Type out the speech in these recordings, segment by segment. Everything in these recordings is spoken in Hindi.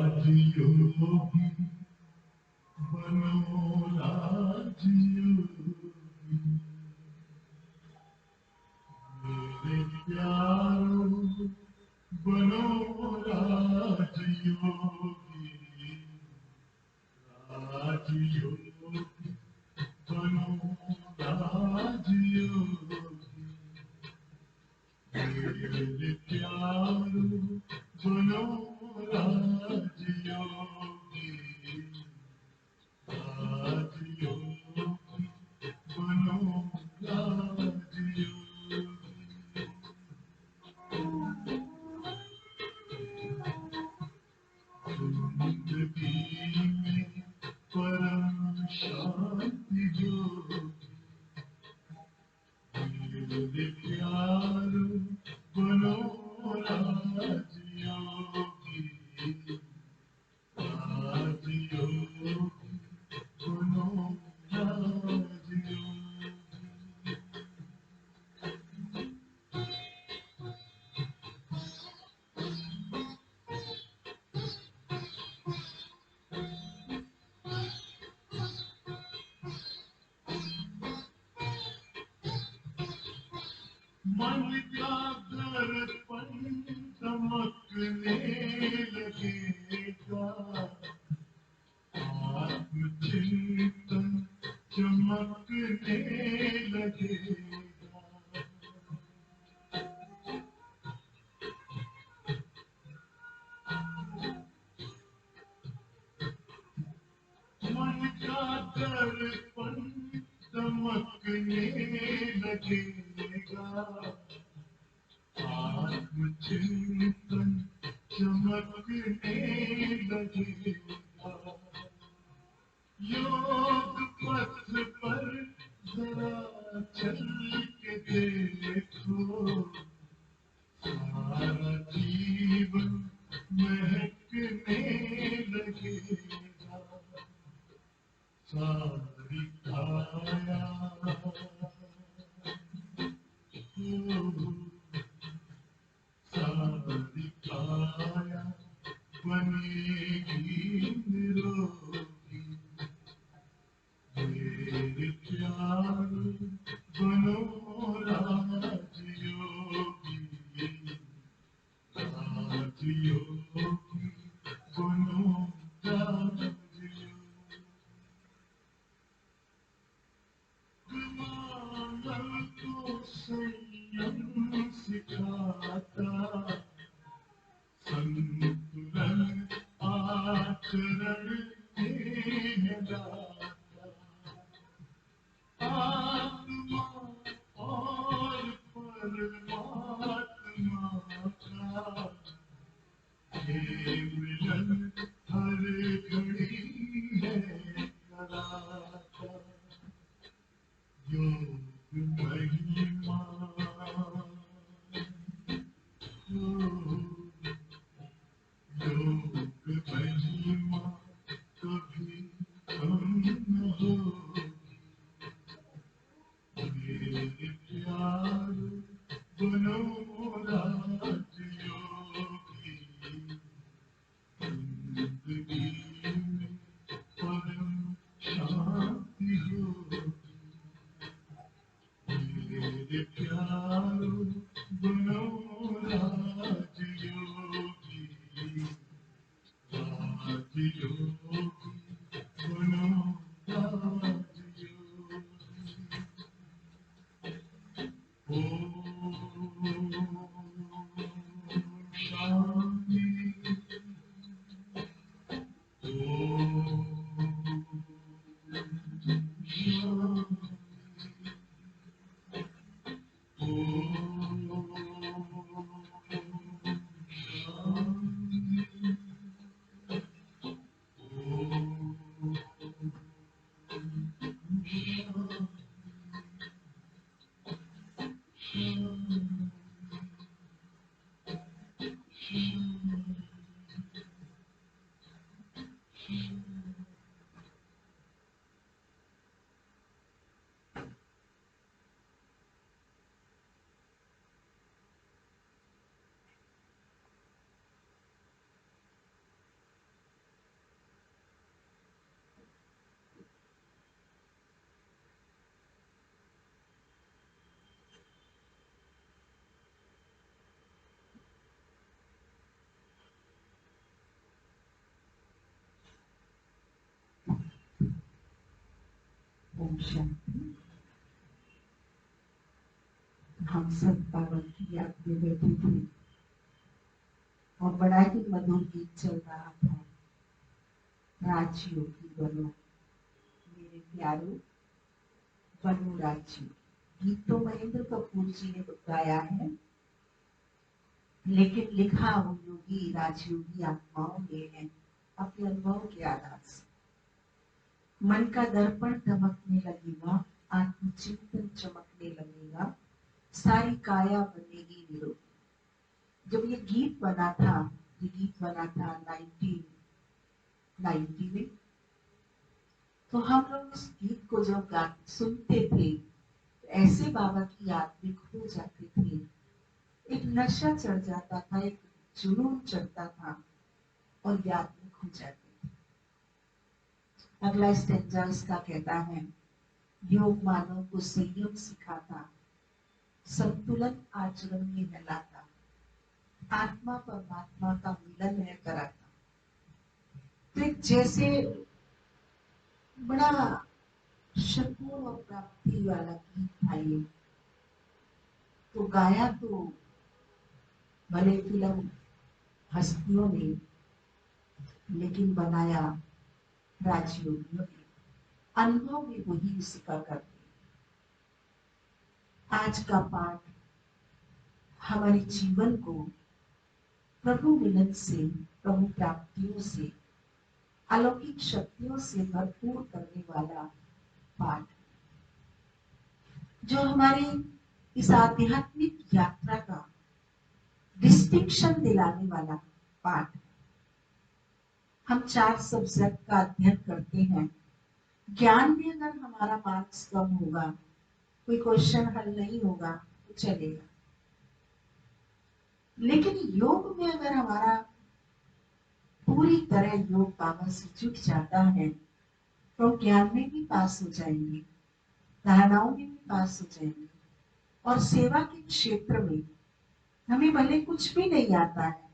राजयोगी बनो राजयोगी मेरे प्यारो बनो राजयोगी राजयोगी बनो राजयोगी मेरे प्यारो बनो राजयोगी राजयोगी बनो राजयोगी जिंदगी में परम शांति जोगी मेरे प्यारो बनो राजयोगी राजयोगी बनो राजयोगी मन का दर्पण चमकने लगेगा आत्मचिंतन चमकने लगेगा मन का दर्पण चमकने लगेगा आत्मचिंतन चमकने लगेगा योग पथ पर जरा चल के देखो सारा जीवन महकने लगेगा सारी काया सारी काया बनेगी निरोगी मेरे प्यारो बनो राजयोगी राजयोगी बनो राजयोगी मानव को संयम सिखाता संतुलन आचरण में लाता आत्मा और परमात्मा का ये मिलन हर घड़ी है कराता योग महिमा योग महिमा कभी कम न होगी मेरे प्यारो बनो राजयोगी जिंदगी में परम शांति होगी मेरे प्यारो बनो राजयोगी ओम शांति। हम सब पावन की याद में बैठे थे और बड़ा ही मधुर गीत चल रहा था, राजयोगी बनो मेरे प्यारो, बनो राजयोगी। गीत तो महेंद्र कपूर जी ने गाया है, लेकिन लिखा वो योगी राजयोगी आत्माओं ने है अपने अनुभव के आधार से। मन का दर्पण दमकने लगेगा, आत्मचिंतन चमकने लगेगा, सारी काया बनेगी निरोगी। जब ये गीत बना था, ये गीत बना था 1990 में, तो हम लोग इस गीत को जब सुनते थे तो ऐसे बाबा की याद में खो जाते थे। एक नशा चढ़ जाता था, एक जुनून चढ़ता था और याद में खो जाते थे। अगला स्टेंजा इसका कहता है, योग मानव को संयम सिखाता, संतुलन आचरण में हिलाता, आत्मा परमात्मा का मिलन है कराता। तो एक जैसे बड़ा सुकून और प्राप्ति वाला गीत था ये। तो गाया तो भले फिल्म हस्तियों ने, लेकिन बनाया राजयोगियों ने। अनुभव भी वही उसी का करते। आज का पाठ हमारे जीवन को प्रभु मिलन से, प्रभु प्राप्तियों से, अलौकिक शक्तियों से भरपूर करने वाला पाठ, जो हमारी इस आध्यात्मिक यात्रा का डिस्टिंक्शन दिलाने वाला पाठ। हम 4 सब्जेक्ट का अध्ययन करते हैं। ज्ञान में अगर हमारा मार्क्स कम होगा, कोई क्वेश्चन हल नहीं होगा तो चलेगा, लेकिन योग में अगर हमारा पूरी तरह योग बाबा से जुट जाता है तो ज्ञान में भी पास हो जाएंगे, धारणाओं में भी पास हो जाएंगे, और सेवा के क्षेत्र में हमें भले कुछ भी नहीं आता है,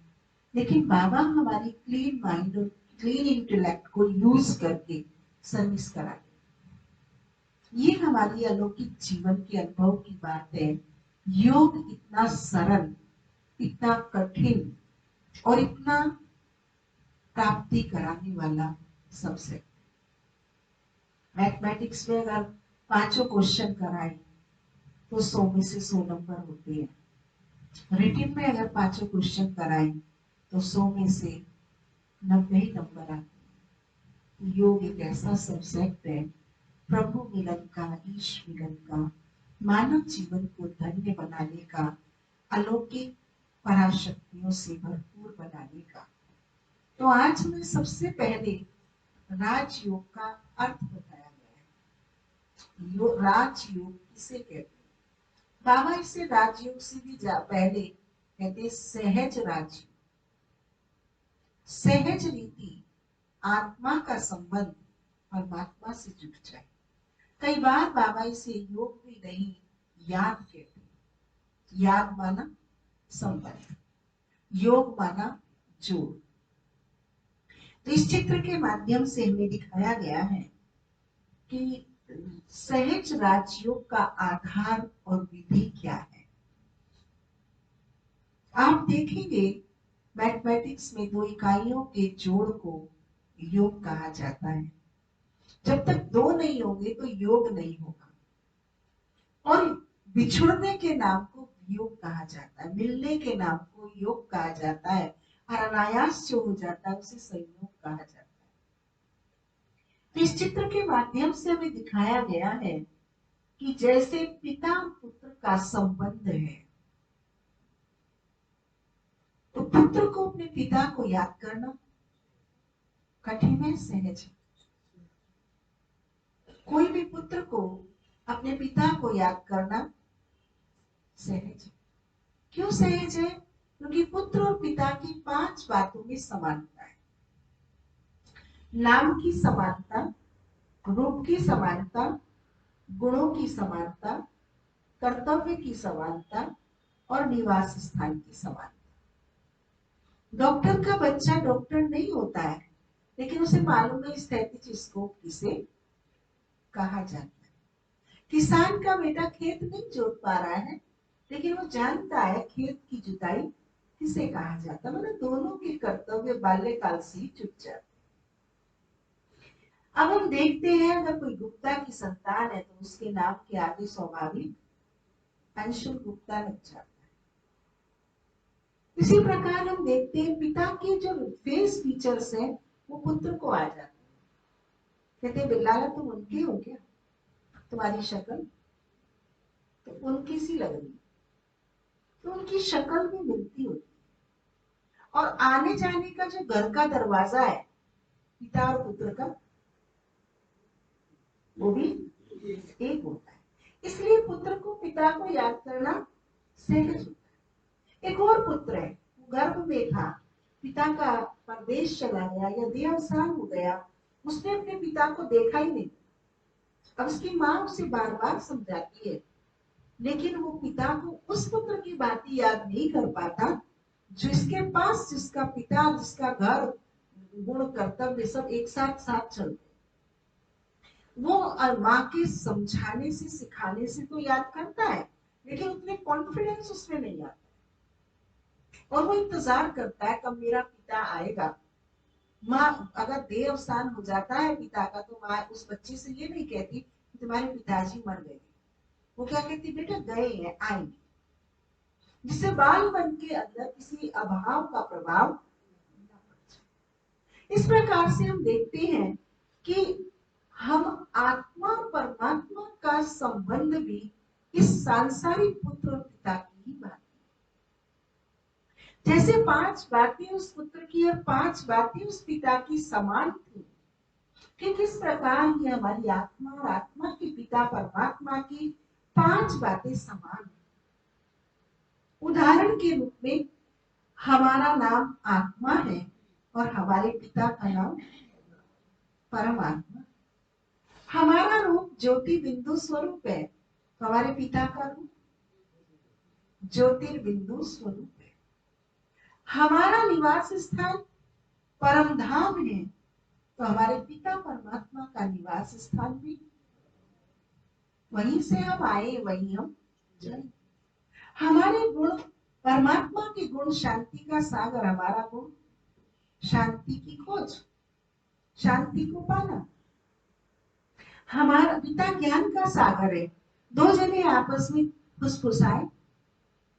लेकिन बाबा हमारी क्लीन माइंड और क्लीन इंटेलेक्ट को यूज करके सर्विस करा। ये हमारी अलौकिक जीवन के अनुभव की बात है। योग इतना सरल, इतना कठिन और इतना प्राप्ति कराने वाला सब्जेक्ट। मैथमेटिक्स में अगर 5 क्वेश्चन कराए तो 100 में से 100 नंबर होते हैं। रिटिन में अगर 5 क्वेश्चन कराए तो 100 में से 90 ही नंबर आते हैं। योग एक ऐसा सब्जेक्ट है, प्रभु मिलन का, ईश मिलन का, मानव जीवन को धन्य बनाने का, अलौकिक पराशक्तियों से भरपूर बनाने का। तो आज हमें सबसे पहले राजयोग का अर्थ बताया गया है। राजयोग किसे कहते हैं? बाबा इसे राजयोग से भी पहले कहते सहज राजयोग। सहज रीति आत्मा का संबंध परमात्मा से जुट जाए। कई बार बाबा इसे योग भी नहीं, याद कहते। याद माना संबंध, योग माना जोड़। तो इस चित्र के माध्यम से हमें दिखाया गया है कि सहज राजयोग का आधार और विधि क्या है। आप देखेंगे मैथमेटिक्स में 2 इकाइयों के जोड़ को योग कहा जाता है। जब तक 2 नहीं होंगे तो योग नहीं होगा। और बिछुड़ने के नाम को योग कहा जाता है, मिलने के नाम को योग कहा जाता है, और अनायास जो हो जाता है उसे संयोग कहा जाता है। तो इस चित्र के माध्यम से हमें दिखाया गया है कि जैसे पिता पुत्र का संबंध है, तो पुत्र को अपने पिता को याद करना कठिन है, सहज है। कोई भी पुत्र को अपने पिता को याद करना सहज है। क्यों सहज है? क्योंकि पुत्र और पिता की 5 बातों में समानता है। नाम की समानता, रूप की समानता, गुणों की समानता, कर्तव्य की समानता और निवास स्थान की समानता। डॉक्टर का बच्चा डॉक्टर नहीं होता है, लेकिन उसे मालूम है स्टेथोस्कोप किसे कहा जाता है। किसान का बेटा खेत नहीं जोत पा रहा है, लेकिन वो जानता है खेत की जुताई किसे कहा जाता है। मतलब दोनों के कर्तव्य बाल्यकाल से ही चुक जाते। अब हम देखते हैं अगर कोई गुप्ता की संतान है तो उसके नाम के आगे स्वाभाविक अंशुल गुप्ता लग जाता है। इसी प्रकार हम देखते हैं पिता के जो फेस फीचर्स हैं वो पुत्र को आ जाते हैं। कहते हैं बिल्लाला तुम उनके हो क्या, तुम्हारी शक्ल तो उनकी सी लग रही है, तो उनकी शक्ल भी मिलती होती है। और आने जाने का जो घर का दरवाजा है पिता और पुत्र का वो भी एक होता है। इसलिए पुत्र को पिता को याद करना सहज होता है। एक और पुत्र है, गर्भ में था, पिता का परदेश चला गया या देहावसान हो गया, उसने अपने पिता को देखा ही नहीं। अब उसकी माँ उसे बार बार समझाती है, लेकिन वो पिता को उस पुत्र की बातें याद नहीं कर पाता जिसके पास जिसका पिता, जिसका घर, गुण, कर्तव्य सब एक साथ साथ चलते। वो माँ के समझाने से सिखाने से तो याद करता है, लेकिन उतने कॉन्फिडेंस उसमें नहीं आता और वो इंतजार करता है कब मेरा पिता आएगा। माँ अगर देह अवसान हो जाता है पिता का तो माँ उस बच्चे से ये नहीं कहती कि तुम्हारे पिताजी मर गए, वो क्या कहती, बेटा गए हैं आएंगे, जिससे बाल मन के अंदर किसी अभाव का प्रभाव न पड़ जाए। इस प्रकार से हम देखते हैं कि हम आत्मा और परमात्मा का संबंध भी इस सांसारिक पुत्र और पिता की ही बात है। जैसे 5 बातें उस पुत्र की और 5 बातें उस पिता की समान थी, ठीक इस प्रकार ही हमारी आत्मा और आत्मा के पिता परमात्मा की 5 बातें समान है। उदाहरण के रूप में हमारा नाम आत्मा है और हमारे पिता का नाम परमात्मा। हमारा रूप ज्योति बिंदु स्वरूप है, हमारे पिता का रूप ज्योतिर्बिंदु स्वरूप है। हमारा निवास स्थान परम धाम है, तो हमारे पिता परमात्मा का निवास स्थान भी वहीं से हम आए वहीं हम जाए। हमारे गुण परमात्मा के गुण शांति का सागर, हमारा गुण शांति की खोज, शांति को पाना। हमारा पिता ज्ञान का सागर है, 2 जने आपस में फुसफुसाए,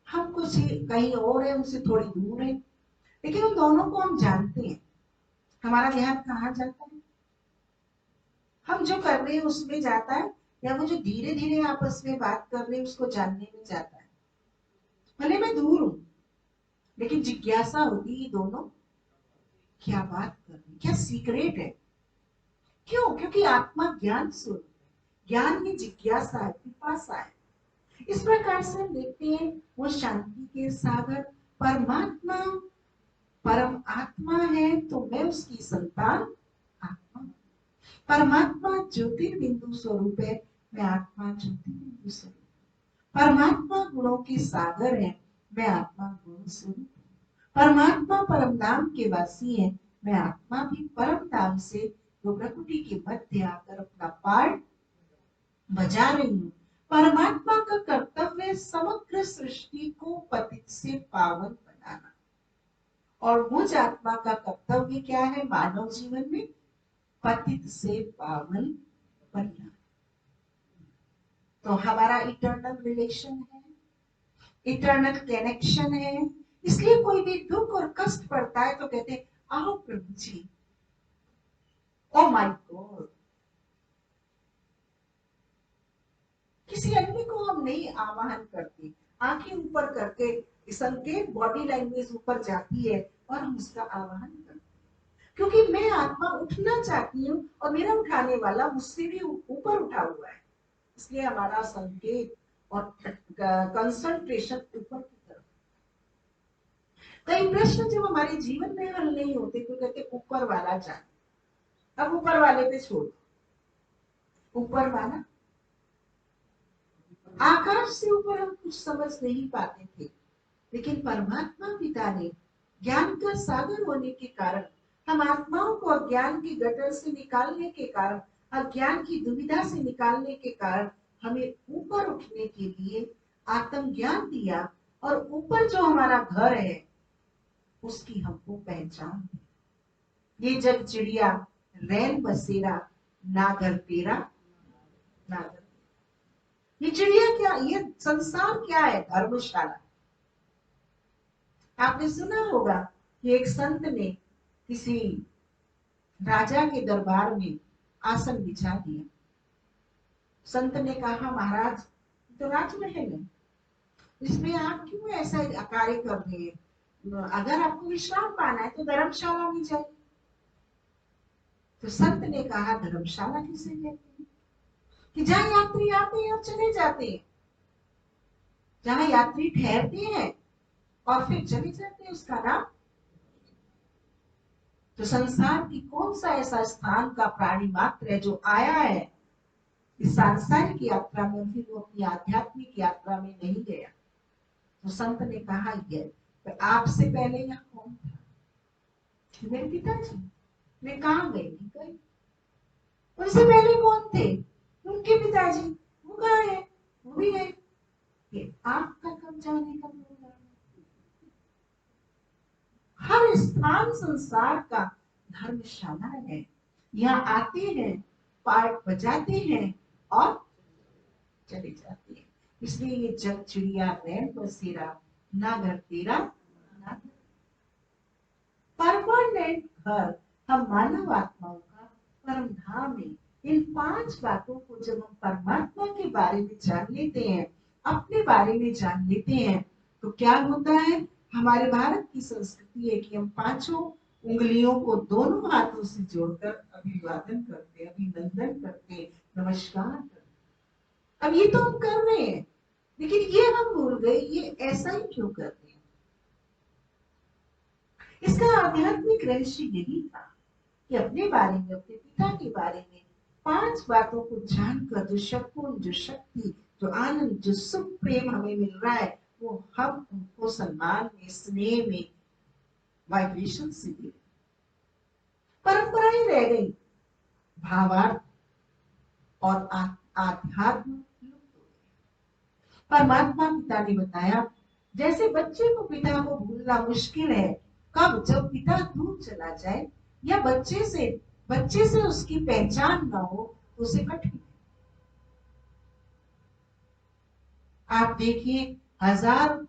हम कुछ कहीं और है उनसे थोड़ी दूर है, लेकिन उन दोनों को हम जानते हैं। हमारा ध्यान कहाँ जाता है, हम जो कर रहे हैं उसमें जाता है या वो जो धीरे धीरे आपस में बात कर रहे हैं उसको जानने में जाता है। भले मैं दूर हूं लेकिन जिज्ञासा होती है दोनों क्या बात कर रहे हैं, क्या सीक्रेट है। क्यों? क्योंकि आत्मा ज्ञान स्वरूप है, ज्ञान में जिज्ञासा है, पिपासा है। इस प्रकार से हम देखते हैं वो शांति के सागर परमात्मा परम आत्मा है, तो मैं उसकी संतान आत्मा। परमात्मा ज्योतिर्बिंदु स्वरूप है, मैं आत्मा ज्योतिर्बिंदु स्वरूप। परमात्मा गुणों के सागर है, मैं आत्मा गुण स्वरूप। परमात्मा परम धाम के वासी है, मैं आत्मा भी परम धाम से जो प्रकृति के मध्य आकर अपना पार्ट बजा रही हूँ। परमात्मा का कर्तव्य समग्र सृष्टि को पतित से पावन बनाना, और मुझ आत्मा का कर्तव्य क्या है मानव जीवन में, पतित से पावन बनना। तो हमारा इटर्नल रिलेशन है, इटर्नल कनेक्शन है। इसलिए कोई भी दुख और कष्ट पड़ता है तो कहते हैं आओ प्रभु जी, ओ माय गॉड। किसी अन्य को हम नहीं आवाहन करते, आंखें ऊपर करके संकेत बॉडी लैंग्वेज ऊपर जाती है और हम उसका आवाहन करते हैं, क्योंकि मैं आत्मा उठना चाहती हूँ और मेरा उठाने वाला मुझसे भी ऊपर उठा हुआ है। इसलिए हमारा संकेत और कंसंट्रेशन ऊपर की तरफ। कई प्रश्न जब हमारे जीवन में हल नहीं होते तो कहते ऊपर वाला जाने। अब ऊपर वाले पे छोड़, ऊपर वाला आकाश से ऊपर हम कुछ समझ नहीं पाते थे, लेकिन परमात्मा पिता ने ज्ञान का सागर होने के कारण, हम आत्माओं को अज्ञान की गटर से निकालने के कारण, अज्ञान की दुविधा से निकालने के कारण हमें ऊपर उठने के लिए आत्मज्ञान दिया और ऊपर जो हमारा घर है उसकी हमको पहचान दी। ये जग चिड़िया रैन बसेरा, ना घर तेरा ना घर। ये चिड़िया क्या, ये संसार क्या है? धर्मशाला। आपने सुना होगा कि एक संत ने किसी राजा के दरबार में आसन बिछा दिया। संत ने कहा, महाराज तो राजमहल है, इसमें आप क्यों ऐसा कार्य कर रहे हैं? अगर आपको विश्राम पाना है तो धर्मशाला में जाइए। तो संत ने कहा, धर्मशाला किसे कहते हैं? कि जहाँ यात्री आते हैं और चले जाते हैं, जहाँ यात्री ठहरते हैं और फिर चले जाते हैं, उसका नाम। तो संसार की कौन सा ऐसा स्थान का प्राणी मात्र है जो आया है इस सांसारिक यात्रा में, फिर वो अपनी आध्यात्मिक यात्रा में नहीं गया? तो संत ने कहा, ये तो आपसे पहले यहाँ कौन था? मेरे पिताजी। मैं कहा गई? नहीं गई। उनसे पहले कौन थे? उनके पिताजी। वो कहाँ है? वो भी गए। ये आपका कब जाने का प्रोग्राम है? हर स्थान संसार का धर्मशाला है। यहाँ आते हैं, पाठ बजाते हैं और चले जाते हैं। इसलिए ये जग चिड़िया रैन बसेरा, ना घर तेरा ना। परमानेंट घर हम मानव आत्माओं का परम धाम है। इन 5 बातों को जब हम परमात्मा के बारे में जान लेते हैं, अपने बारे में जान लेते हैं, तो क्या होता है? हमारे भारत की संस्कृति है कि हम 5 उंगलियों को दोनों हाथों से जोड़कर अभिवादन करते, अभिनंदन करते, नमस्कार करते। अब ये तो हम कर रहे हैं, लेकिन ये हम भूल गए, ये ऐसा ही क्यों करते हैं? इसका आध्यात्मिक रहस्य यही था कि अपने बारे में, अपने पिता के बारे में 5 बातों को जानकर जो शक्ति, जो शक्ति, जो आनंद, जो सुख प्रेम हमें मिल रहा है, वो हम उनको सम्मान में, स्नेह में, वाइब्रेशन से दे। परंपराएं रह गई, भावार्थ और आध्यात्म लुप्त हो गए। परमात्मा पिता ने बताया, जैसे बच्चे को पिता को भूलना मुश्किल है, कब? जब पिता दूर चला जाए या बच्चे से उसकी पहचान ना हो, उसे कठिन। आप देखिए, 1000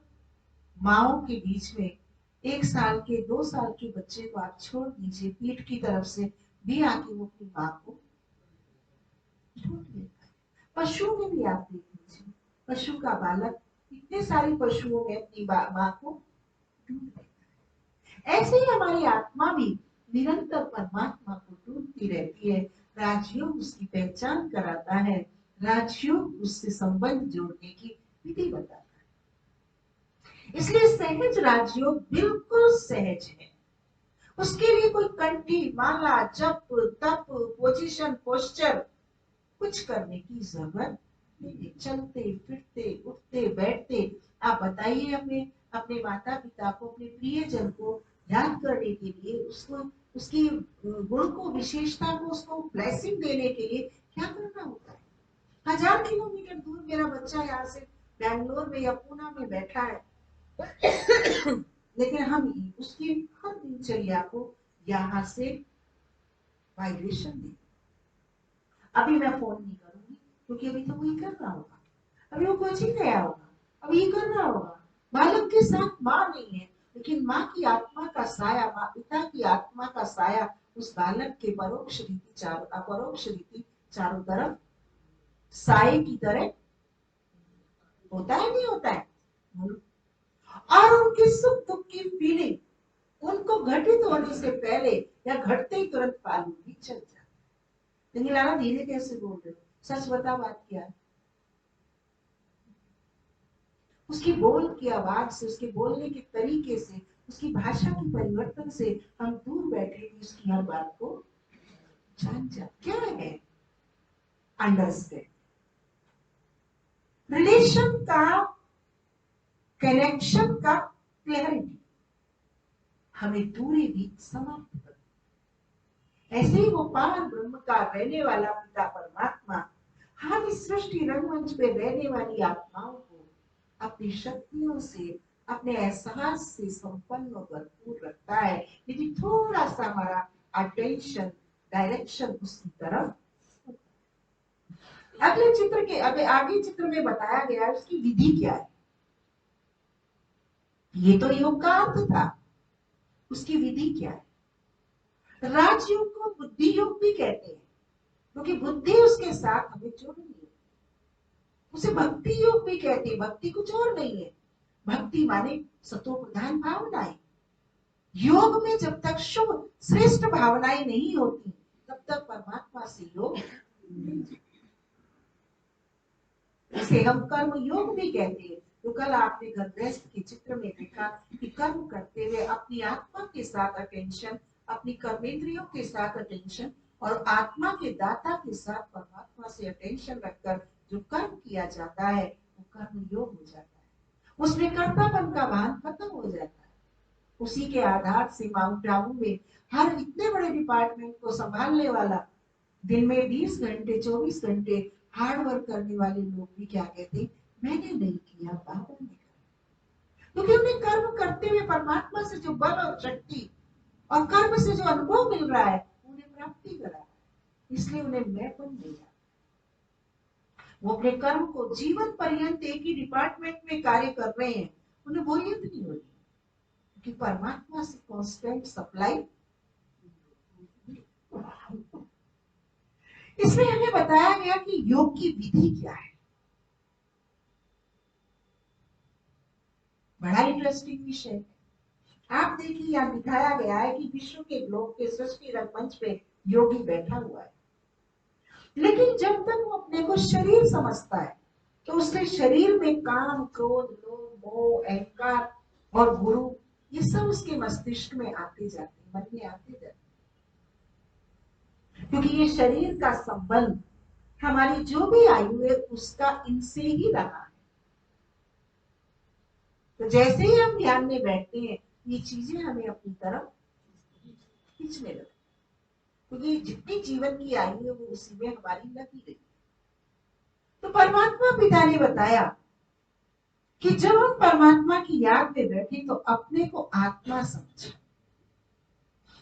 माओं के बीच में 1 साल के, 2 साल के बच्चे को आप छोड़ दीजिए, पीठ की तरफ से भी आके वो अपनी माँ को ढूंढ लेता है। पशुओं में भी आप देख लीजिए, पशु का बालक इतने सारे पशुओं में अपनी माँ को ढूंढ लेता है। ऐसे ही हमारी आत्मा भी निरंतर परमात्मा को ढूंढती रहती है। राजयोग उसकी पहचान कराता है, राजयोग उससे संबंध जोड़ने की विधि बताता है। इसलिए सहज राजयोग बिल्कुल सहज है। उसके लिए कोई कंठी, माला, जप, तप, पोजीशन, पोस्चर कुछ करने की जरूरत नहीं। चलते फिरते, उठते बैठते, आप बताइए अपने अपने माता पिता को, अपने प्रियजन को याद करने के लिए, उसको उसकी गुण को, विशेषता को, उसको ब्लेसिंग देने के लिए क्या करना होता है? 1000 किलोमीटर दूर मेरा बच्चा यहाँ से बैंगलोर में या पुणे में बैठा है, लेकिन हम उसकी हर दिनचर्या को यहाँ से वाइब्रेशन दें। अभी मैं फोन नहीं करूंगी क्योंकि अभी तो वही कर रहा होगा, अभी वो कोचिंग गया होगा, अभी ये कर रहा होगा। बालक के साथ माँ नहीं है, लेकिन माँ की आत्मा का साया, माँ पिता की आत्मा का साया उस बालक के परोक्ष रीति चारों, अपरोक्ष रीति चारों तरफ साये की तरह होता है, नहीं होता है? और उनके सुख दुख की फीलिंग उनको घटित होने से पहले या घटते ही तुरंत मालूम भी चल जाता है। लेकिन लाला धीरे कैसे बोल रहे हो? सच बता, बात क्या है? उसकी बोल की आवाज से, उसके बोलने के तरीके से, उसकी भाषा की परिवर्तन से हम दूर बैठे भी उसकी हर बात को जान जाते। क्या है? अंडरस्टैंड। रिलेशन का, कनेक्शन का क्लैरिटी, हमें दूरी भी समाप्त कर। ऐसे ही वो पार ब्रह्म का रहने वाला पिता परमात्मा हम इस सृष्टि रंगमंच पे रहने वाली आत्माओं को अपनी शक्तियों से, अपने एहसास से संपन्न और भरपूर रखता है। यदि थोड़ा सा हमारा अटेंशन, डायरेक्शन उसकी तरफ। अगले चित्र के आगे चित्र में बताया गया है उसकी विधि क्या है। ये तो योग का अर्थ था, उसकी विधि क्या है। राजयोग को बुद्धि योग भी कहते हैं, क्योंकि बुद्धि उसके साथ हमें जोड़नी है। उसे भक्ति योग भी कहते हैं, भक्ति कुछ और नहीं है। भक्ति माने सतो प्रधान भावनाएं। योग में जब तक शुभ श्रेष्ठ भावनाएं नहीं होती तब तक परमात्मा से योग नहीं। इसे हम कर्म योग भी कहते हैं। तो कल आपने गृहस्थ के चित्र में देखा कि कर्म करते हुए अपनी आत्मा के साथ अटेंशन, अपनी कर्मेंद्रियों के साथ अटेंशन और आत्मा के दाता के साथ परमात्मा से अटेंशन रखकर जो कर्म किया जाता है वो कर्म योग हो जाता है। उसमें कर्तापन का भान खत्म हो जाता है। उसी के आधार से माउंट आबू में हर इतने बड़े डिपार्टमेंट को संभालने वाला दिन में 20 घंटे 24 घंटे हार्ड वर्क करने वाले लोग भी क्या कहते, मैंने नहीं किया, बाबा ने किया। क्योंकि उन्हें कर्म करते हुए परमात्मा से जो बल और शक्ति और कर्म से जो अनुभव मिल रहा है उन्हें प्राप्ति करा है, इसलिए उन्हें मैंपन नहीं आता। वो अपने कर्म को जीवन पर्यंत एक ही डिपार्टमेंट में कार्य कर रहे हैं, उन्हें बोरियत नहीं होती, क्योंकि परमात्मा से कांस्टेंट सप्लाई। इसमें हमें बताया गया कि योग की विधि क्या है। बड़ा इंटरेस्टिंग विषय है। आप देखिए यहाँ दिखाया गया है कि विश्व के ग्लोब के सृष्टि रंगमंच पे योगी बैठा हुआ है, लेकिन जब तक वो अपने को शरीर समझता है तो उसके शरीर में काम, क्रोध, लोभ, मोह, अहंकार और गुरु ये सब उसके मस्तिष्क में आते जाते, मन में आते जाते, क्योंकि ये शरीर का संबंध हमारी जो भी आयु है उसका इनसे ही रहा है। तो जैसे ही हम ध्यान में बैठते हैं ये चीजें हमें अपनी तरफ खींचने लगती, क्योंकि जितनी जीवन की आयु है वो उसी में हमारी लगी रही। तो परमात्मा पिता ने बताया कि जब हम परमात्मा की याद में बैठे तो अपने को आत्मा समझे,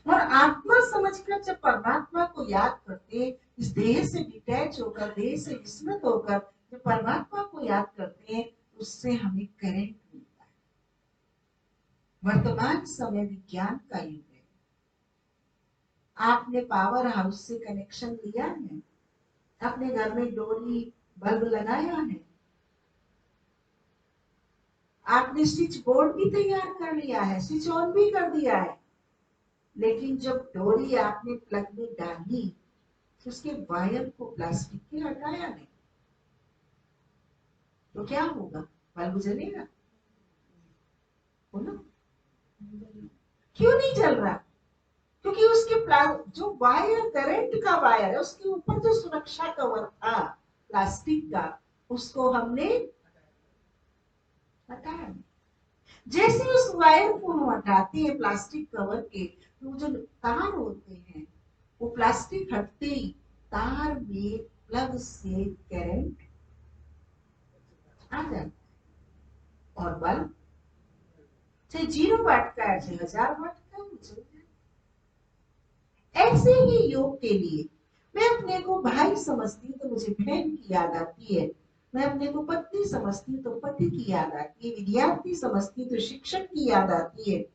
और आत्मा समझकर जब परमात्मा को याद करते, इस देह से डिटैच होकर, देह से विस्मृत होकर जब परमात्मा को याद करते हैं उससे हमें करंट मिलता है। वर्तमान समय विज्ञान का युग है। आपने पावर हाउस से कनेक्शन लिया है, अपने घर में डोरी बल्ब लगाया है, आपने स्विच बोर्ड भी तैयार कर लिया है, स्विच ऑन भी कर दिया है, लेकिन जब डोरी आपने प्लग में डाली तो उसके वायर को प्लास्टिक के हटाया नहीं, तो क्या होगा, बल्ब जलेगा? बोलो क्यों नहीं जल रहा? क्योंकि उसके जो वायर, करंट का वायर है, उसके ऊपर जो सुरक्षा कवर था प्लास्टिक का, उसको हमने हटाया। जैसे उस वायर को हम हटाते हैं प्लास्टिक कवर के, तो जो तार होते हैं वो प्लास्टिक हटते ही तार में प्लग से करंट आ जाता है, और बल्ब चाहे 0 वाट का है चाहे 1000 वाट का हो जाए। ऐसे ही योग के लिए मैं अपने को भाई समझती हूँ तो मुझे बहन की याद आती है, मैं अपने को पत्नी समझती हूँ तो पति की याद आती है, विद्यार्थी समझती हूँ तो शिक्षक की याद आती है,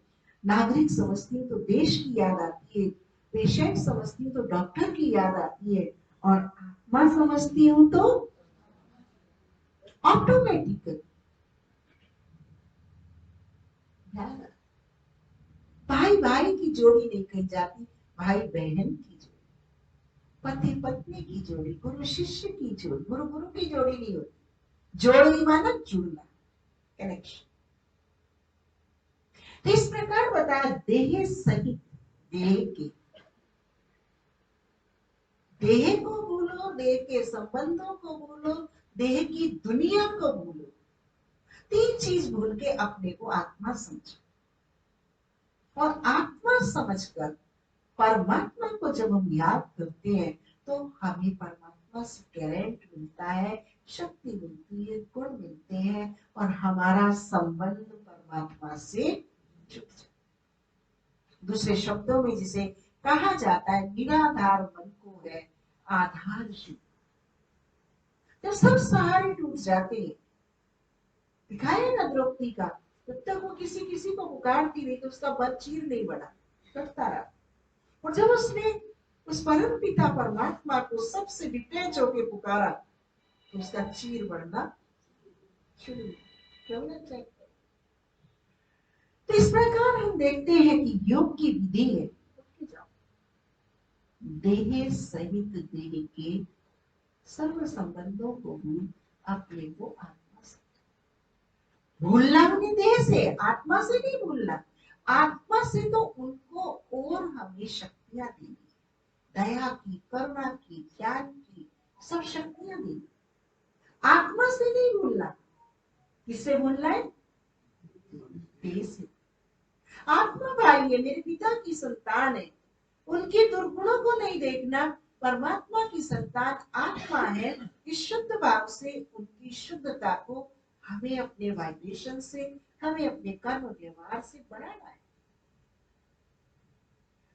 नागरिक समझती हूँ तो देश की याद आती है, पेशेंट समझती हूँ तो डॉक्टर की याद आती है, और आत्मा समझती हूँ तो ऑटोमेटिक। भाई भाई की जोड़ी नहीं कही जाती, भाई बहन की जोड़ी, पति पत्नी की जोड़ी, गुरु शिष्य की जोड़ी, गुरु गुरु की जोड़ी नहीं होती। जोड़ी माना जुड़ना, कनेक्शन। तो इस प्रकार बताया देह सहित, देह के, देह को भूलो, देह के संबंधों को भूलो, देह की दुनिया को भूलो, 3 चीज भूल के अपने को आत्मा समझो, और आत्मा समझकर परमात्मा को जब हम याद करते हैं तो हमें परमात्मा परमात्मा से टैलेंट मिलता है, शक्ति मिलती है, गुण मिलते हैं और हमारा संबंध परमात्मा से जुड़ जाता है। दूसरे शब्दों में जिसे कहा जाता है निराधार मन को है आधार शिव। जब सब सहारे टूट जाते हैं, दिखाया ना द्रौपदी का, जब तक वो किसी किसी को पुकारती रही तो उसका बल चीर नहीं बढ़ा, करता रहा। और जब उसने उस परम पिता परमात्मा को सबसे डिटैच होके पुकारा तो उसका चीर बढ़ना शुरू हुआ। तो इस प्रकार हम देखते हैं कि योग की विधि है देह सहित देह के सर्व संबंधों को भी अपने को आत्मा से भूलना, उन्हें देह से, आत्मा से नहीं भूलना। आत्मा से तो उनको और हमें शक्तियां दी, दया की, करुणा की, ज्ञान की, सब शक्तियां दी। आत्मा से नहीं भूलना। किससे भूलना है? देह से। आत्मा भाई है, मेरे पिता की संतान है, उनके दुर्गुणों को नहीं देखना। परमात्मा की संतान आत्मा है, इस शुद्ध भाव से उनकी शुद्धता को हमें अपने वाइब्रेशन से, हमें अपने कर्म व्यवहार से बढ़ाना है।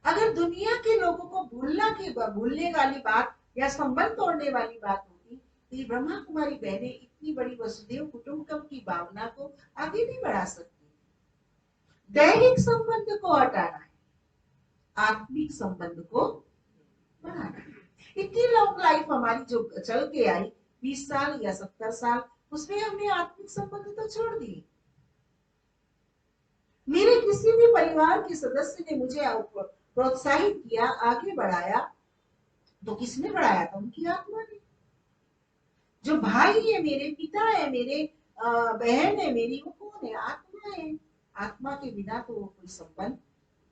अगर दुनिया के लोगों को भूलने वाली बात या संबंध तोड़ने वाली बात होती तो ये ब्रह्मा कुमारी बहनें इतनी बड़ी वसुदेव कुटुंबकम की भावना को आगे नहीं बढ़ा सकती। दैहिक संबंध को हटाना है, आत्मिक संबंध को बढ़ाना है। इतनी लॉन्ग लाइफ हमारी जो चल के आई 20 साल या 70 साल, उसमें हमने आत्मिक संबंध तो छोड़ दिए। मेरे किसी भी परिवार के सदस्य ने मुझे प्रोत्साहित किया, आगे बढ़ाया, तो किसने बढ़ाया था? उनकी आत्मा ने। जो भाई है मेरे, पिता है मेरे, बहन है मेरी, वो कौन है? आत्मा है। आत्मा के बिना तो वो कोई संबंध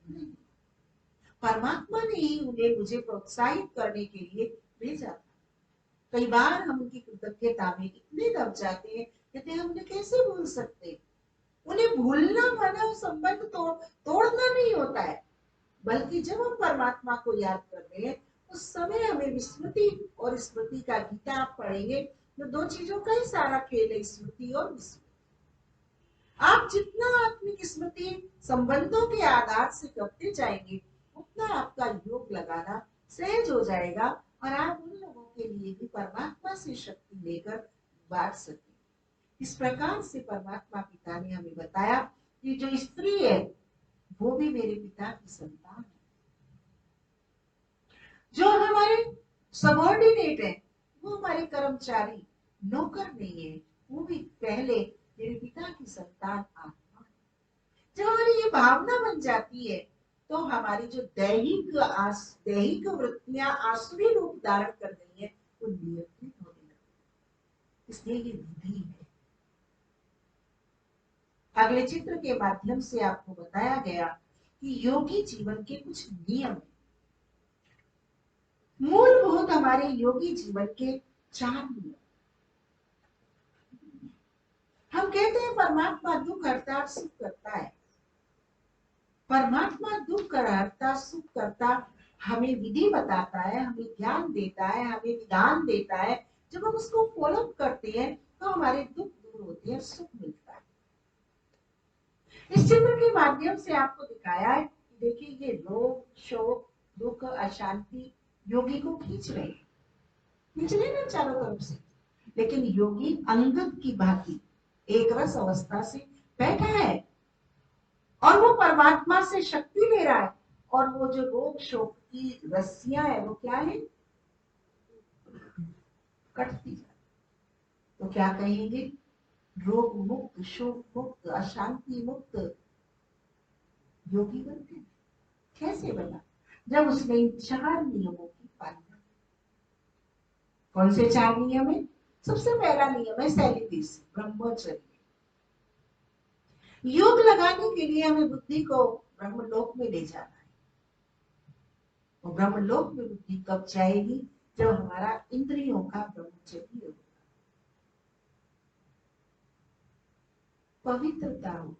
नहीं। परमात्मा ने ही उन्हें मुझे प्रोत्साहित करने के लिए भेजा था। कई बार हम उनकी कृतज्ञता में इतने दब जाते हैं, कहते हैं हमने कैसे भूल सकते। उन्हें भूलना माना संबंध तोड़ना नहीं होता है, बल्कि जब हम परमात्मा को याद कर रहे हैं उस समय हमें विस्मृति और स्मृति का गीता आप पढ़ेंगे तो दो चीजों का ही सारा खेल है, स्मृति और विस्मृति। आप जितना आत्मिक स्मृति संबंधों के आधार से करते जाएंगे उतना आपका योग लगाना सहज हो जाएगा और आप उन लोगों के लिए भी परमात्मा से शक्ति लेकर बांट सके। इस प्रकार से परमात्मा पिता ने हमें बताया कि जो स्त्री है वो भी मेरे पिता की संतान है। जो हमारे सबॉर्डिनेट है वो हमारे कर्मचारी, नौकर नहीं है, वो भी पहले मेरे पिता की संतान आत्मा है। जब हमारी ये भावना बन जाती है तो हमारी जो दैहिक वृत्तियां आसुरी रूप धारण कर गई है वो नियंत्रित होने लगती। इसलिए ये विधि है। अगले चित्र के माध्यम से आपको बताया गया कि योगी जीवन के कुछ नियम है। मूलभूत हमारे योगी जीवन के 4 नियम। हम कहते हैं परमात्मा दुख हरता सुख करता है। परमात्मा दुख हरता सुख करता हमें विधि बताता है, हमें ज्ञान देता है, हमें विधान देता है। जब हम उसको फॉलो करते हैं तो हमारे दुख दूर होते हैं, सुख मिलता है। इस चित्र के माध्यम से आपको दिखाया है कि देखिए ये रोग, शोक, दुख, अशांति योगी को खींच रहे ना चारों तरफ से। लेकिन योगी अंगद की भांति एक रस अवस्था से बैठा है और वो परमात्मा से शक्ति ले रहा है। और वो जो रोग शोक की रस्सियां है वो क्या है? कटती जाए। तो क्या कहेंगे? रोग मुक्त, शोक मुक्त, अशांति मुक्त योगी बनते हैं। कैसे बना? जब उसने इन 4 नियमों की पालना। कौन से 4 नियम है? सबसे पहला नियम है सेलिबेसी, ब्रह्मचर्य। योग लगाने के लिए हमें बुद्धि को ब्रह्मलोक में ले जाना है। और ब्रह्मलोक में बुद्धि कब जाएगी? जब हमारा इंद्रियों का ब्रह्मचर्य होगा, पवित्रता हो।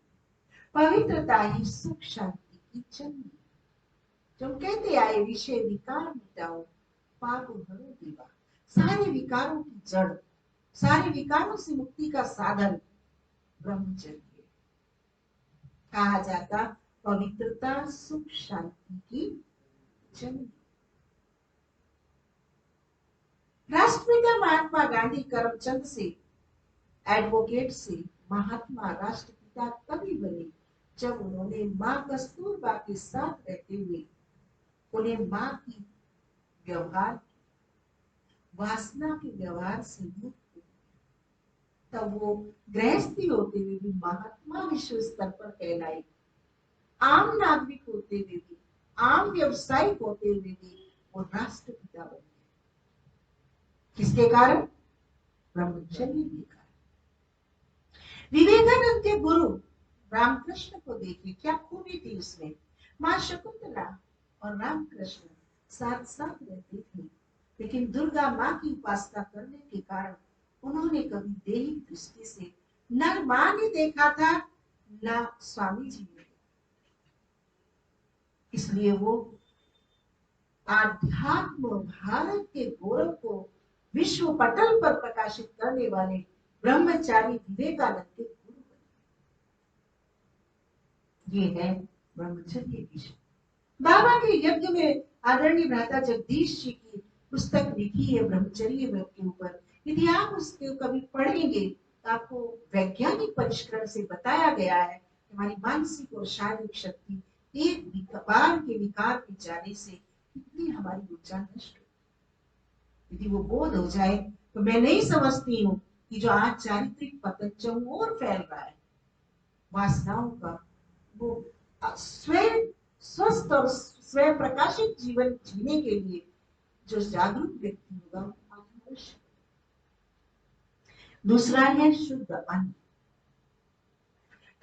पवित्रता ही सुख शांति की जन्म। जो कहते आए विषय विकार मिटाओ, पाप भरो दीवा। सारे विकारों की जड़, सारे विकारों से मुक्ति का साधन ब्रह्मचर्य कहा जाता। पवित्रता सुख शांति की जननी। राष्ट्रपिता महात्मा गांधी करमचंद से, एडवोकेट से महात्मा राष्ट्रपिता तभी बने जब उन्होंने मां कस्तूरबा के साथ रहते हुए उन्हें मां की व्यवहार, वासना के व्यवहार से मुक्त, तब वो गृहस्थी होते हुए भी महात्मा विश्व स्तर पर कहलाए, आम नागरिक होते हुए भी, आम व्यवसायिक होते हुए भी वो राष्ट्रपिता बने। किसके कारण? ब्रह्मचर्य के कारण। विवेकानंद के गुरु रामकृष्ण को देखिए, क्या खूबी थी उसमें। मां शकुंतला और रामकृष्ण साथ साथ रहते थे, लेकिन दुर्गा मां की उपासना करने के कारण उन्होंने कभी देही दृष्टि से न मां ने देखा था, न स्वामी जी ने। इसलिए वो आध्यात्म भारत के गौरव को विश्व पटल पर प्रकाशित करने वाले ब्रह्मचारी विवेकानंद के गुरु बने। ये है ब्रह्मचर्य की शक्ति। बाबा के यज्ञ में आदरणीय भ्राता जगदीश जी की पुस्तक लिखी है ब्रह्मचर्य व्रत के ऊपर। यदि आप उसके कभी पढ़ेंगे तो आपको वैज्ञानिक परिष्करण से बताया गया है कि हमारी मानसिक और शारीरिक शक्ति एक बार के विकार में जाने से कितनी हमारी ऊर्जा नष्ट हो। यदि वो बोध हो जाए तो मैं नहीं समझती हूँ कि जो आज चारित्रिक पतन चहुओर फैल रहा है, वासनाओं का, वो स्वयं स्वस्थ और स्वयं प्रकाशित जीवन जीने के लिए जो जागरूक व्यक्ति होगा अवश्य। दूसरा है शुद्ध अन्न।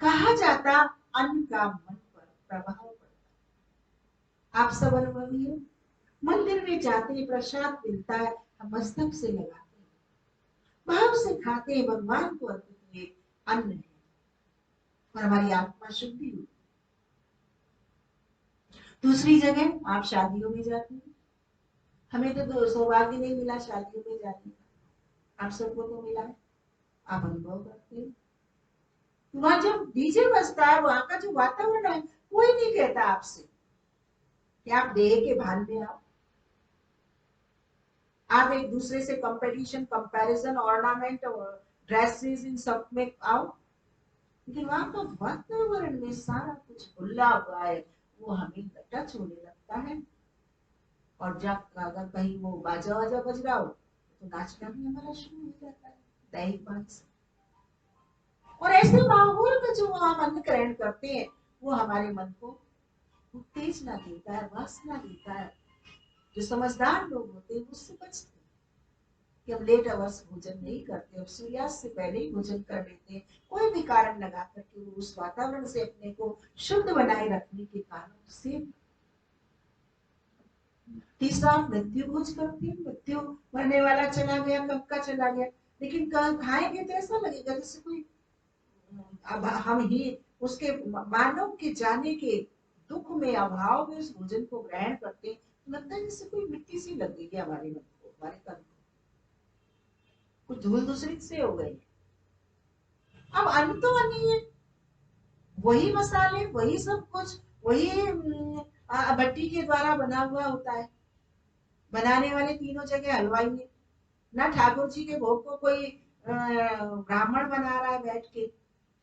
कहा जाता अन्न का मन पर प्रभाव पड़ता। आप सब अनुभवी हो, मंदिर में जाते हैं, प्रसाद मिलता है, हम मस्तक से लगाते हैं, भाव से खाते हैं, भगवान को अर्पित ये अन्न है और हमारी आत्मा शुद्धि हुई। दूसरी जगह आप शादियों में जाते हैं, हमें तो सौभाग्य नहीं मिला शादियों में जाने का, आप सबको तो मिला है, आप अनुभव करते हैं। वहां जब डीजे बजता है, वहां का जो वातावरण है, कोई नहीं कहता आपसे कि आप देह के भान में आओ, आप एक दूसरे से कंपटीशन, कंपैरिजन, ऑर्नामेंट, ड्रेसेस, इन सब में आओ। लेकिन वहां का वातावरण में सारा कुछ खुला हुआ है, वो हमें टच होने लगता है। और जब अगर कहीं वो बाजा वाजा बज रहा हो तो नाचना भी हमारा शुरू हो जाता है दैहिक मानसिक। और ऐसे माहौल में जो हम अन्न ग्रहण करते हैं वो हमारे मन को उत्तेजना देता है, वासना देता है। जो समझदार लोग होते हैं उससे बचते हैं कि हम लेट अवर्स भोजन नहीं करते, अब सूर्यास्त से पहले ही भोजन कर लेते हैं, कोई भी कारण लगा करके उस वातावरण से अपने को शुद्ध बनाए रखने के कारण से। तीसरा मृत्यु भोज करते हैं, मृत्यु मरने वाला चला गया, कब का चला गया, लेकिन कल खाएंगे तो ऐसा लगेगा जैसे कोई, अब हम ही उसके मानव के जाने के दुख में, अभाव में उस भोजन को ग्रहण करते हैं, तो लगता है जैसे कोई मिट्टी सी लग गई है हमारे मन को, हमारे तन को, कुछ धूल दूसरी से हो गई। अब अन्न तो अन्न ही है, वही मसाले, वही सब कुछ, वही भट्टी के द्वारा बना हुआ होता है। बनाने वाले तीनों जगह हलवाई है, ना ठाकुर जी के भोग को कोई ब्राह्मण बना रहा है बैठ के,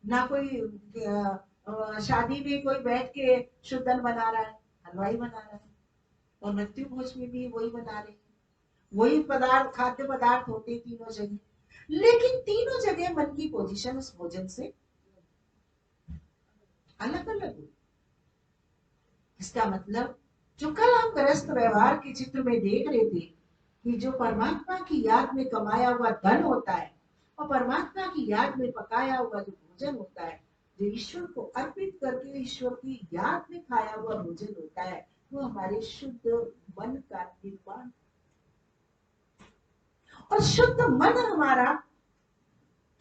ना कोई शादी में कोई बैठ के शुद्धन बना रहा है, हलवाई बना रहा है। और मृत्यु भोज में भी वही बना रहे हैं, वही पदार्थ, खाद्य पदार्थ होते तीनों जगह, लेकिन तीनों जगह मन की पोजीशन उस भोजन से अलग अलग हुई। इसका मतलब जो कल हम ग्रस्त व्यवहार के चित्र में देख रहे थे कि जो परमात्मा की याद में कमाया हुआ धन होता है और परमात्मा की याद में पकाया हुआ जो भोजन होता है, जो ईश्वर को अर्पित करके ईश्वर की याद में खाया हुआ भोजन होता है, वो हमारे शुद्ध मन का निर्माण। और शुद्ध मन हमारा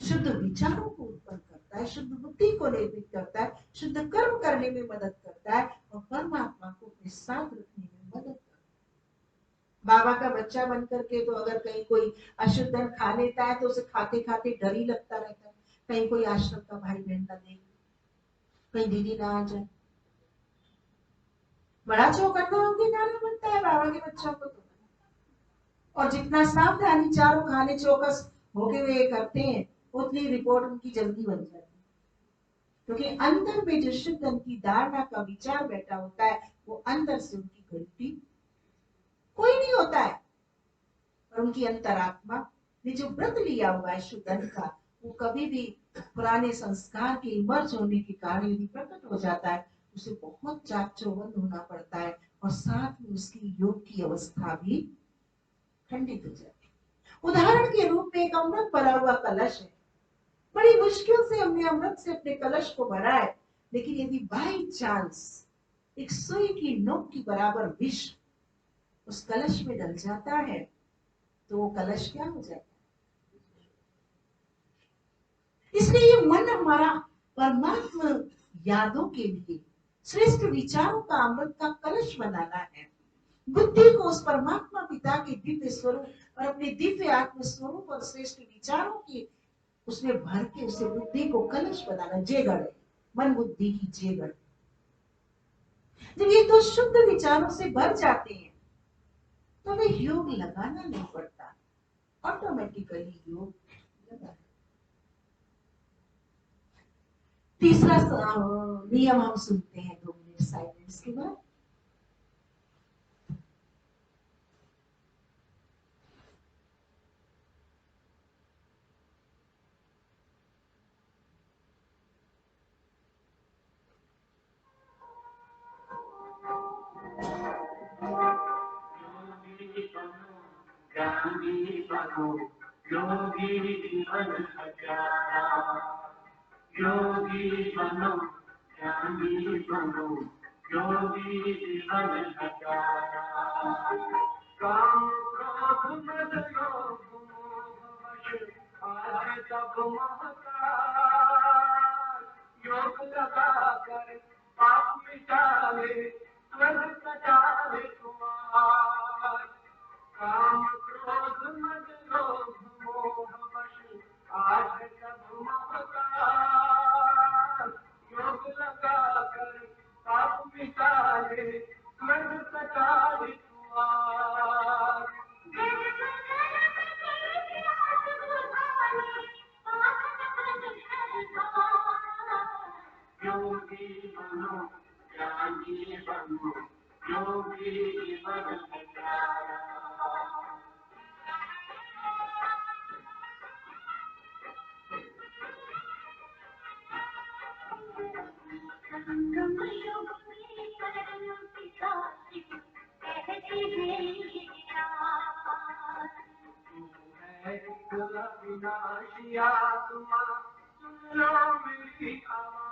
शुद्ध विचारों को उत्पन्न करता है, शुद्ध बुद्धि को निर्मित करता है, शुद्ध कर्म करने में मदद करता है और परमात्मा को अपने साथ रखने में मदद करता है। बाबा का बच्चा बन करके तो अगर कहीं कोई अशुद्ध अन्न खा लेता है तो उसे खाते खाते डर ही लगता रहता है, कहीं कोई आश्रम का भाई बहन ना देख, कहीं दीदी ना आ जाए। बड़ा चौकन्ना होके जाना पड़ता है बाबा के बच्चों को तो। और जितना सावधानी चारों खाने चौकस होके वे करते हैं, उतनी रिपोर्ट उनकी जल्दी बन जाती है, क्योंकि अंदर में जो शुद्ध अन्न की धारणा का विचार बैठा होता है, वो अंदर से उनकी गलती कोई नहीं होता है। और उनकी अंतरात्मा ने जो व्रत लिया हुआ है शुद्ध अन्न का, वो कभी भी पुराने संस्कार के इमर्ज होने के कारण यदि प्रकट हो जाता है, उसे बहुत चाक चौबंद होना पड़ता है, और साथ में उसकी योग की अवस्था भी खंडित हो जाती है। उदाहरण के रूप में एक अमृत भरा हुआ कलश है, बड़ी मुश्किल से हमने अमृत से अपने कलश को भरा है, लेकिन यदि बाई चांस एक सुई की नोक की बराबर विष उस कलश में डल जाता है, तो वो कलश क्या हो जाता है। इसलिए ये मन हमारा परमात्मा यादों के लिए श्रेष्ठ विचारों का अमृत का कलश बनाना है। बुद्धि को उस परमात्मा पिता के दिव्य स्वरूप और अपने दिव्य आत्म स्वरूप और श्रेष्ठ विचारों की उसमें भर के उसे बुद्धि को कलश बनाना, जेगढ़ मन बुद्धि की जेगढ़। जब ये तो शुद्ध विचारों से भर जाते हैं तो हमें योग लगाना नहीं पड़ता, ऑटोमेटिकली योग लगा। तीसरा नियम हम सुनते हैं 2 मिनट साइलेंस के बाद। ज्ञानी बनो, योगी जीवन हजारा। योगी बनो, ज्ञानी बनो, योगी जीवन हजारा। काम क्रोध मद लोभ मोह वश, आए सब महतार। योग लगा कर पाप मिटावे, स्वर्ग सजावे तुम्हार। काम क्रोध मद लोभ मोह वश, आज सब महतार। योग लगा कर पाप मिटावे, स्वर्ग सजावे तुम्हार। योगी बनो, ज्ञानी बनो, योगी जीवन हजारा। अविनाशी आत्मा, सुन लो मेरी आवाज।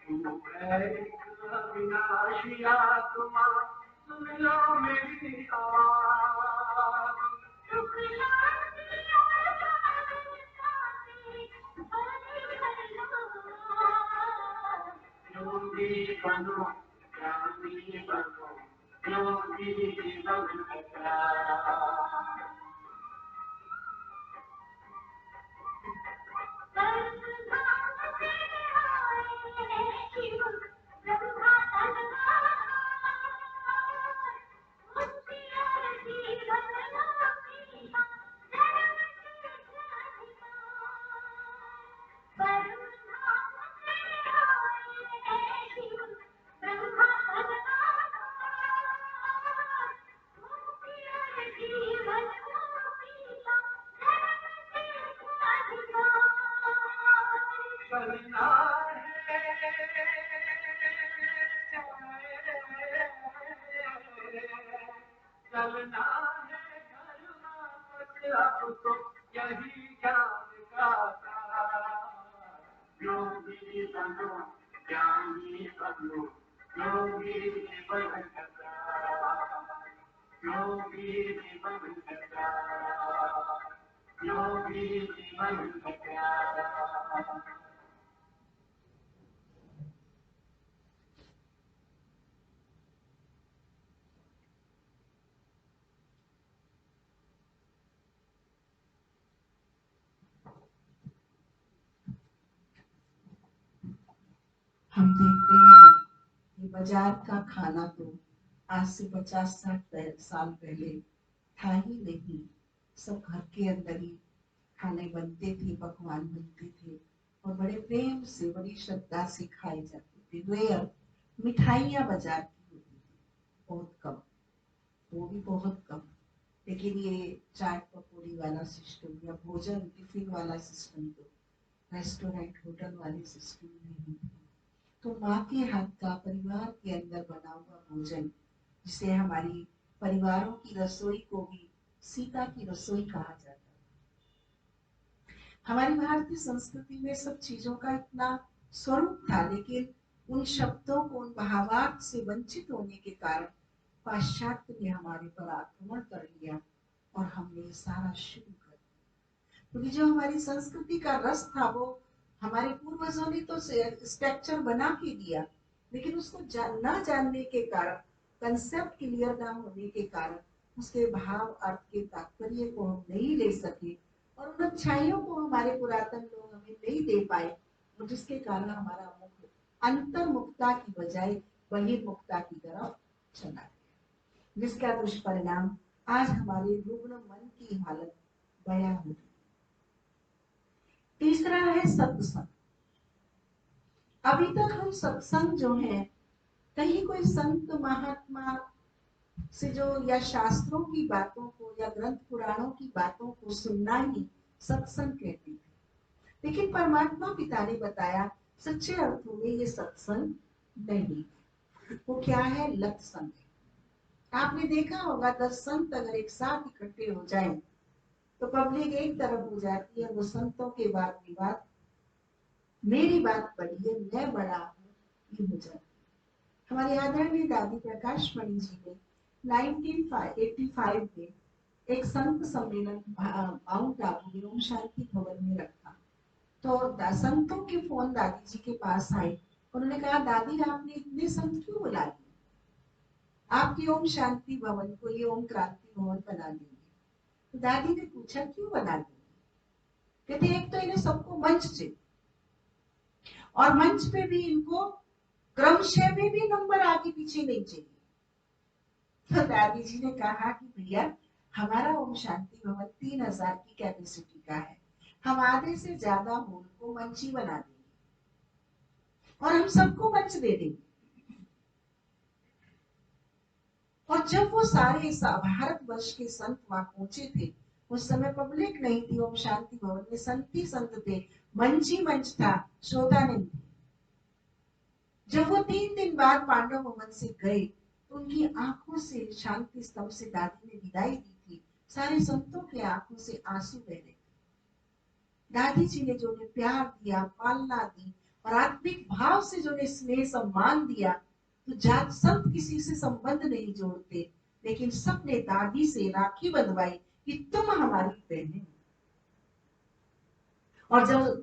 तू है एक अविनाशी आत्मा, सुन लो मेरी आवाज। योगी बनो, ज्ञानी बनो, योगी जीवन हजारा। चलना है, चलना है घर वापस, अब तो यही ज्ञान का सार। योगी बनो, ज्ञानी बनो, योगी जीवन हजारा। योगी जीवन हजारा। योगी जीवन में प्यारा। हम देखते हैं कि बाजार का खाना तो आज से 50-60 साल पहले था ही नहीं। सब घर के अंदर ही खाने बनते थे, पकवान बनते थे और बड़े प्रेम से, बड़ी श्रद्धा से खाए जाते थे। रेयर मिठाइयाँ बाजार की होती थी, बहुत कम, वो भी बहुत कम। लेकिन ये चाट पकौड़ी वाला सिस्टम या भोजन टिफिन वाला सिस्टम तो रेस्टोरेंट होटल वाले सिस्टम नहीं थे। तो माँ के हाथ का परिवार के अंदर बना हुआ भोजन, जिसे हमारी परिवारों की रसोई को भी सीता की रसोई कहा जाता है। हमारी भारतीय संस्कृति में सब चीजों का इतना स्वरूप था, लेकिन उन शब्दों को, उन भावार्थ से वंचित होने के कारण पाश्चात्य ने हमारे पर आक्रमण कर लिया और हमने सारा शुरू कर दिया। क्योंकि जो हमारी संस्कृति का रस था वो हमारे पूर्वजों ने तो स्ट्रक्चर बना के दिया, लेकिन उसको न जानने के कारण, कंसेप्ट क्लियर ना होने के कारण उसके भाव, अर्थ के तात्पर्य को हम नहीं ले सके और उन अच्छाइयों को हमारे पुरातन लोग हमें नहीं दे पाए, जिसके कारण हमारा मुख अंतर्मुखता की बजाय बहिर्मुखता की तरफ चला गया, जिसका दुष्परिणाम आज हमारे रुग्ण मन की हालत बयां हो रही। तीसरा है सत्संग। अभी तक हम सत्संग जो है, कहीं कोई संत महात्मा से जो या शास्त्रों की बातों को या ग्रंथ पुराणों की बातों को सुनना ही सत्संग कहते हैं। लेकिन परमात्मा पिता ने बताया सच्चे अर्थों में ये सत्संग नहीं, वो क्या है? लत संग। आपने देखा होगा 10 संत अगर एक साथ इकट्ठे हो जाएं तो पब्लिक एक तरफ हो जाती है, वो संतों के बाद विवाद, मेरी बात बड़ी है, मैं बड़ा हूँ, ये हो जाती है। हमारी आदरणीय दादी प्रकाश मणि जी ने 1985 में एक संत सम्मेलन माउंट आबू में ओम शांति भवन में रखा। तो संतों के फोन दादी जी के पास आए, उन्होंने कहा दादी आपने इतने संत क्यों बुला लिए? आपकी ओम शांति भवन को ये ओम क्रांति भवन बना देंगे। तो दादी ने पूछा क्यों बना देंगे? कहते एक तो इन्हें सबको मंच चाहिए और मंच पे भी इनको क्रमशः में भी नंबर आगे पीछे नहीं चाहिए। तो दादी जी ने कहा कि भैया हमारा ओम शांति भवन 3000 की कैपेसिटी का है, हम आधे से ज्यादा हॉल को मंच ही बना देंगे और हम सबको मंच दे देंगे। और जब वो सारे भारतवर्ष के संत वहां पहुंचे थे, उस समय पब्लिक नहीं थी, ओम शांति भवन में संत ही संत थे, मंच ही मंच था, श्रोता नहीं थे। जब वो 3 दिन बाद पांडव भवन से गए तो उनकी आंखों से, शांति स्तंभ से दादी ने विदाई दी थी, सारे संतों के आंखों से आंसू बह रहे थे। दादी जी ने जो उन्हें प्यार दिया, पालना दी और आत्मिक भाव से जो उन्हें स्नेह सम्मान दिया, तो जात संत किसी से संबंध नहीं जोड़ते, लेकिन सबने दादी से राखी बंधवाई कि तुम हमारी बहन। और जब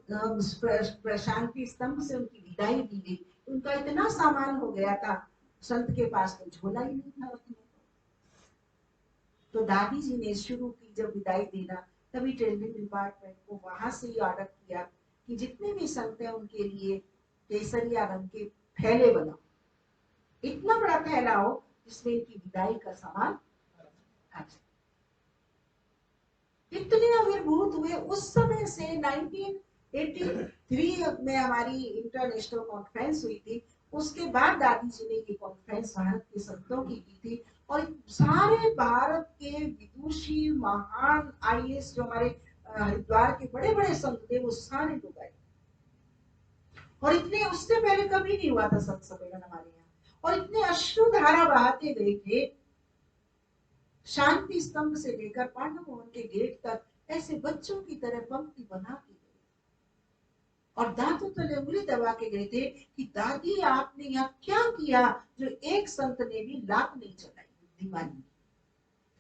शांति स्तंभ से उनकी विदाई दी गई, उनका इतना सामान हो गया था, संत के पास तो झोला ही नहीं था रखने को। तो दादी जी ने शुरू की जब विदाई देना, तभी ट्रेनिंग डिपार्टमेंट को वहां से ही ऑर्डर किया कि जितने भी संत हैं उनके लिए केसरिया रंग के थैले बनाओ, इतना बड़ा थैला हो जिसमें इनकी विदाई का सामान आ जाए। इतने आविर्भूत हुए। उस समय से 1983 में हमारी इंटरनेशनल कॉन्फ्रेंस हुई थी, उसके बाद दादी जी ने ये कॉन्फ्रेंस भारत के संतों की थी और सारे भारत के विदुषी महान आईएएस जो हमारे हरिद्वार के बड़े बड़े संत थे, वो सारे लोग आए। और इतने उससे पहले कभी नहीं हुआ था संत सम्मेलन हमारे यहाँ, और इतने अश्रुधारा बहाते गए थे, शांति स्तंभ से लेकर पांडव भवन के गेट तक ऐसे बच्चों की तरह पंक्ति बना के गए और दांतों तले उंगली दबा के गए थे कि दादी आपने यहाँ क्या किया जो एक संत ने भी लात नहीं चलाई। बुद्धिमानी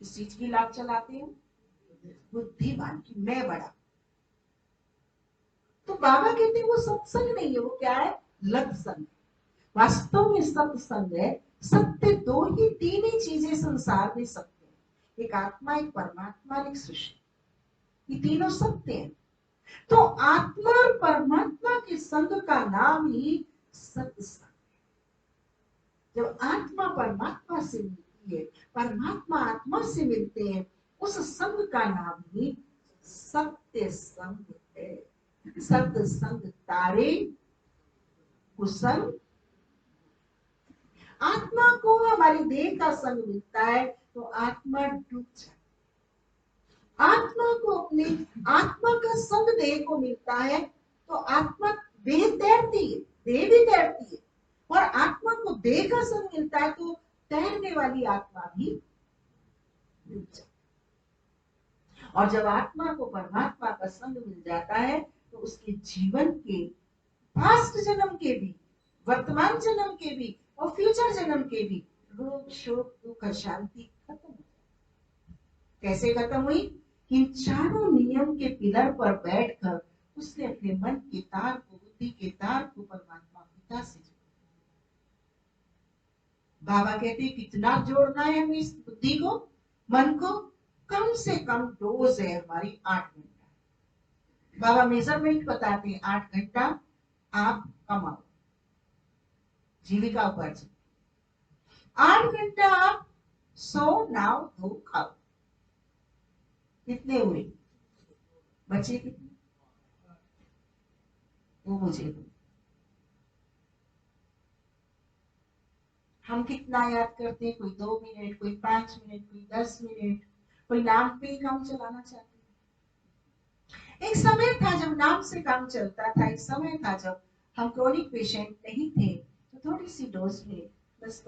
किस चीज की लात चलाते हैं? बुद्धिमान की मैं बड़ा। तो बाबा कहते हैं वो सत्संग नहीं है, वो क्या है? लत संग। वास्तव में सत्संग है, सत्य दो ही तीन ही चीजें संसार में सत्य है, एक आत्मा, एक परमात्मा, एक सृष्टि। ये तीनों सत्य है। तो आत्मा और परमात्मा के संग का नाम ही सत्संग। जब आत्मा परमात्मा से मिलती है, परमात्मा आत्मा से मिलते हैं, उस संग का नाम ही सत्य संग है। सत्य संग तारे कुसंग। आत्मा को हमारी देह का संग मिलता है तो आत्मा डूब जाती। आत्मा को अपने आत्मा का संग देह को मिलता है तो आत्मा, देह तैरती है, देह भी तैरती है, और आत्मा को देह का संग मिलता है तो तैरने वाली आत्मा भी डूब जाती। और जब आत्मा को परमात्मा का संग मिल जाता है तो उसके जीवन के पास्ट जन्म के भी, वर्तमान जन्म के भी और फ्यूचर जन्म के भी रोग शोक दुख शांति खत्म हो जाती। कैसे खत्म हुई? इन चारों नियम के पिलर पर बैठकर उसने अपने मन के तार को, बुद्धि के तार को परमात्मा पिता से जोड़ा। बाबा कहते हैं कितना जोड़ना है हमें इस बुद्धि को, मन को? कम से कम डोज है हमारी 8 घंटा। बाबा मेजरमेंट बताते हैं 8 घंटा आप कमाओ, जीविका उपार्जन। 8 घंटा आप सो, नाव, धो, खाओ। कितने हुए? बचे कितने? वो मुझे दो। हम कितना याद करते हैं? कोई 2 मिनट, कोई 5 मिनट, कोई 10 मिनट, कोई नाम पे ही काम चलाना चाहते हैं। एक समय था जब नाम से काम चलता था, एक समय था जब हम क्रोनिक पेशेंट नहीं थे तो थोड़ी सी डोज में 10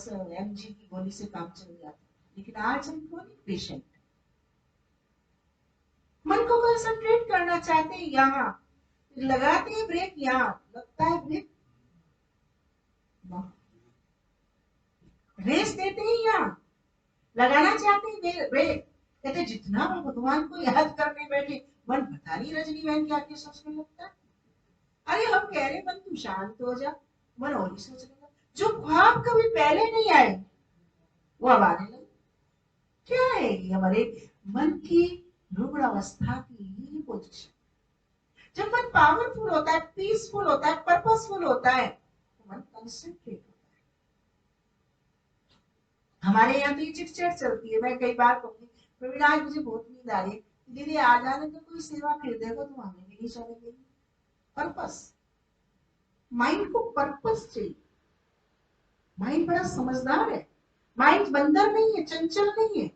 mg की गोली से काम चल जाता। लेकिन आज हम क्रोनिक पेशेंट, मन को कंसंट्रेट करना चाहते हैं, यहाँ लगाते हैं ब्रेक, यहाँ लगता है ब्रेक, रेस देते हैं, यहाँ लगाना चाहते हैं ब्रेक। कहते जितना भगवान को याद करने बैठे मन पता नहीं रजनी बहन क्या क्या सोचने लगता है। अरे हम कह रहे मन तू शांत हो जा, मन और ही सोचने लगा। जो ख्वाब कभी पहले नहीं आए वो अब आने लगे। क्या है ये? हमारे मन की रुग्ण अवस्था की ही पोजीशन। जब मन पावरफुल होता है, पीसफुल होता है, पर्पसफुल होता है तो मन कंसंट्रेट होता है। हमारे यहाँ तो ये चिटचैट चलती है। मैं कई बार कहूंगी प्रवीण आज मुझे बहुत नींद आ रही है, दीदी आ जाने तो कोई सेवा फिर देखो, तो हमें भी नहीं चलेगी। पर्पस, माइंड को पर्पस चाहिए। माइंड बड़ा समझदार है, माइंड बंदर नहीं है, चंचल नहीं है।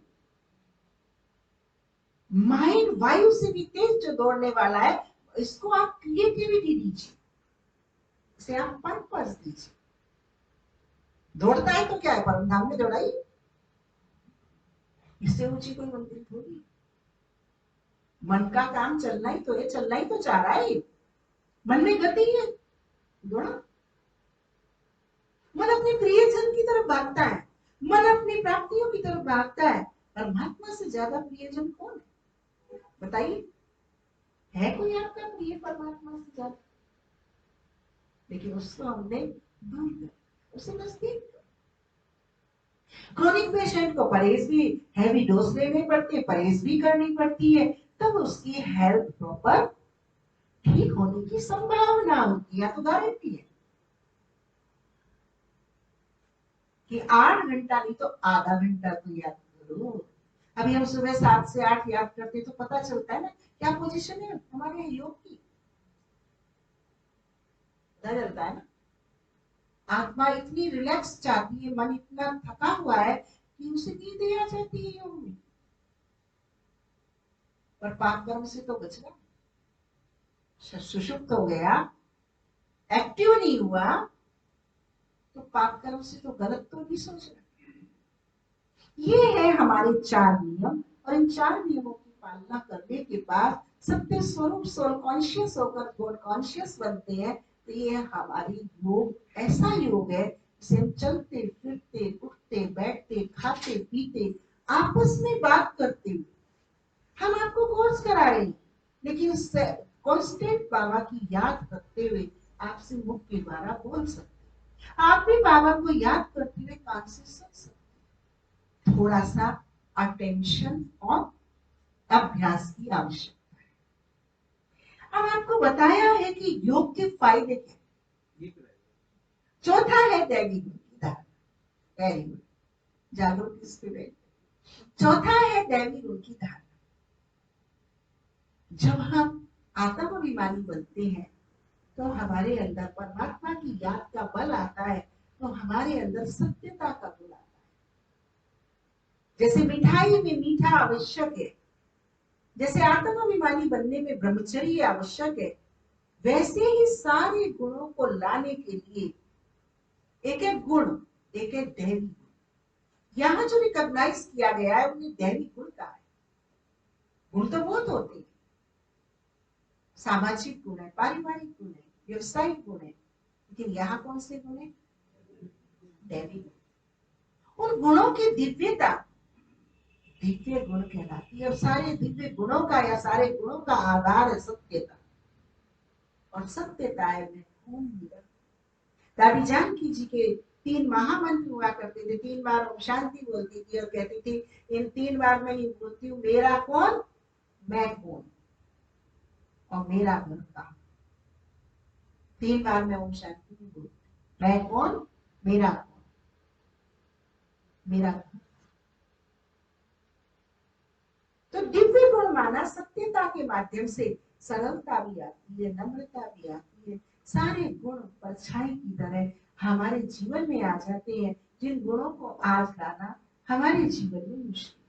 माइंड वायु से भी तेज जो दौड़ने वाला है, इसको आप क्रिएटिविटी दीजिए, इसे आप पर्पस दीजिए। दौड़ता है तो क्या है? परम धाम में दौड़ाई, इससे ऊंची कोई मंजिल थोड़ी। मन का काम चलना ही तो है, चलना ही तो चाह रहा है। मन में गति है, दौड़ा। मन अपने प्रियजन की तरफ भागता है, मन अपनी प्राप्तियों की तरफ भागता है। परमात्मा से ज्यादा प्रियजन कौन है? बताइए, है कोई आपका प्रिय परमात्मा से ज्यादा? लेकिन उसको हमने दूर कर, उसे नजदीक। क्रोनिक पेशेंट को परहेज भी, हैवी डोज लेने पड़ते हैं, परहेज भी करनी पड़ती है, तब उसकी हेल्थ प्रॉपर ठीक होने की संभावना होती है, तो गारंटी है कि 8 घंटा नहीं तो आधा घंटा तो याद करो। अभी हम सुबह 7 से 8 याद करते तो पता चलता है ना क्या पोजीशन है हमारे योग की, पता चलता है ना। आत्मा इतनी रिलैक्स चाहती है, मन इतना थका हुआ है कि उसे नींद आ जाती है योग में। पर पाप कर्म से तो बचना, सुषुप्त हो गया, एक्टिव नहीं हुआ, तो पाप कर्म से तो गलत तो नहीं सोचना। ये है हमारे 4 नियम, और इन 4 नियमों की पालना करने के बाद सत्य स्वरूप सोल कॉन्शियस होकर गॉड कॉन्शियस बनते हैं। तो ये हमारी योग ऐसा योग है जिसे हम चलते फिरते उठते बैठते खाते पीते आपस में बात करते हुए हम आपको कोर्स करा रहे हैं, लेकिन कांस्टेंट बाबा की याद करते हुए आपसे मुख के द्वारा बोल सकते हैं। आप भी बाबा को याद करते हुए कान से सुन सकते हैं। थोड़ा सा अटेंशन और अभ्यास की आवश्यकता है। अब आपको बताया है कि योग के फायदे क्या। चौथा है दैवी गुण की धारणा। वेरी गुड, जागरूक स्पिरिट। चौथा है दैवी गुण की धारणा। जब हम आत्माभिमानी बनते हैं तो हमारे अंदर परमात्मा की याद का बल आता है, तो हमारे अंदर सत्यता का गुण आता है। जैसे मिठाई में मीठा आवश्यक है, जैसे आत्माभिमानी बनने में ब्रह्मचर्य आवश्यक है, वैसे ही सारे गुणों को लाने के लिए एक एक गुण, एक एक दैवी गुण यहाँ जो रिकॉग्नाइज किया गया है उन्हें दैवी गुण कहा है। गुण तो बहुत होते हैं, सामाजिक गुण है, पारिवारिक गुण है, व्यवसायिक गुण है, लेकिन यहाँ कौन से गुण है? दैवी गुण। उन गुणों की दिव्यता दिव्य गुण कहलाती है। और सारे दिव्य गुणों का या सारे गुणों का आधार है सत्यता, और सत्यता है दादी जानकी जी के 3 महामंत्र हुआ करते थे। 3 बार ओम शांति बोलती थी और कहती थी इन 3 बार मैं ये बोलती हूँ, मेरा कौन, मैं कौन और मेरा घर कहाँ। 3 बार मैं ओम शांति नहीं बोलती, मैं कौन, मेरा कौन, मेरा घर। तो दिव्य गुण माना सत्यता के माध्यम से सरलता भी आती है, नम्रता भी आती है। सारे गुण परछाई की तरह हमारे जीवन में आ जाते हैं, जिन गुणों को आज लाना हमारे जीवन में मुश्किल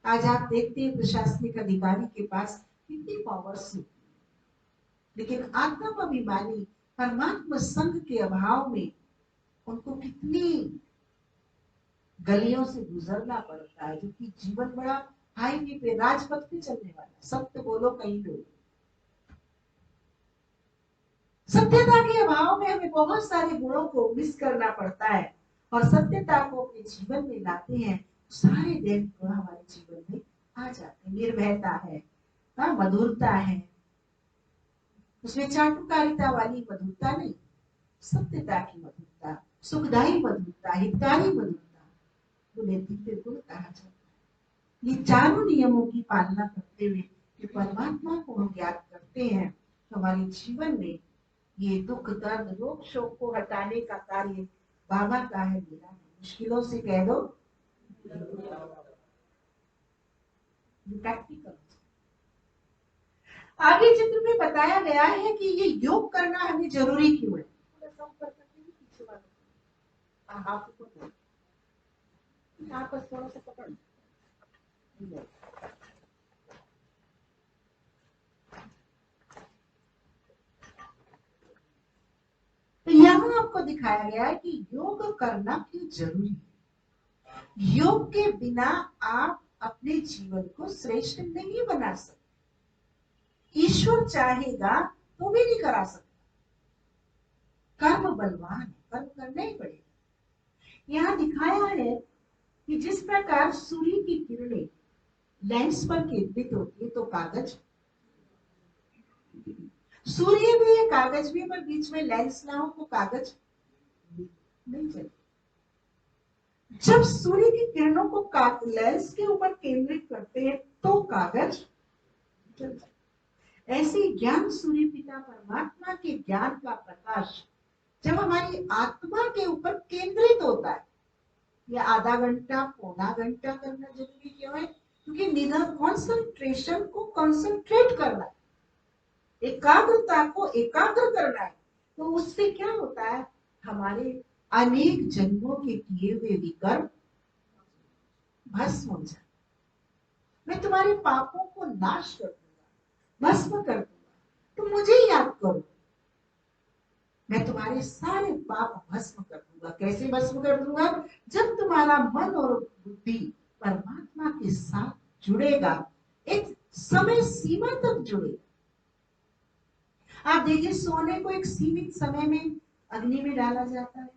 है। आज आप देखते हैं प्रशासनिक अधिकारी के पास कितनी पावर्स है, लेकिन आत्माभिमानी परमात्मा संघ के अभाव में उनको कितनी गलियों से गुजरना पड़ता है, क्योंकि जीवन बड़ा हाईवे पे, राजपथ पे चलने वाला। सत्य बोलो कहीं लोग, सत्यता के अभाव में हमें बहुत सारे गुणों को मिस करना पड़ता है, और सत्यता को अपने जीवन में लाते हैं, सारे दैवी गुण हमारे जीवन में आ जाते हैं। निर्भयता है, मधुरता है, उसमें चाटुकारिता वाली मधुरता नहीं, सत्यता की मधुरता, सुखदायी मधुरता, हितकारी मधुरता, उन्हें दिव्य गुण कहा जाता है। ये चारों नियमों की पालना करते हुए कि परमात्मा को हम ज्ञात करते हैं, तो हमारे जीवन में ये दुख दर्द रोग शोक को हटाने का कार्य बाबा का है, मेरा है। मुश्किलों से कह दो प्रैक्टिकल। आगे चित्र में बताया गया है कि ये योग करना हमें जरूरी क्यों है। थोड़ा सा पकड़, तो यहाँ आपको दिखाया गया है कि योग करना क्यों जरूरी है। योग के बिना आप अपने जीवन को श्रेष्ठ नहीं बना सकते। ईश्वर चाहेगा तो भी नहीं करा सकता, कर्म बलवान है, कर्म करना ही पड़ेगा। यहाँ दिखाया है कि जिस प्रकार सूर्य की किरणें लेंस पर केंद्रित होती है, तो कागज, सूर्य भी है कागज भी, पर बीच में लेंस ना हो तो कागज नहीं चले। जब सूर्य की किरणों को लेंस के ऊपर केंद्रित करते हैं तो कागज चलता है। ऐसे ज्ञान सूर्य पिता परमात्मा के ज्ञान का प्रकाश जब हमारी आत्मा के ऊपर केंद्रित होता है, या आधा घंटा पौना घंटा करना जरूरी क्यों है? क्योंकि निधन कॉन्सेंट्रेशन को कॉन्सेंट्रेट करना है, एकाग्रता को एकाग्र करना है। तो उससे क्या होता है, हमारे अनेक जन्मों के किए हुए विकर्म भस्म हो जाए। मैं तुम्हारे पापों को नाश कर दूंगा, भस्म कर दूंगा, तुम मुझे याद करो, मैं तुम्हारे सारे पाप भस्म कर दूंगा। कैसे भस्म कर दूंगा? जब तुम्हारा मन और बुद्धि परमात्मा के साथ जुड़ेगा, एक समय सीमा तक जुड़ेगा। आप देखिए, सोने को एक सीमित समय में अग्नि में डाला जाता है,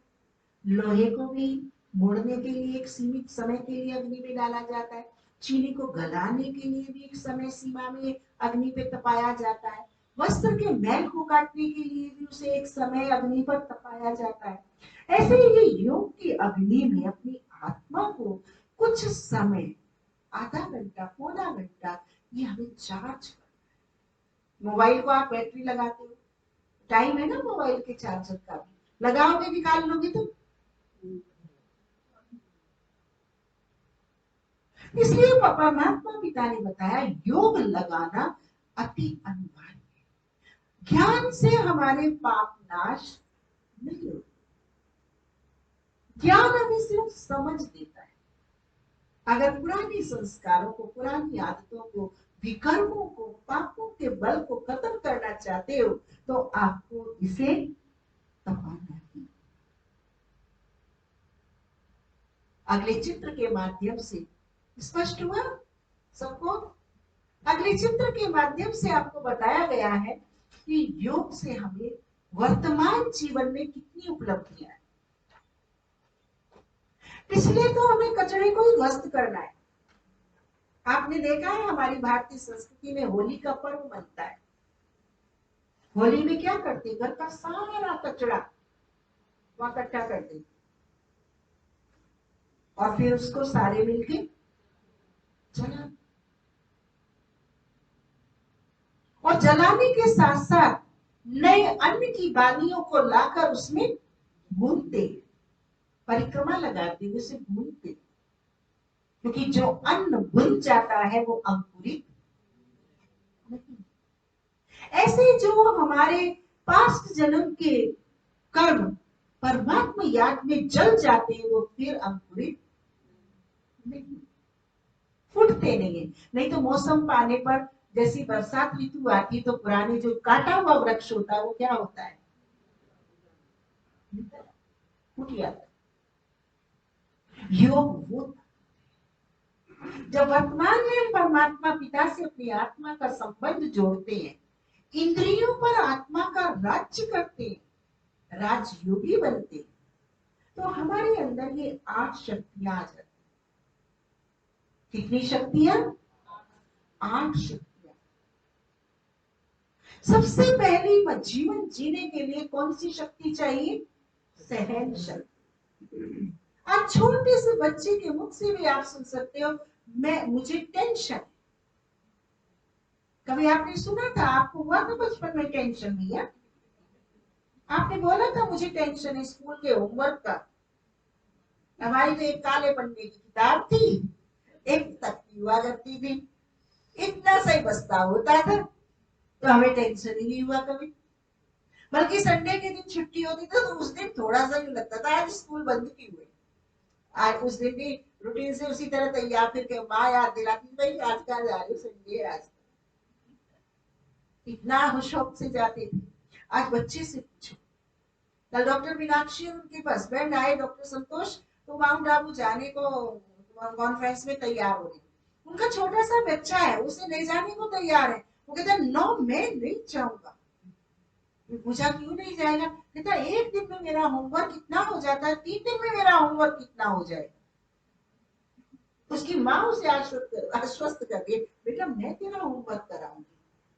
लोहे को भी मोड़ने के लिए एक सीमित समय के लिए अग्नि में डाला जाता है, चीनी को गलाने के लिए भी एक समय सीमा में अग्नि पे तपाया जाता है, वस्त्र के मैल को काटने के लिए भी उसे एक समय अग्नि पर तपाया जाता है। ऐसे ही ये योग की अग्नि में अपनी आत्मा को कुछ समय, आधा घंटा, पौना घंटा, ये हमें चार्ज करना है। मोबाइल को आप बैटरी लगाते हो, टाइम है ना मोबाइल के चार्जर का भी, लगाओगे निकाल लोगे तो। इसलिए परमात्मा पिता ने बताया योग लगाना अति अनिवार्य है। ज्ञान से हमारे पाप नाश नहीं होते, ज्ञान हमें सिर्फ समझ देता है। अगर पुराने संस्कारों को, पुरानी आदतों को, विकर्मों को, पापों के बल को खत्म करना चाहते हो तो आपको इसे तपाना है। अगले चित्र के माध्यम से स्पष्ट हुआ सबको? अगले चित्र के माध्यम से आपको बताया गया है कि योग से हमें वर्तमान जीवन में कितनी उपलब्धियां हैं। इसलिए तो हमें कचरे को ही ध्वस्त करना है। आपने देखा है हमारी भारतीय संस्कृति में होली का पर्व मनता है। होली में क्या करते, घर का सारा कचरा वहां इकट्ठा कर देते और फिर उसको सारे मिलके जला, और जलाने के साथ साथ नए अन्न की बालियों को लाकर उसमें भूनते, परिक्रमा लगाते हुए उसे भूनते, क्योंकि जो अन्न भुन जाता है वो अंकुरित नहीं। ऐसे जो हमारे पास्ट जन्म के कर्म परमात्मा याद में जल जाते हैं वो फिर अंकुरित नहीं, फूटते नहीं है। नहीं तो मौसम पाने पर, जैसी बरसात ऋतु आती तो पुराने जो काटा हुआ वृक्ष होता है वो क्या होता है, फूट जाता है। योग वो, जब वर्तमान में हम परमात्मा पिता से अपनी आत्मा का संबंध जोड़ते हैं, इंद्रियों पर आत्मा का राज्य करते हैं, राजयोगी बनते हैं, तो हमारे अंदर ये 8 शक्तियां आ जाती। कितनी शक्तियां? 8 शक्तियां। सबसे पहली जीवन जीने के लिए कौन सी शक्ति चाहिए? सहन शक्ति। आज छोटे से बच्चे के मुख से भी आप सुन सकते हो, मुझे टेंशन। कभी आपने सुना था, आपको हुआ था बचपन में टेंशन? भैया आपने बोला था मुझे टेंशन है स्कूल के होमवर्क का। हमारी तो एक काले पन्ने की किताब थी, एक तख्ती हुआ करती थी, इतना सही बस्ता होता था, तो हमें टेंशन ही नहीं हुआ कभी। बल्कि संडे के दिन छुट्टी होती थी तो उस दिन थोड़ा सा भी लगता था आज स्कूल बंद क्यों हुए। आज उस दिन भी रूटीन से उसी तरह तैयार, फिर माँ याद दिलाती भाई आज कहाँ जा रही हो, संडे आज। इतना शौक से जाते थे। आज बच्चे से पूछो, कल डॉक्टर मीनाक्षी और उनके हस्बैंड आए डॉक्टर संतोष, तो माउंट आबू जाने को कॉन्फ्रेंस में तैयार हो रही। उनका छोटा सा बच्चा है, उसे ले जाने को तैयार है। वो कहता है नो मैं नहीं जाऊंगा। पूछा क्यों नहीं जाएगा? कहता एक दिन में मेरा होमवर्क कितना हो जाता है, 3 दिन में मेरा होमवर्क कितना हो जाएगा। उसकी माँ उसे आश्वस्त कर दिए, बेटा मैं तेरा होमवर्क कराऊंगी,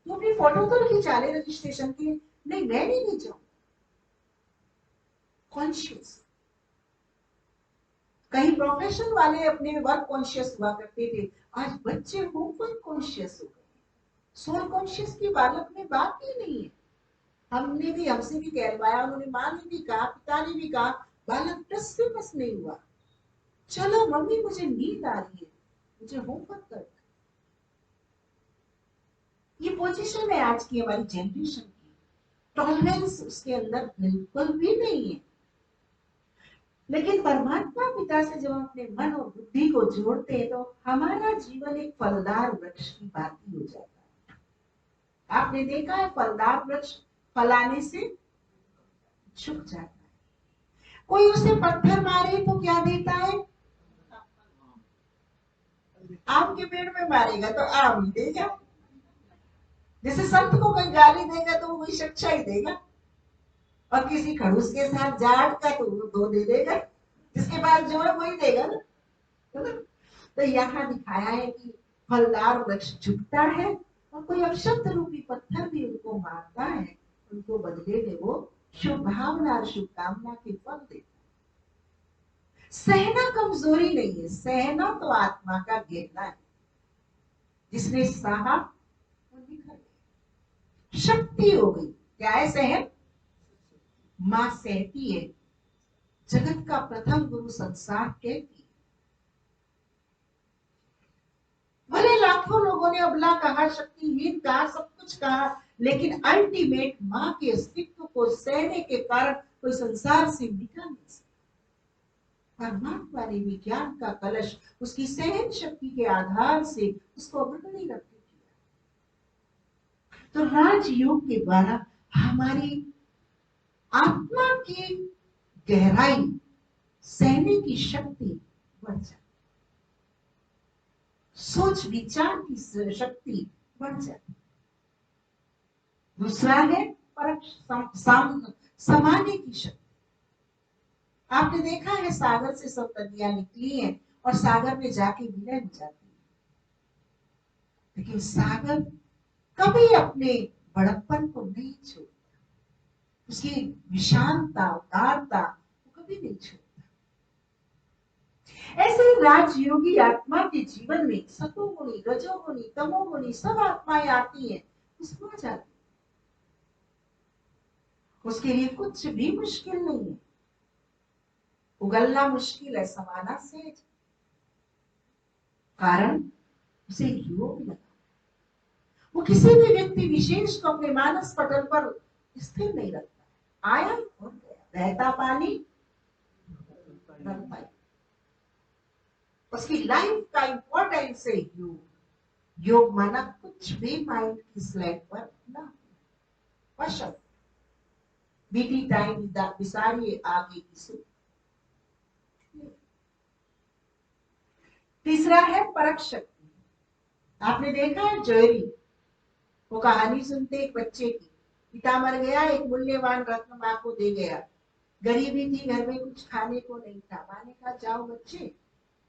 तू अपनी फोटो तो खिंचा ले रजिस्ट्रेशन की। नहीं मैं नहीं जाऊंगा। कॉन्शियस। कहीं प्रोफेशन वाले अपने वर्क कॉन्शियस हुआ करते थे, आज बच्चे होमवर्क कॉन्शियस हो गए। सोल कॉन्शियस की बालक में बात ही नहीं है। हमने भी, हमसे भी कहलवाया, उन्होंने माँ ने भी कहा, पिता ने भी कहा, बालक टस से बस नहीं हुआ। चलो मम्मी मुझे नींद आ रही है, मुझे होमवर्क कर। ये पोजीशन है आज की हमारी जनरेशन की। टॉलरेंस उसके अंदर बिल्कुल भी नहीं है। लेकिन परमात्मा पिता से जब हम अपने मन और बुद्धि को जोड़ते हैं तो हमारा जीवन एक फलदार वृक्ष की भांति हो जाता है। आपने देखा है फलदार वृक्ष फलाने से झुक जाता है। कोई उसे पत्थर मारे तो क्या देता है? आम के पेड़ में मारेगा तो आम ही देगा। जैसे संत को कोई गाली देगा तो वो वही शिक्षा ही देगा, और किसी खड़ूस के साथ जाट का तो वो 2 दे देगा। जिसके पास जो है वही देगा ना, है ना। तो यहाँ दिखाया है कि फलदार वृक्ष झुकता है और कोई अपशब्द रूपी पत्थर भी उनको मारता है, उनको बदले में वो शुभ भावना और शुभकामना के फल देता है। सहना कमजोरी नहीं है, सहना तो आत्मा का गहना है। जिसने सहा वो निखर गया, शक्ति हो गई। क्या है सहन? मां सहती है, जगत का प्रथम गुरु संसार कहती है। भले लाखों लोगों ने अबला कहा, शक्तिहीन कहा, सब कुछ कहा, लेकिन अल्टीमेट मां के अस्तित्व को सहने के कारण कोई संसार से मिटा नहीं सकता। परमात्मा ने विज्ञान का कलश उसकी सहन शक्ति के आधार से उसको अग्रणी रख दिया। तो राजयोग के द्वारा हमारी आत्मा की गहराई, सहने की शक्ति बढ़ जाती, सोच विचार की शक्ति बढ़ जाती। दूसरा है परख समाने की शक्ति। आपने देखा है सागर से सब नदियां निकली हैं और सागर में जाके विलय हो जाती है, लेकिन सागर कभी अपने बड़प्पन को नहीं छोड़ता, उसकी विशालता उदारता को कभी नहीं छोड़ता। ऐसे ही राजयोगी आत्मा के जीवन में सतोगुणी, रजोगुणी, तमोगुणी सब आत्माएं आती हैं, उसको आ जाती, उसके लिए कुछ भी मुश्किल नहीं है। उगलना मुश्किल है, समाना सहज, कारण उसे योग लगा। वो किसी भी व्यक्ति विशेष को अपने मानस पटल पर स्थिर नहीं रखता। आया और गया, बहता पानी पाई। उसकी लाइफ का इंपॉर्टेंस है योग। योग माना कुछ भी माइंड की स्लैब पर ना वशम, बीती टाइम विसारिए आगे की सुख। तीसरा है परख शक्ति। आपने देखा है जोहरी, वो कहानी सुनते एक बच्चे की, पिता मर गया, एक मूल्यवान रत्न मां को दे गया। गरीबी थी, घर में कुछ खाने को नहीं था। मां ने कहा जाओ बच्चे,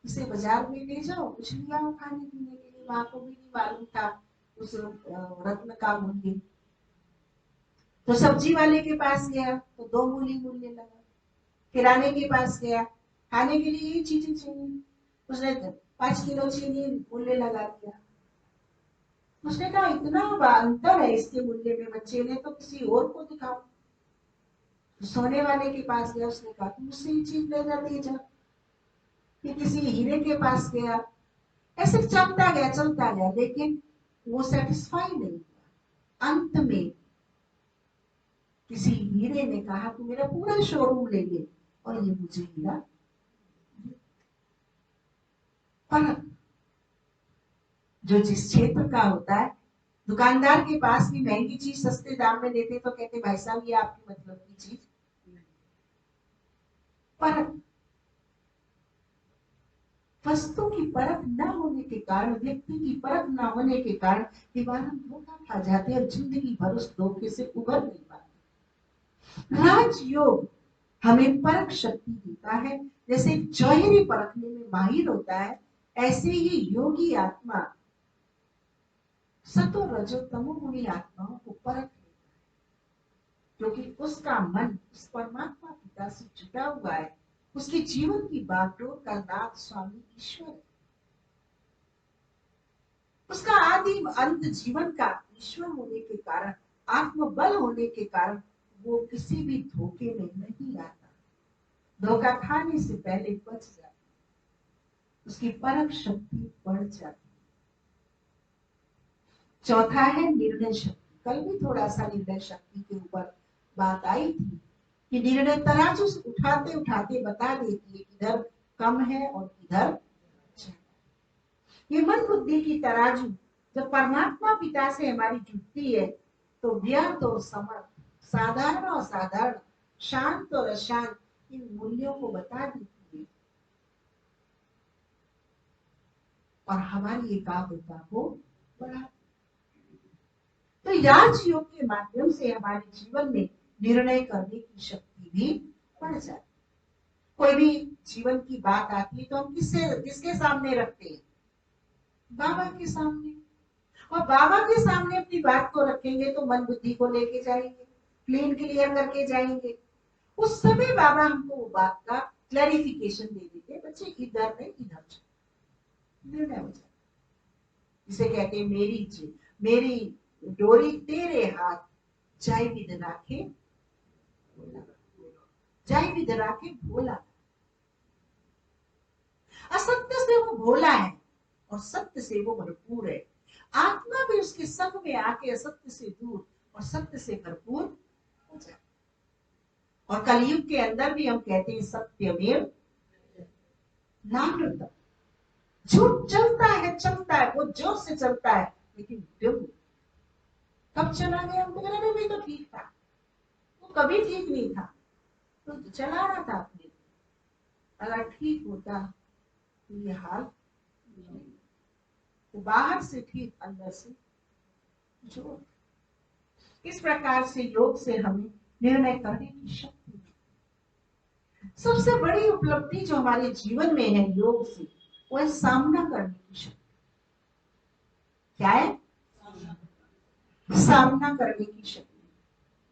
इसे बाजार में ले जाओ, कुछ ले आओ खाने पीने के लिए। मां को भी नहीं मालूम था उस रत्न का मूल्य। तो सब्जी वाले के पास गया तो 2 मूली मूल्य लगा। किराने के पास गया, खाने के लिए ये चीजें चाहिए, उसने 5 किलो चीनी मूल्य लगा दिया। उसने कहा इतना अंतर है इसके मूल्य में, बच्चे ने तो किसी और को दिखाओ। तो सोने वाले के पास गया, उसने कहा तुम मुझसे ये चीज ले जाती जा। फिर किसी हीरे के पास गया, ऐसे चलता गया, लेकिन वो सेटिस्फाई नहीं हुआ। अंत में किसी हीरे ने कहा तू मेरा पूरा शोरूम ले ले और ये मुझे हीरा। पर जो जिस क्षेत्र का होता है, दुकानदार के पास भी महंगी चीज सस्ते दाम में देते तो कहते भाई साहब ये आपकी मतलब की चीज। परख, वस्तु की परख न होने के कारण, व्यक्ति की परख न होने के कारण दीवार धोखा खा जाते और जिंदगी भर उस धोखे से उबर नहीं पाते। राजयोग हमें परख शक्ति देता है। जैसे जौहरी परखने में माहिर होता है, ऐसे ही योगी आत्मा सतो रजो तमोगुणी आत्माओं को परख लेता है, क्योंकि उसका मन उस परमात्मा पिता से जुटा हुआ है। उसके जीवन की बागडोर का नाथ स्वामी ईश्वर है। उसका आदि अंत जीवन का ईश्वर होने के कारण, आत्मबल होने के कारण वो किसी भी धोखे में नहीं आता, धोखा खाने से पहले बच जाता, उसकी परख शक्ति बढ़ जाती। चौथा है निर्णय शक्ति। कल भी थोड़ा सा निर्णय शक्ति के ऊपर बात आई थी कि निर्णय तराजू से उठाते उठाते बता देती है किधर कम है और किधर। ये मन बुद्धि की तराजू जब परमात्मा पिता से हमारी जुटती है तो व्यर्थ और समर्थ, साधारण और साधारण, शांत और अशांत, इन मूल्यों को बता देती है और हमारी एकाग्रता को बढ़ाती। तो राजयोग के माध्यम से हमारे जीवन में निर्णय करने की शक्ति भी बढ़ जाती। कोई भी जीवन की बात आती है तो हम किसके सामने रखते हैं? बाबा के सामने। और बाबा के सामने अपनी बात को रखेंगे तो मन बुद्धि को लेके जाएंगे, क्लीन क्लियर करके जाएंगे। उस समय बाबा हमको वो बात का क्लैरिफिकेशन दे देते, बच्चे इधर नहीं इधर चलो, निर्णय हो जाए। जिसे कहते हैं मेरी डोरी तेरे हाथ, जाय विद राखे जाय विद राखे भोला। असत्य से वो भोला है और सत्य से वो भरपूर है। आत्मा भी उसके संग में आके असत्य से दूर और सत्य से भरपूर हो जाए। और कलयुग के अंदर भी हम कहते हैं सत्यमेव नामृतम। झूठ चलता है, वो जोर से चलता है, लेकिन कब चला गया? हम तो भी तो ठीक था, वो कभी ठीक नहीं था, तो चला रहा था अपने। अगर ठीक होता तो ये हाल तो बाहर से ठीक, अंदर से जो। इस प्रकार से योग से हमें निर्णय करने की शक्ति। सबसे बड़ी उपलब्धि जो हमारे जीवन में है योग से, वो है सामना करने की शक्ति। क्या है? सामना करने की शक्ति।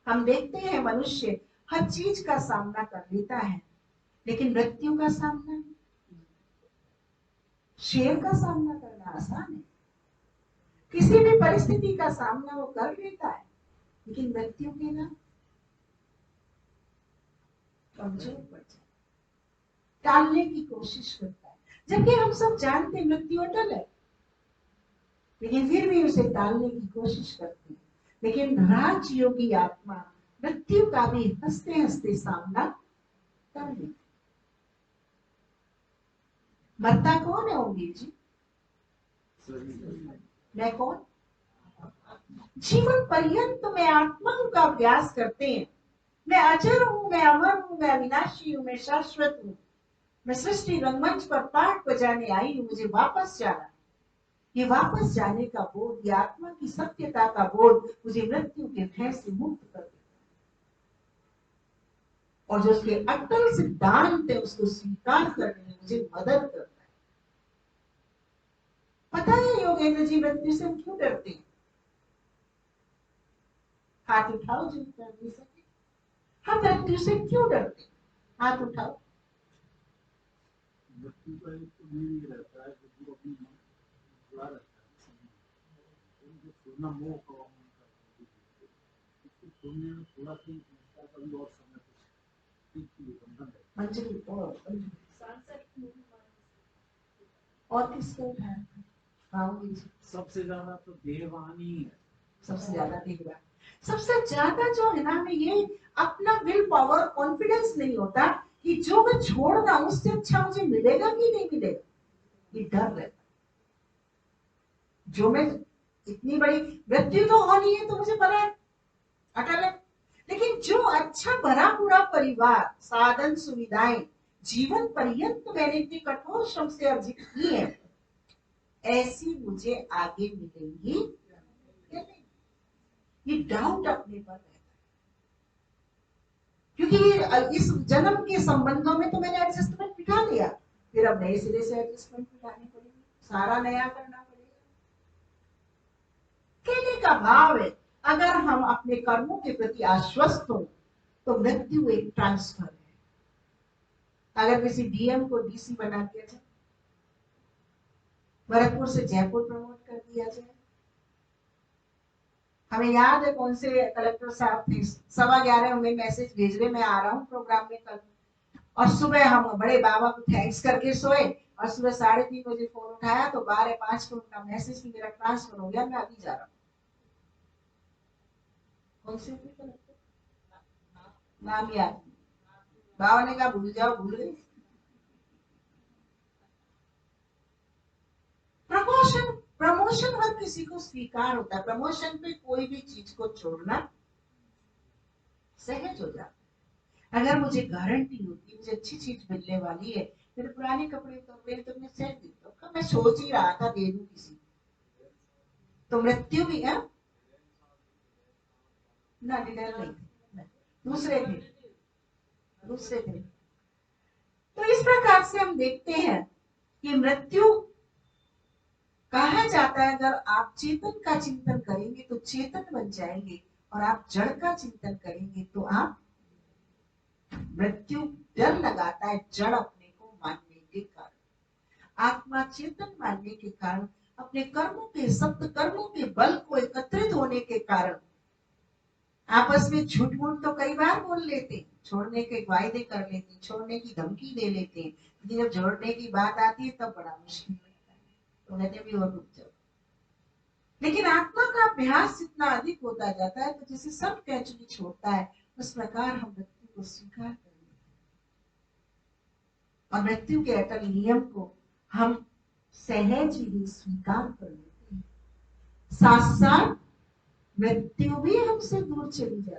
हम देखते हैं मनुष्य हर चीज का सामना कर लेता है, लेकिन मृत्यु का सामना, शेर का सामना करना आसान है। किसी भी परिस्थिति का सामना वो कर लेता है, लेकिन मृत्यु के ना कमजोर पड़ जाए, टालने की कोशिश करता है। जबकि हम सब जानते हैं मृत्यु अटल है, लेकिन फिर भी उसे टालने की कोशिश करते हैं। लेकिन राजयोगी आत्मा मृत्यु का भी हंसते हंसते सामना कर लेती। मरता कौन है ओंगीर जी? मैं कौन? जीवन पर्यंत में आत्माओं का अभ्यास करते हैं। मैं अजर हूं, मैं अमर हूं, मैं अविनाशी हूं, मैं शाश्वत हूं, मैं सृष्टि रंगमंच पर पाठ बजाने आई हूं, मुझे वापस जाना। ये वापस जाने का बोध, ये आत्मा की सत्यता का बोध मुझे मृत्यु के भय से मुक्त कर देता है। और जो उसके अटल सिद्धांत है उसको स्वीकार करने में मुझे मदद करता है। पता है योगेंद्र जी, मृत्यु से हम क्यों डरते हैं? हाथ उठाओ जो उत्तर दे सके। हम मृत्यु से क्यों डरते हैं? हाथ उठाओ। मृत्यु का एक तो नहीं रहता है कि वो अपनी बुला रहता है, उनको छोड़ना मोह का उसको छोड़ने में थोड़ा सा कभी और समय बंधन है। मंजरी और किसको उठाया? सबसे ज्यादा तो देवानी है। सबसे ज्यादा देववान। सबसे ज्यादा जो है ना, हमें ये अपना विल पावर, कॉन्फिडेंस नहीं होता कि जो मैं छोड़ रहा हूं उससे अच्छा मुझे मिलेगा कि नहीं मिलेगा, ये डर रहता। जो मैं इतनी बड़ी मृत्यु तो होनी है तो मुझे पता है, अटल है, लेकिन जो अच्छा भरा पूरा परिवार, साधन सुविधाएं जीवन पर्यंत मैंने इतनी कठोर श्रम से अर्जित की है, ऐसी मुझे आगे मिलेंगी या नहीं, ये डाउट अपने पर रहता है। क्योंकि इस जन्म के संबंधों में तो मैंने एडजस्टमेंट बिठा लिया, फिर अब नए सिरे से एडजस्टमेंट बिठानी पड़ेगी, सारा नया करना पड़ेगा। कहने का भाव है, अगर हम अपने कर्मों के प्रति आश्वस्त हो तो मृत्यु एक ट्रांसफर है। अगर किसी डीएम को डीसी बना दिया जाए, भरतपुर से जयपुर प्रमोट कर दिया जाए, हमें याद है कौन से कलेक्टर साहब थे, 11:15 में मैसेज भेज रहे मैं आ रहा हूँ प्रोग्राम में कल, और सुबह हम बड़े बाबा को थैंक्स करके सोए, और सुबह 3:30 बजे फोन उठाया तो 12:05 को उनका मैसेज कि मेरा ट्रांसफर हो गया, मैं अभी जा रहा हूँ। कौन से कलेक्टर? नाम याद, बाबा ने कहा भूल जाओ, भूल गए। प्रमोशन प्रमोशन हर किसी को स्वीकार होता है, प्रमोशन पे कोई भी चीज को छोड़ना सहज हो जाता है। अगर मुझे गारंटी होती मुझे अच्छी चीज मिलने वाली है, मेरे पुराने कपड़े तो मैं सेट देता हूँ, मैं सोच ही रहा था दे दूं किसी, तो मृत्यु भी है ना, डिनर नहीं, दूसरे थे। प्रकार से हम देखते हैं कि मृत्यु कहा जाता है, अगर आप चेतन का चिंतन करेंगे तो चेतन बन जाएंगे, और आप जड़ का चिंतन करेंगे तो आप मृत्यु डर लगाता है जड़ अपने को मानने के कारण। आत्मा चेतन मानने के कारण, अपने कर्मों के सप्त कर्मों के बल को एकत्रित होने के कारण आपस में झूठ मूठ तो कई बार बोल लेते हैं, छोड़ने के वायदे कर लेते हैं, छोड़ने की धमकी दे लेते हैं, लेकिन जब जोड़ने की बात आती है तब बड़ा मुश्किल लगता है, तो कहते भी और रुक जाओ। लेकिन आत्मा का अभ्यास जितना अधिक होता जाता है तो जैसे सब कैचुली छोड़ता है, उस प्रकार हम मृत्यु को स्वीकार कर लेते हैं, और मृत्यु के अटल नियम को हम सहज ही स्वीकार कर लेते हैं। साथ साथ मृत्यु भी हमसे दूर चली जाती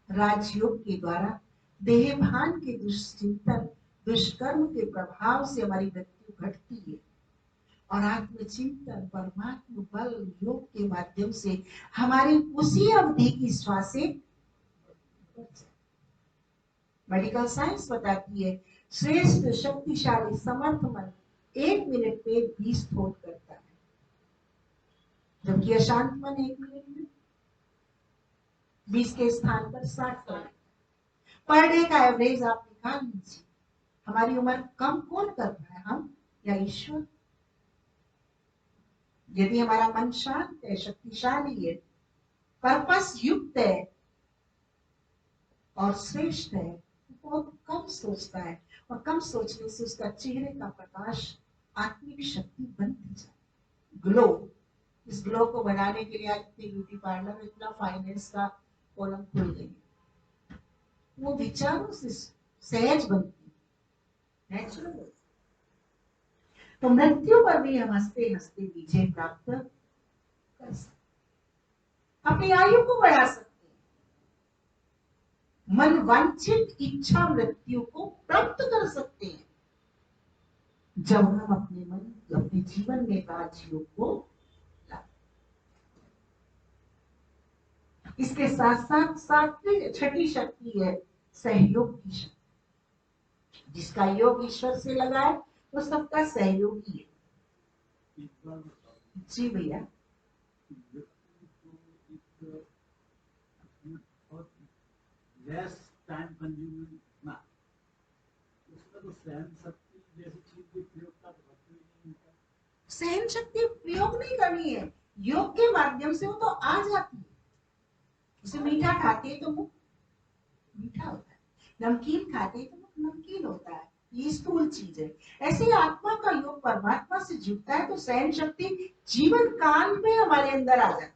है। राजयोग के द्वारा देह भान के दुश्चिंतन दुष्कर्म के प्रभाव से हमारी मृत्यु घटती है, और आत्मचिंतन परमात्मा बल योग के माध्यम से हमारी उसी अवधि की श्वासें। मेडिकल साइंस बताती है श्रेष्ठ शक्तिशाली समर्थ मन 1 मिनट में 20 थोट करता है, जबकि अशांत मन 1 मिनट में 20 के स्थान पर 60 थोट। पर डे का एवरेज आप निकाल लीजिए, हमारी उम्र कम कौन कर रहा है, हम या ईश्वर? यदि हमारा मन शांत है, शक्तिशाली है, पर्पस युक्त है और श्रेष्ठ है, तो बहुत कम सोचता है, और कम सोचने से उसका चेहरे का प्रकाश आत्मिक शक्ति बनती जाए, ग्लो। इस ग्लो को बनाने के लिए आज इतने ब्यूटी पार्लर, इतना फाइनेंस का कॉलम खुल गई, वो विचारों से सहज बनती, नेचुरल। तो मृत्यु पर भी हम हंसते हंसते विजय प्राप्त कर सकते, अपनी आयु को बढ़ा सकते हैं, मन वांछित इच्छा मृत्यु को प्राप्त कर सकते हैं, जब हम अपने मन अपने जीवन में राजयोग को लाते। इसके साथ साथ सात्विक छठी शक्ति है सहयोग की शक्ति, जिसका योग ईश्वर से लगा है वो सबका सहयोगी है। जी भैया, लेस टाइम कंज्यूमिंग ना, उसमें तो सहन शक्ति जैसी चीज की प्रयोग का तो नहीं होता। सहन शक्ति प्रयोग नहीं करनी है, योग के माध्यम से वो तो आ जाती है। जैसे मीठा खाते हैं तो मुंह मीठा होता है, नमकीन खाते हैं तो मुंह नमकीन होता है, ये स्थूल चीज है। ऐसे ही आत्मा का योग परमात्मा से जुड़ता है तो सहन शक्ति जीवन काल में हमारे अंदर आ जाती है,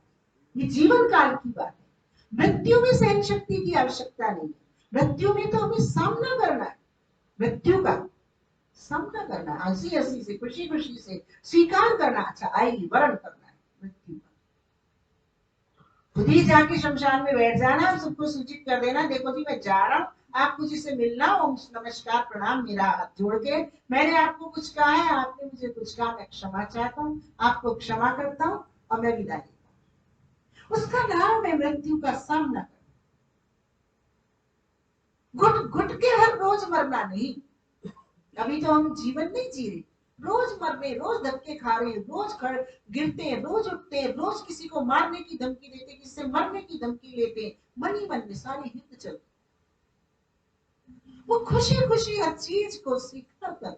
ये जीवन काल की बात है। मृत्यु में सहन शक्ति की आवश्यकता नहीं है, मृत्यु में तो हमें सामना करना है, मृत्यु का सामना करना, हंसी हंसी से खुशी खुशी से स्वीकार करना, अच्छा आएगी, वरण करना है मृत्यु का। खुद ही जाके शमशान में बैठ जाना, सबको सूचित कर देना, देखो जी मैं जा रहा हूँ, आपको जिससे मिलना हो नमस्कार प्रणाम, मेरा हाथ जोड़ के, मैंने आपको कुछ कहा है, आपने मुझे कुछ कहा, मैं क्षमा चाहता हूँ, आपको क्षमा करता हूँ और मैं विदा लेता हूँ। उसका नाम है मृत्यु का सामना करना। घुट घुट के हर रोज मरना नहीं, अभी तो हम जीवन नहीं जी रहे, रोज मर रहे, रोज धक्के खा रहे, रोज गिरते हैं, रोज उठते हैं, रोज किसी को मारने की धमकी देते, किसी से मरने की धमकी लेते, मन ही मन में सारे युद्ध चलते। वो खुशी खुशी हर चीज को स्वीकार कर,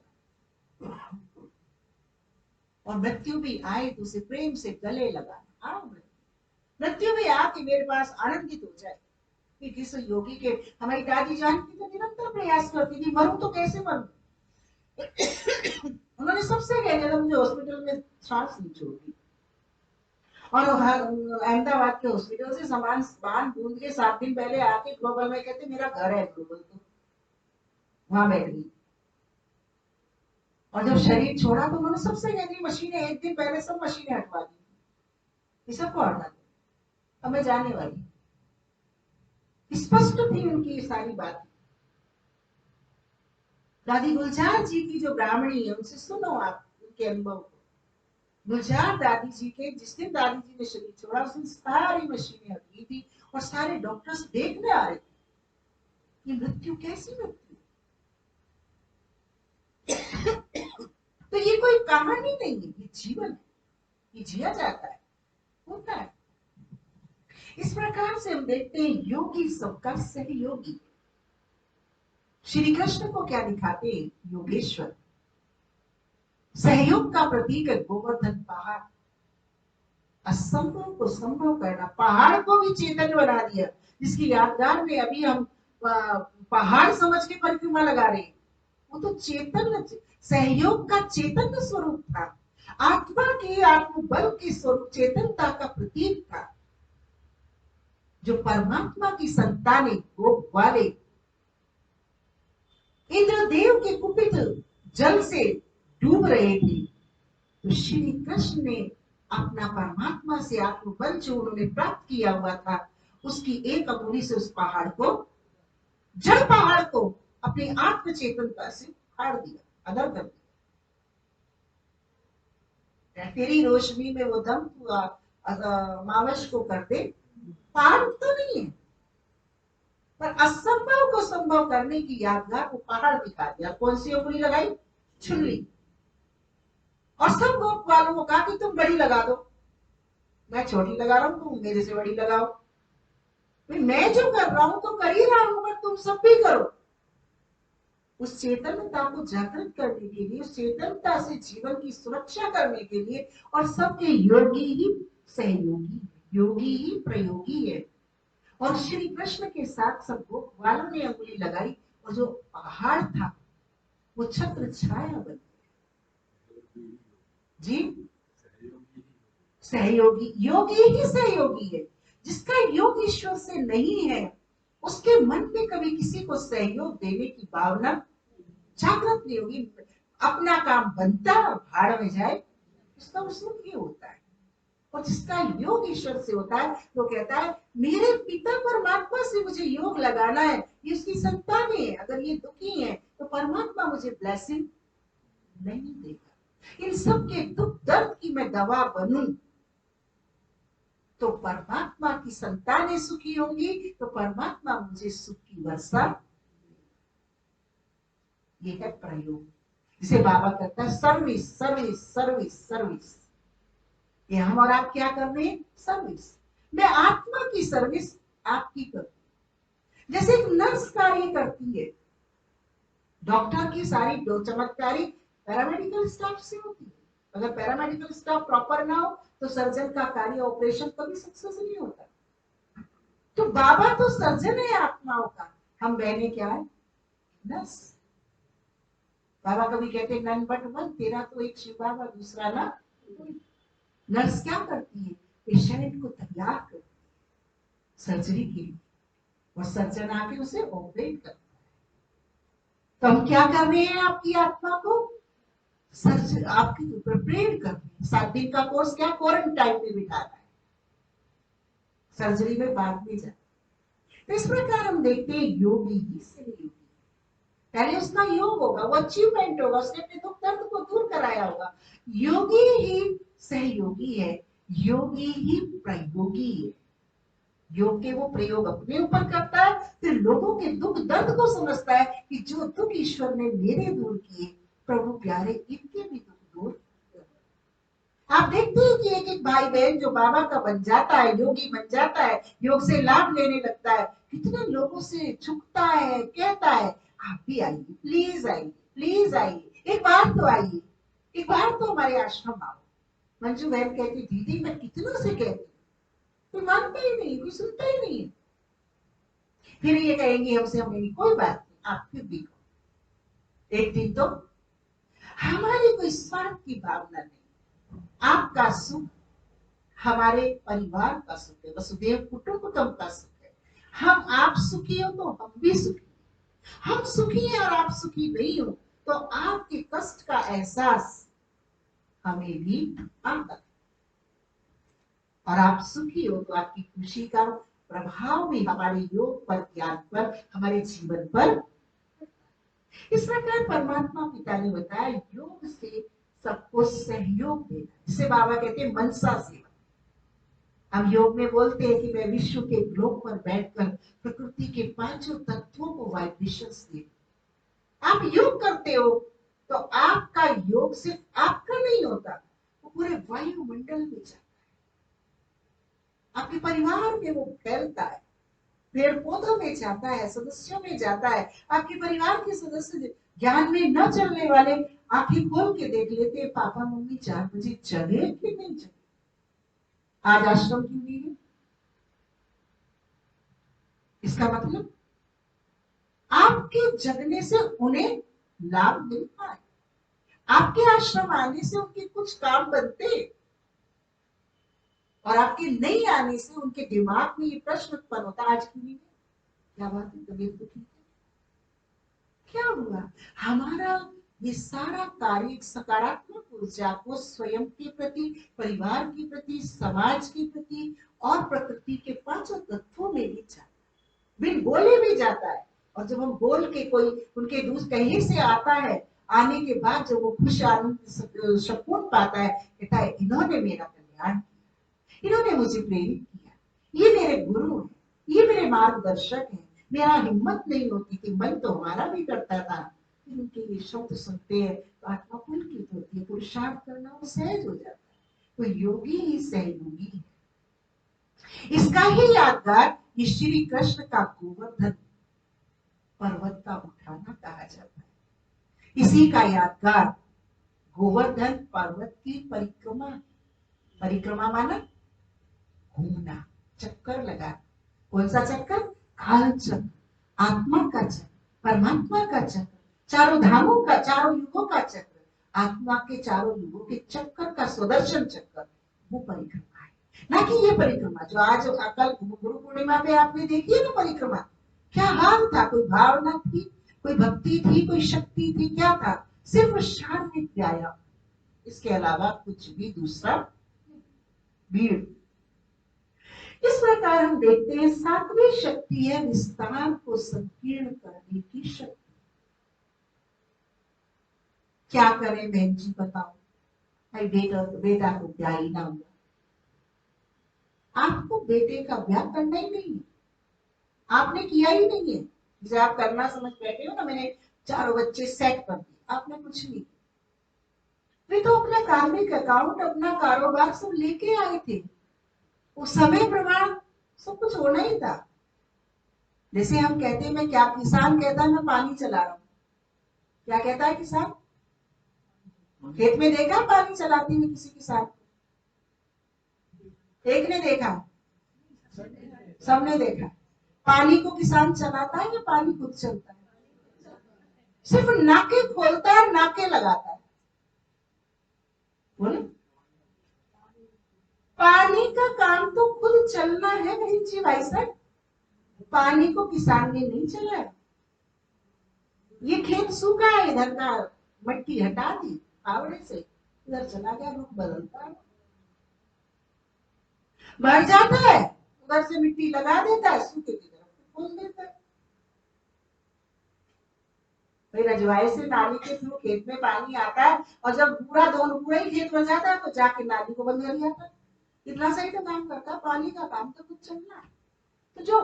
और मृत्यु भी आए तो उसे प्रेम से गले लगाना। आओ मृत्यु भी आके मेरे पास आनंदित हो जाए। कि किसी योगी के, हमारी दादी जान की तो निरंतर प्रयास करती थी, मरूं तो कैसे मरूं। उन्होंने सबसे कह दिया था मुझे हॉस्पिटल में सांस नहीं छोड़ती, और अहमदाबाद के हॉस्पिटल से सामान ढूंढ के 7 दिन पहले आके ग्लोबल में कहते मेरा घर है ग्लोबल, तो वहां बैठ गई। और जब शरीर छोड़ा तो उन्होंने सबसे कह दी मशीनें, 1 दिन पहले सब मशीनें हटवा दी, सबको हटा दी, अब मैं जाने वाली। स्पष्ट थी उनकी सारी बात। दादी गुलजार जी की जो ब्राह्मणी है उनसे सुनो आप उनके अनुभव को। गुलजार दादी जी के जिस दिन दादी जी ने शरीर छोड़ा उस दिन सारी मशीनें हटी थी और सारे डॉक्टर्स देखने आ रहे थे कि मृत्यु कैसी मृत्यु। तो ये कोई कहानी नहीं है, ये जीवन है, ये जिया जाता है, होता है। इस प्रकार से हम देखते हैं योगी सबका सहयोगी। श्री कृष्ण को क्या दिखाते हैं? योगेश्वर। सहयोग का प्रतीक है गोवर्धन पहाड़। असंभव को संभव करना, पहाड़ को भी चेतन बना दिया। जिसकी यादगार में अभी हम पहाड़ समझ के परिक्रमा लगा रहे हैं, वो तो चेतन, सहयोग का चेतन स्वरूप था। आत्मा के आत्मबल के स्वरूप, चेतनता का प्रतीक था। जो परमात्मा की संतानें गोप वाले इंद्रदेव के कुपित जल से डूब रहे थे, तो श्री कृष्ण ने अपना परमात्मा से आत्मबल जो उन्होंने प्राप्त किया हुआ था, उसकी एक अंगुली से उस पहाड़ को, जड़ पहाड़ को अपनी आत्म चेतनता से फाड़ दिया, अदर कर दिया। तेरी रोशनी में वो दम तू मावश को कर दे, पहाड़ तो नहीं है, पर असंभव को संभव करने की यादगार वो पहाड़ दिखा दिया। कौन सी उंगली लगाई? छुरी। और सब गोप वालों को कहा कि तुम बड़ी लगा दो, मैं छोटी लगा रहा हूं, तुम मेरे से बड़ी लगाओ। मैं जो कर रहा हूं तो कर ही रहा हूं, पर तुम सब भी करो। उस चेतनता को जागृत करने के लिए, उस चेतनता से जीवन की सुरक्षा करने के लिए, और सबके योगी ही सहयोगी, योगी ही प्रयोगी है। और श्री कृष्ण के साथ सब गोप वालों ने अंगुली लगाई, और जो पहाड़ था वो छत्र छाया बन गया। जी, सहयोगी, योगी ही सहयोगी है। जिसका योग ईश्वर से नहीं है, उसके मन में कभी किसी को सहयोग देने की भावना जागृत नहीं होगी। अपना काम बनता और भाड़ में जाए, उसका उसमें ये होता है। और जिसका योग ईश्वर से होता है, वो कहता है मेरे पिता परमात्मा से मुझे योग लगाना है, ये उसकी संतानें है, अगर ये दुखी है तो परमात्मा मुझे ब्लेसिंग नहीं देगा। इन सब के दुख दर्द की मैं दवा बनूं तो परमात्मा की संतानें सुखी होंगी, तो परमात्मा मुझे सुख की वर्षा। ये है प्रयोग, जिसे बाबा कहता है सर्विस सर्विस सर्विस सर्विस। ये हम और आप क्या कर रहे हैं? सर्विस। मैं आत्मा की सर्विस आपकी करती हूँ, जैसे एक नर्स कार्य करती है। डॉक्टर की सारी चमत्कारी पैरामेडिकल स्टाफ से होती है। अगर पैरामेडिकल स्टाफ प्रॉपर ना हो तो सर्जन का कार्य, ऑपरेशन कभी सक्सेस नहीं होता। तो बाबा तो सर्जन है आत्माओं का, हम बहने क्या है? नर्स। बाबा कभी कहते नन बट वन, तेरा तो एक शिव बाबा, दूसरा ना। नर्स क्या करती है? पेशेंट को तैयार करती है सर्जरी के लिए, और सर्जन आके उसे ऑपरेट करता है। तो हम क्या कर रहे हैं? आपकी आत्मा को सर्जरी, आपकी प्रिपेयर कर रहे हैं। 7 दिन का कोर्स क्या क्वारंटाइन में बिठाना है, सर्जरी में बाद में जाए। तो इस प्रकार हम देखते हैं योगी ही सहयोगी। पहले उसका योग होगा, वो अचीवमेंट होगा, उसने अपने दुख दर्द को दूर कराया होगा। योगी ही सहयोगी है, योगी ही प्रयोगी है। योग के वो प्रयोग अपने ऊपर करता है, फिर लोगों के दुख दर्द को समझता है कि जो दुख ईश्वर ने मेरे दूर किए, प्रभु प्यारे इनके भी दुख दूर। आप देखते हैं कि एक एक भाई बहन जो बाबा का बन जाता है, योगी बन जाता है, योग से लाभ लेने लगता है, कितने लोगों से झुकता है, कहता है आप भी आइए, प्लीज आइए, प्लीज आइए, एक बार तो आइए, एक बार तो हमारे आश्रम आओ। मंजू बहन कहती दीदी मैं कितनों से कहती, कोई मानता ही नहीं, कोई सुनता ही नहीं है। फिर ये कहेंगे हमसे, हमें कोई बात नहीं, आप फिर भी कहो। एक दिन तो हमारी कोई स्वार्थ की भावना नहीं, आपका सुख हमारे परिवार का सुख है, वसुदेव कुटुंबकम का सुख है। हम आप सुखी हो तो हम भी सुखी, हम सुखी हैं और आप सुखी नहीं हो तो आपके कष्ट का एहसास हमें भी आता है, और आप सुखी हो तो आपकी खुशी का प्रभाव भी हमारे योग पर, ज्ञान पर, हमारे जीवन पर। इस प्रकार परमात्मा पिता ने बताया योग से सबको सहयोग देना, जिसे बाबा कहते हैं मनसा सेवा। हम योग में बोलते हैं कि मैं विश्व के ग्लोब पर बैठकर प्रकृति के 5 तत्वों को वाइब्रेशंस दे। आप योग करते हो तो आपका योग सिर्फ आपका नहीं होता, वो पूरे वायुमंडल में जाता है, आपके परिवार में वो फैलता है, पेड़ पौधों में जाता है, सदस्यों में जाता है। आपके परिवार के सदस्य ज्ञान में न चलने वाले आंखें खोल के देख लेते हैं, पापा मम्मी 4 बजे जगे कि नहीं जगे, आज आश्रम क्यों नहीं है। इसका मतलब आपके जगने से उन्हें लाभ मिलता है, आपके आश्रम आने से उनके कुछ काम बनते, और आपके नहीं आने से उनके दिमाग में ये प्रश्न उत्पन्न होता, आज क्यों नहीं है, क्या बात है, तबीयत तो ठीक है, क्या हुआ। हमारा ये सारा कार्य एक सकारात्मक ऊर्जा को स्वयं के प्रति, परिवार के प्रति, समाज के प्रति और प्रकृति के 5 तत्वों में भी जाता है, बिन बोले भी जाता है। और जब हम बोल के कोई उनके दूर कहीं से आता है, आने के बाद जब वो खुश आनंद सुकून पाता है, कहता है इन्होंने मेरा कल्याण किया, इन्होंने मुझे प्रेरित किया, ये मेरे गुरु हैं, ये मेरे मार्गदर्शक हैं, मेरा हिम्मत नहीं होती थी, मन तो हमारा भी करता था, फिर उनके ये शब्द सुनते हैं तो आत्मा पुलकित होती है, पुरुषार्थ करना वो सहज हो जाता है। तो योगी ही सहयोगी है। इसका ही यादगार ये श्री कृष्ण का गोवर्धन पर्वत का उठाना कहा जाता है। इसी का यादगार गोवर्धन पर्वत की परिक्रमा, परिक्रमा माना घूमना, चक्कर लगा। कौन सा चक्कर, काल चक्र, आत्मा का चक्र, परमात्मा का चक्र, चारों धामों का, चारों युगों का चक्र, आत्मा के चारों युगों के चक्कर का सुदर्शन चक्कर, वो परिक्रमा है। ना कि ये परिक्रमा जो आज कल गुरु पूर्णिमा पे आपने देखी है ना परिक्रमा, क्या हाल था, कोई भावना थी, कोई भक्ति थी, कोई शक्ति थी, क्या था, सिर्फ शारीरिक व्यायाम, इसके अलावा कुछ भी दूसरा भीड़। इस प्रकार हम देखते हैं 7वीं शक्ति है विस्तार को संकीर्ण करने की शक्ति। क्या करें बहन जी बताओ, भाई बेटा को क्या ही ना हुआ, आपको बेटे का ब्याह करना ही नहीं है, आपने किया ही नहीं है, जैसे आप करना समझ बैठे हो ना, मैंने 4 बच्चे सेट कर दिए, आपने कुछ नहीं, वे तो अपना कार्मिक अकाउंट, अपना कारोबार सब लेके आए थे, वो समय प्रमाण सब कुछ होना ही था। जैसे हम कहते हैं, मैं क्या, किसान कहता है मैं पानी चला रहा हूँ, क्या कहता है किसान, खेत में देखा पानी चलाते हुए किसी किसान को, एक ने देखा, सबने देखा। पानी को किसान चलाता है या पानी खुद चलता है, सिर्फ नाके खोलता है, नाके लगाता है, बोले पानी का काम तो खुद चलना है बहन जी, भाई साहब, पानी को किसान ने नहीं चलाया। ये खेत सूखा है, इधर का मट्टी हटा दी फावड़े से, इधर चला गया, रुख बदलता है, भर जाता है, उधर से मिट्टी लगा देता है, सूखे की तरफ खोल देता है। फिर रजवाए से नाली के थ्रू खेत में पानी आता है, और जब पूरा ही खेत भर जाता है तो जाके नाली को बंद कर जाता है। इतना सही तो काम करता है, पानी का काम तो कुछ चलना है। तो जो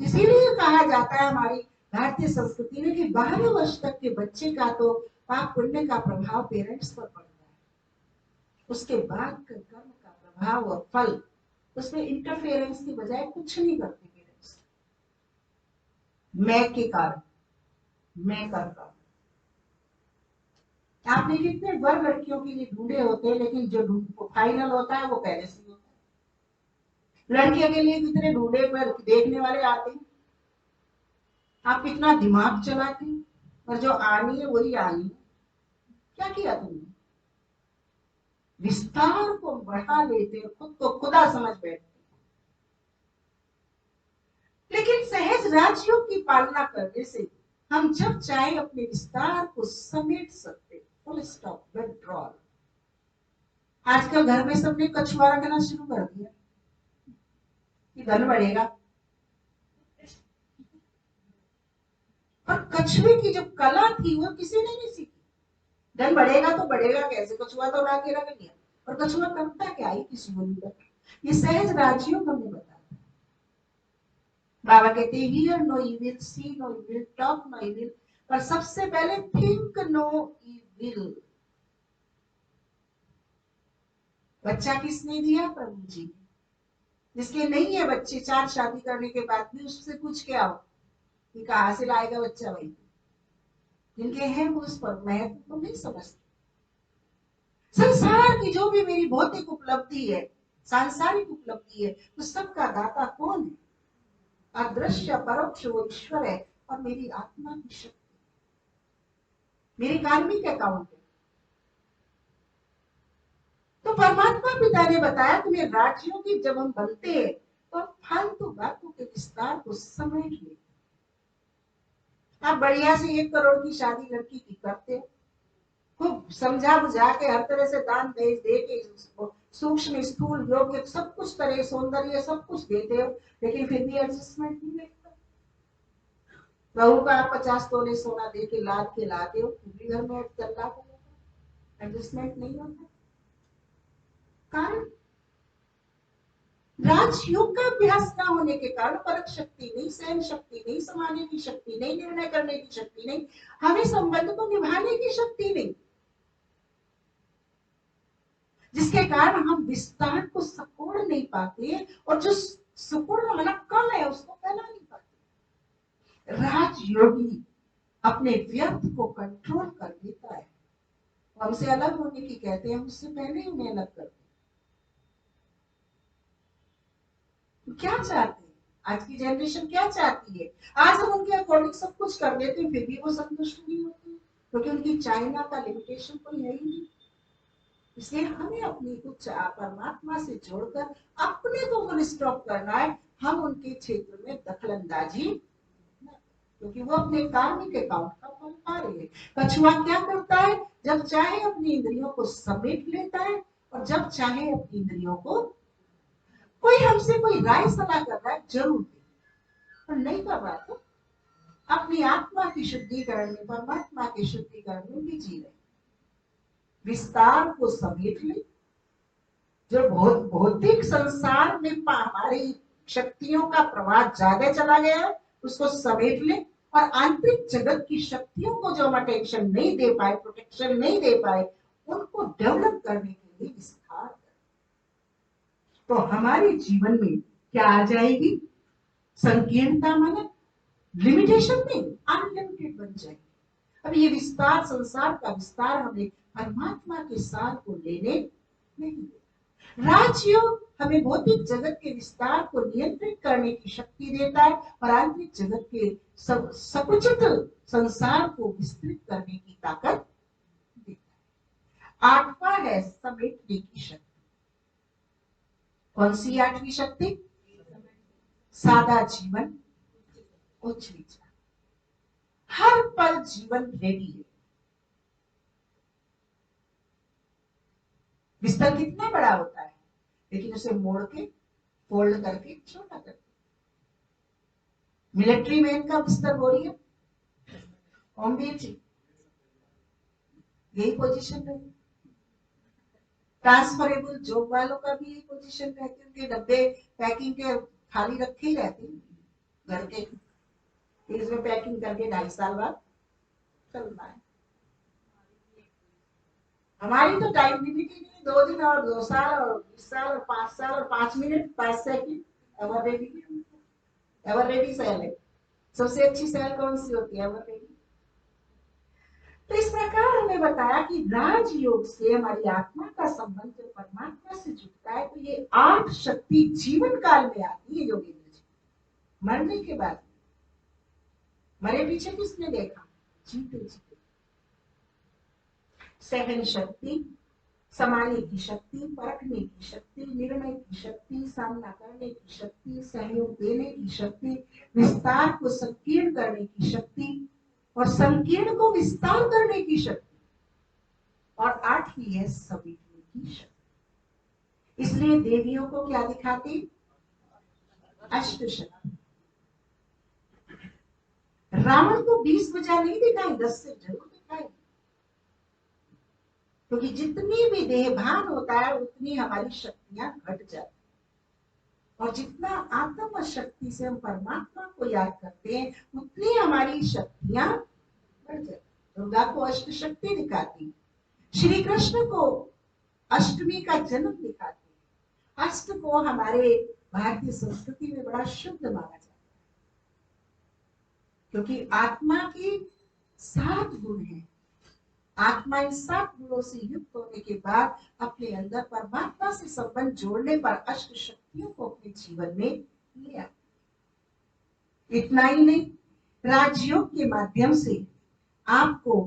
इसीलिए कहा जाता है हमारी भारतीय संस्कृति में कि 12 वर्ष तक के बच्चे का तो पाप पुण्य का प्रभाव पेरेंट्स पर पड़ता है, उसके बाद कर्म का प्रभाव और फल उसमें इंटरफेरेंस की बजाय कुछ नहीं करते पेरेंट्स, मैं के कारण मैं करता हूं। आपने कितने वर्ग लड़कियों के लिए ढूंढे होते हैं, लेकिन जो फाइनल होता है वो पहले से होता है। लड़कियों के लिए कितने ढूंढे पर देखने वाले आते हैं, आप कितना दिमाग चलाते हैं, और जो आनी है वही आनी है। क्या किया तुमने, विस्तार को बढ़ा लेते, खुद को खुदा समझ बैठते। लेकिन सहज राज्यों की पालना करने से हम जब चाहे अपने विस्तार को समेट सकते, फुल स्टॉप, विथड्रॉल। आजकल घर में सबने कछुआ रखना शुरू कर दिया कि धन बढ़ेगा, पर कछुए की जो कला थी वो किसी ने नहीं सीखी। धन बढ़ेगा तो बढ़ेगा कैसे, कछुआ तो ला के रख लिया, और कछुआ करता क्या है किसी को नहीं पता। ये सहज राज्यों को हमें बताता है। बाबा कहते हैं hear no evil, see no evil, talk no evil, पर सबसे पहले थिंक नो इविल। विल। बच्चा किसने दिया? प्रभु जी ने। जिसके नहीं है बच्चे, 4 शादी करने के बाद भी उससे पूछ के आओ कि कहाँ से लाएगा बच्चा भाई। जिनके हैं वो उस पर महत्व को नहीं समझते। संसार की जो भी मेरी भौतिक उपलब्धि है, सांसारिक उपलब्धि है, तो सबका दाता कौन है? अदृश्य परोक्ष वो ईश्वर है। और मेरी आत्मा की शक्ति, मेरी कार्मिक अकाउंट है। तो परमात्मा पिता ने बताया तुम्हें राज्यों की जब हम बनते हैं तो फालतू बातों के विस्तार को समेट लेते। आप बढ़िया से 1 करोड़ की शादी लड़की की करते हो, खूब समझा बुझा के हर तरह से दान दे के सूक्ष्म स्थूल योग्य सब कुछ करे, सौंदर्य सब कुछ देते हो, लेकिन फिर भी एडजस्टमेंट नहीं मिलता। बहू का आप 50 तोले सोना दे के लाते हो, फिर भी घर में चल एडजस्टमेंट नहीं होता। कारण राजयोग का अभ्यास न होने के कारण परख शक्ति नहीं, सहन शक्ति नहीं, समाने की शक्ति नहीं, निर्णय करने की शक्ति नहीं, हमें संबंध को निभाने की शक्ति नहीं, जिसके कारण हम विस्तार को सकोड़ नहीं पाते और जो सुपूर्ण वाला कल है उसको फैला नहीं पाते। राजयोगी अपने व्यर्थ को कंट्रोल कर लेता है। हमसे अलग होने की कहते हैं, उससे पहले ही उन्हें अलग करते। क्या चाहते हैं? आज की जनरेशन क्या चाहती है? आज हम उनके अकॉर्डिंग सब कुछ कर देते हैं, फिर भी वो संतुष्ट नहीं होती, क्योंकि उनकी चाइना का लिमिटेशन कोई है ही नहीं। इसलिए हमें अपनी कुछ परमात्मा से जोड़कर अपने को फुल स्टॉप करना है। हम उनके क्षेत्र में दखलंदाजी, क्योंकि वो अपने कार्मिक अकाउंट का फल पा रहे हैं। कछुआ क्या करता है? जब चाहे अपनी इंद्रियों को समेट लेता है और जब चाहे अपनी इंद्रियों को, कोई हमसे कोई राय सलाह कर रहा है जरूर दे, पर नहीं कर रहा तो अपनी आत्मा की शुद्धिकरण में, परमात्मा के शुद्धिकरण में भी जी रहे। विस्तार को समेट ले। जो भौतिक संसार में हमारी शक्तियों का प्रवाह ज्यादा चला गया है उसको समेट ले, और आंतरिक जगत की शक्तियों को जो हम अटेंशन नहीं दे पाए, प्रोटेक्शन नहीं दे पाए, उनको डेवलप करने के लिए विस्तार करें। तो हमारे जीवन में क्या आ जाएगी? संकीर्णता, माने लिमिटेशन नहीं, अनलिमिटेड बन जाएगी। अब ये विस्तार, संसार का विस्तार हमें परमात्मा के सार को लेने नहीं देता। राजयोग हमें भौतिक जगत के विस्तार को नियंत्रित करने की शक्ति देता है और आंतरिक जगत के सकुचित संसार को विस्तृत करने की ताकत देता है। 8वां है समेटने की शक्ति। कौन सी 8वीं शक्ति? सादा जीवन, उच्च विचार। हर पल जीवन रेडी है। बिस्तर कितना बड़ा होता है, लेकिन उसे मोड़ के, फोल्ड करके छोटा करके। मिलिट्री मैन का बिस्तर बोलिए, ओमवीर जी, यही पोजीशन रहेगी। ट्रांसफरेबल जॉब वालों का भी यही पोजीशन रहती है। उनके डब्बे पैकिंग के खाली रखे ही रहते हैं घर के, इसमें पैकिंग करके 2.5 साल बाद चलना है। हमारी तो टाइम लिमिट ही नहीं, 2 दिन और 2 साल और 20 साल और 5 साल और 5 minute 5 second. Eveready, Eveready cell है। सबसे अच्छी सेल कौन सी होती है? Eveready. तो इस प्रकार हमें बताया कि राजयोग से हमारी आत्मा का संबंध जब परमात्मा से जुड़ता है तो ये 8 शक्ति जीवन काल में आती है। योगेंद्र जी, मरने के बाद, मरे पीछे किसने देखा? जीते जीते। सहन शक्ति, समाने की शक्ति, परखने की शक्ति, निर्णय की शक्ति, सामना करने की शक्ति, सहयोग देने की शक्ति, विस्तार को संकीर्ण करने की शक्ति और संकीर्ण को विस्तार करने की शक्ति, और 8वीं है समेटने की शक्ति। इसलिए देवियों को क्या दिखाती? अष्टशक्ति। रावण को 20 भुजा नहीं दिखाई, 10 से जरूर दिखाई, क्योंकि जितनी भी देहभान होता है उतनी हमारी शक्तियां घट जाती, और जितना आत्म शक्ति से हम परमात्मा को याद करते हैं उतनी हमारी शक्तियां बढ़ जाती। दुर्गा को अष्ट शक्ति दिखाती, श्री कृष्ण को अष्टमी का जन्म दिखाती। अष्ट को हमारे भारतीय संस्कृति में बड़ा शुद्ध माना जाता है, क्योंकि आत्मा की 7 गुण है। आत्मा इन 7 गुणों से युक्त होने के बाद अपने अंदर परमात्मा से संबंध जोड़ने पर अष्ट शक्तियों को अपने जीवन में ले आती। इतना ही नहीं, राजयोग के माध्यम से आपको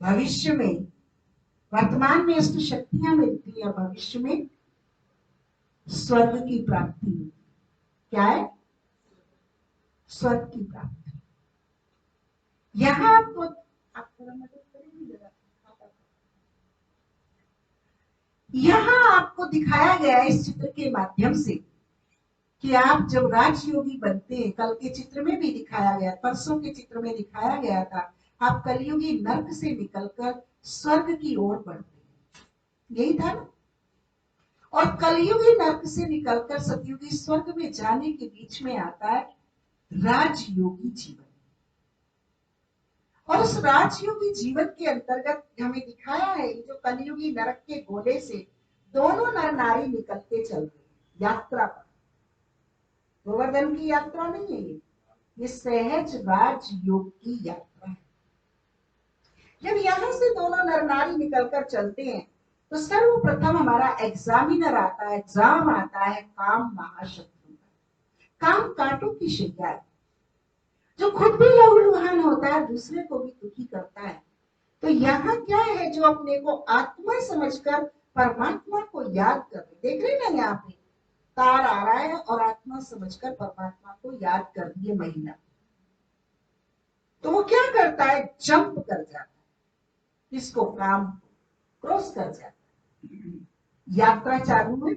भविष्य में, वर्तमान में अष्ट शक्तियां मिलती है, भविष्य में स्वर्ग की प्राप्ति। क्या है? स्वर्ग की प्राप्ति। यहां आपको, आप थोड़ा मदद करेंगे जरा, यहां आपको दिखाया गया है इस चित्र के माध्यम से कि आप जब राजयोगी बनते हैं, कल के चित्र में भी दिखाया गया, परसों के चित्र में दिखाया गया था, आप कलयुगी नर्क से निकलकर स्वर्ग की ओर बढ़ते हैं, यही था ना। और कलयुगी नर्क से निकलकर सतयुगी स्वर्ग में जाने के बीच में आता है राजयोगी जीवन। और उस राजयोगी जीवन के अंतर्गत हमें दिखाया है जो कलयुगी नरक के गोले से दोनों नर नारी निकलते चल रहे यात्रा पर। गोवर्धन की यात्रा नहीं है ये सहज राजयोग की यात्रा है। जब यहां से दोनों नर नारी निकलकर चलते हैं तो सर्वप्रथम हमारा एग्जामिनर आता है, एग्जाम आता है काम महाशत्रु का। काम कांटों की शैया है, जो खुद भी लहूलुहान होता है, दूसरे को भी दुखी करता है। तो यहाँ क्या है, जो अपने को आत्मा समझकर परमात्मा को याद कर रहे, देख रहे ना, यहाँ पे तार आ रहा है और आत्मा समझकर परमात्मा को याद कर रही है महिला। तो वो क्या करता है, जंप कर जाता है, इसको काम क्रॉस कर जाता है। यात्रा चालू है,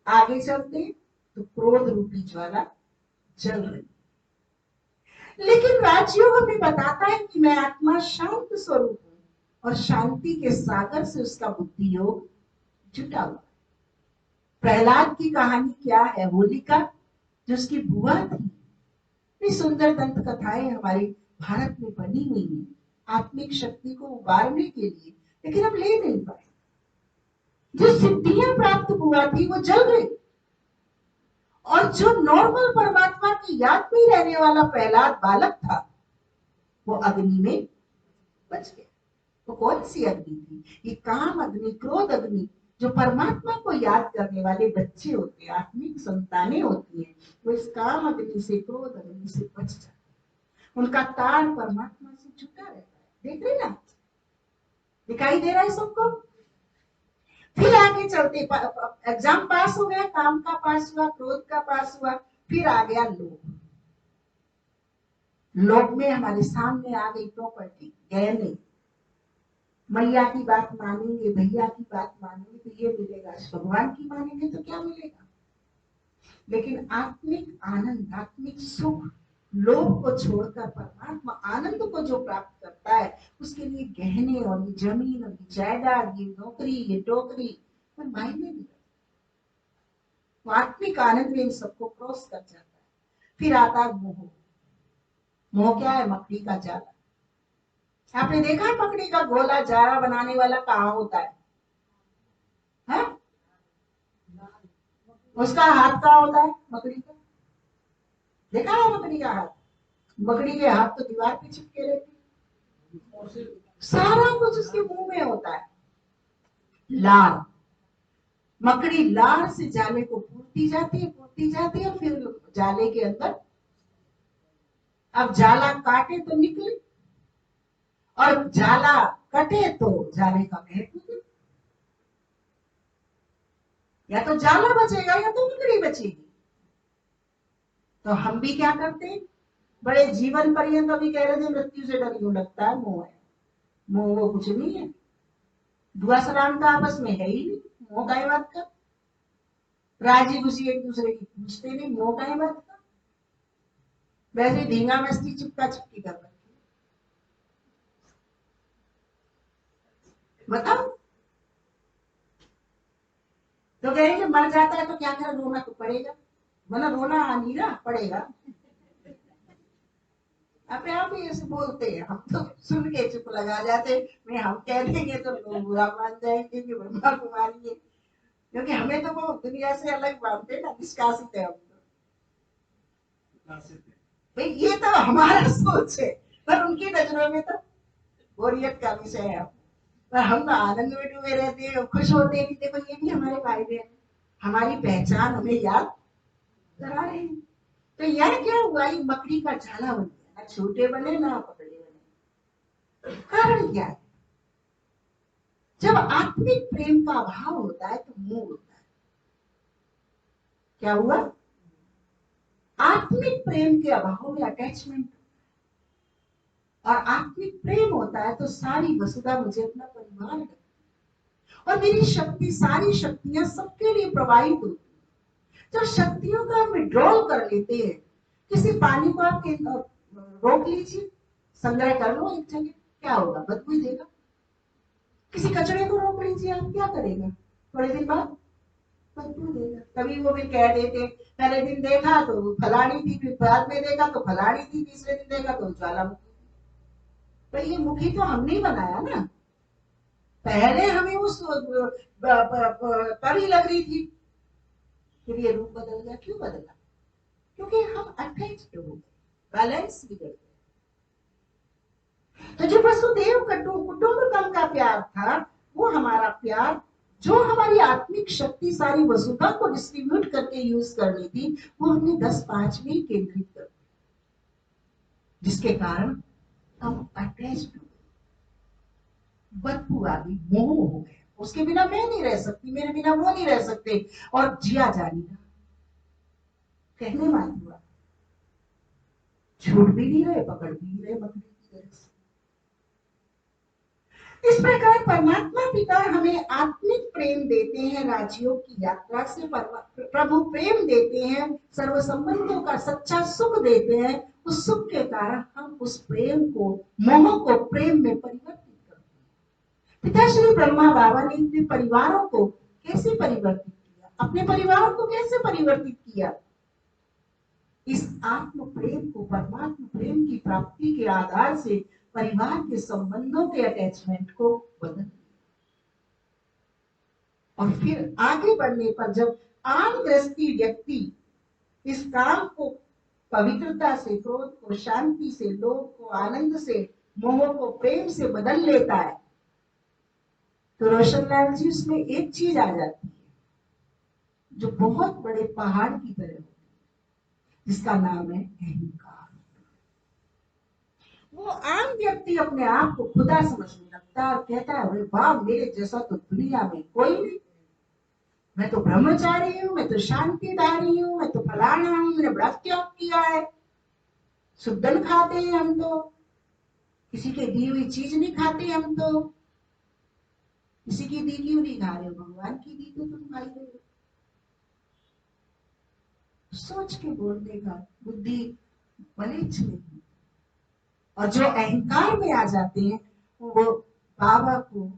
आगे चलते हैं तो क्रोध रूपी ज्वाला जल रही। लेकिन राजयोग हमें बताता है कि मैं आत्मा शांत स्वरूप हूं और शांति के सागर से उसका बुद्धि योग जुटा हुआ। प्रहलाद की कहानी क्या है, होलिका जो उसकी बुआ थी। इतनी सुंदर दंत कथाएं हमारे भारत में बनी हुई है आत्मिक शक्ति को उबारने के लिए, लेकिन हम ले नहीं पाए। जो सिद्धियां प्राप्त हुआ थी वो जल गई, और जो नॉर्मल परमात्मा की याद में रहने वाला प्रहलाद बालक था वो अग्नि में बच गया। तो कौन सी अग्नि थी? ये काम अग्नि, क्रोध अग्नि। जो परमात्मा को याद करने वाले बच्चे होते हैं, आत्मिक संतानें होती हैं, वो इस काम अग्नि से, क्रोध अग्नि से बच जाते हैं। उनका तार परमात्मा से जुटा रहता है। देख रहे ना, दिखाई दे रहा है सबको। फिर आगे चलते, एग्जाम पास हो गया, काम का पास हुआ, क्रोध का पास हुआ, फिर आ गया लोभ। लोभ में हमारे सामने आ गई प्रॉपर्टी, गहने। मैया की बात मानेंगे, भैया की बात मानेंगे तो ये मिलेगा, भगवान की मानेंगे तो क्या मिलेगा। लेकिन आत्मिक आनंद, आत्मिक सुख लोभ को छोड़कर परमात्मा आनंद को जो प्राप्त करता है, उसके लिए गहने और ये जमीन और ये जायदाद, ये नौकरी, ये टोकरी कोई मायने नहीं। तो आत्मिक आनंद में इन सबको क्रॉस कर जाता है। फिर आता है मोह। मोह क्या है? मकड़ी का जाला। आपने देखा है मकड़ी का गोला जारा बनाने वाला कहाँ होता है? उसका हाथ कहाँ होता है मकड़ी का? देखा है मकड़ी का हाथ? मकड़ी के हाथ तो दीवार पे चिपके रहते, सारा कुछ उसके मुंह में होता है। लार, मकड़ी लार से जाले को पूरती जाती है, पूरती जाती है, फिर जाले के अंदर, अब जाला काटे तो निकले और जाला कटे तो जाले का महत्व। या तो जाला बचेगा या तो मकड़ी बचेगी। तो हम भी क्या करते हैं, बड़े जीवन पर्यंत अभी कह रहे थे मृत्यु से डर क्यों लगता है, मोह है। मोह वो कुछ नहीं है, दुआ सलाम का आपस में है ही नहीं, मोह का बात का। राजी खुशी एक दूसरे की पूछते नहीं, मोह का बात का। वैसे धींगा मस्ती चिपका चिपकी कर रहे, बताओ। तो कहेंगे मर जाता है तो क्या करे, रोना तो पड़ेगा, वरना रोना नहीं ना पड़ेगा। अपने आप ही ऐसे बोलते हैं, हम तो सुन के चुप लगा जाते। मैं हम कह देंगे तो लोग बुरा मान जाएंगे कि ब्रह्मा कुमारी है, क्योंकि हमें तो वो दुनिया से अलग मानते ना, निष्कासित है हम तो। भाई ये तो हमारा सोच है, पर उनकी नजरों में तो बोरियत का विषय है। पर हम तो आनंद में डूबे रहते हैं, खुश होते हैं कि देखो ये भी हमारे भाई बहन, हमारी पहचान हमें याद करा रहे हैं। तो यह क्या हुआ, ये मकड़ी का झाला बन गया, ना छोटे बने ना पकड़े बने। कारण क्या है? जब आत्मिक प्रेम का अभाव होता है तो मोह होता है। क्या हुआ? आत्मिक प्रेम के अभाव में अटैचमेंट, और आत्मिक प्रेम होता है तो सारी वसुधा मुझे अपना परिवार है, और मेरी शक्ति, सारी शक्तियां सबके लिए प्रवाहित होती है। जब शक्तियों का हम विड्रॉल कर लेते हैं, किसी पानी को आप रोक लीजिए, संग्रह कर लो एक जगह, क्या होगा? बदबू देगा। किसी कचरे को रोक लीजिए, आप क्या करेगा? थोड़े दिन बाद बदबू देगा। तभी वो भी कह देते, पहले दिन देखा तो फलानी थी, फिर बाद में देखा तो फलानी थी, तीसरे दिन देखा तो ज्वालामुखी। तो ये मुखी तो हमने बनाया ना, पहले हमें उस परी लग रही थी, फिर ये रूप बदल गया। क्यों बदला? क्योंकि हम अटैच्ड हो गए, बैलेंस बिगड़ गया। तो जो वसुदेव कुटुंबकम का प्यार था, वो हमारा प्यार, जो हमारी आत्मिक शक्ति सारी वसुधा को डिस्ट्रीब्यूट करके यूज करनी थी, वो हमने 10-5 में केंद्रित कर दी, जिसके कारण हम अटैच्ड हो, बदबू आ गई, मोह हो गए। उसके बिना मैं नहीं रह सकती, मेरे बिना वो नहीं रह सकते, और जिया जा नहीं रहा। कहने वाली हुआ, छूट भी नहीं रहे, पकड़ भी नहीं रहे मकड़ी की तरह से। इस प्रकार परमात्मा पिता हमें आत्मिक प्रेम देते हैं, राज्यों की यात्रा से प्रभु प्रेम देते हैं, सर्व संबंधों का सच्चा सुख देते हैं। उस सुख के कारण हम उस प्रेम को, मोह को प्रेम में परिवर्तित करते हैं। पिता श्री ब्रह्मा बाबा ने अपने परिवारों को कैसे परिवर्तित किया? अपने परिवार को कैसे परिवर्तित किया? इस आत्म प्रेम को, परमात्मा प्रेम की प्राप्ति के आधार से परिवार के संबंधों के अटैचमेंट को बदल, और फिर आगे बढ़ने पर जब आम गृहस्थी व्यक्ति इस काम को पवित्रता से, क्रोध को शांति से, लोभ को आनंद से, मोह को प्रेम से बदल लेता है, तो रोशन लाल जी उसमें एक चीज आ जाती है जो बहुत बड़े पहाड़ की तरह होती है, जिसका नाम है अहंकार। वो आम व्यक्ति अपने आप को खुदा समझने लगता है और कहता है, अरे वाह, मेरे जैसा तो दुनिया में कोई नहीं, मैं तो ब्रह्मचारी हूँ, मैं तो शांतिधारी हूँ, मैं तो फलाना हूँ, मैंने बड़ा त्याग किया है, सुदन खाते हैं हम तो, किसी के दी हुई चीज नहीं खाते हम तो, किसी की दी क्यों नहीं खा रहे हो? भगवान की दी तो तुम खा रहे हो। सोच के बोलने का बुद्धि बलिष्ठ नहीं। और जो अहंकार में आ जाते हैं, वो बाबा को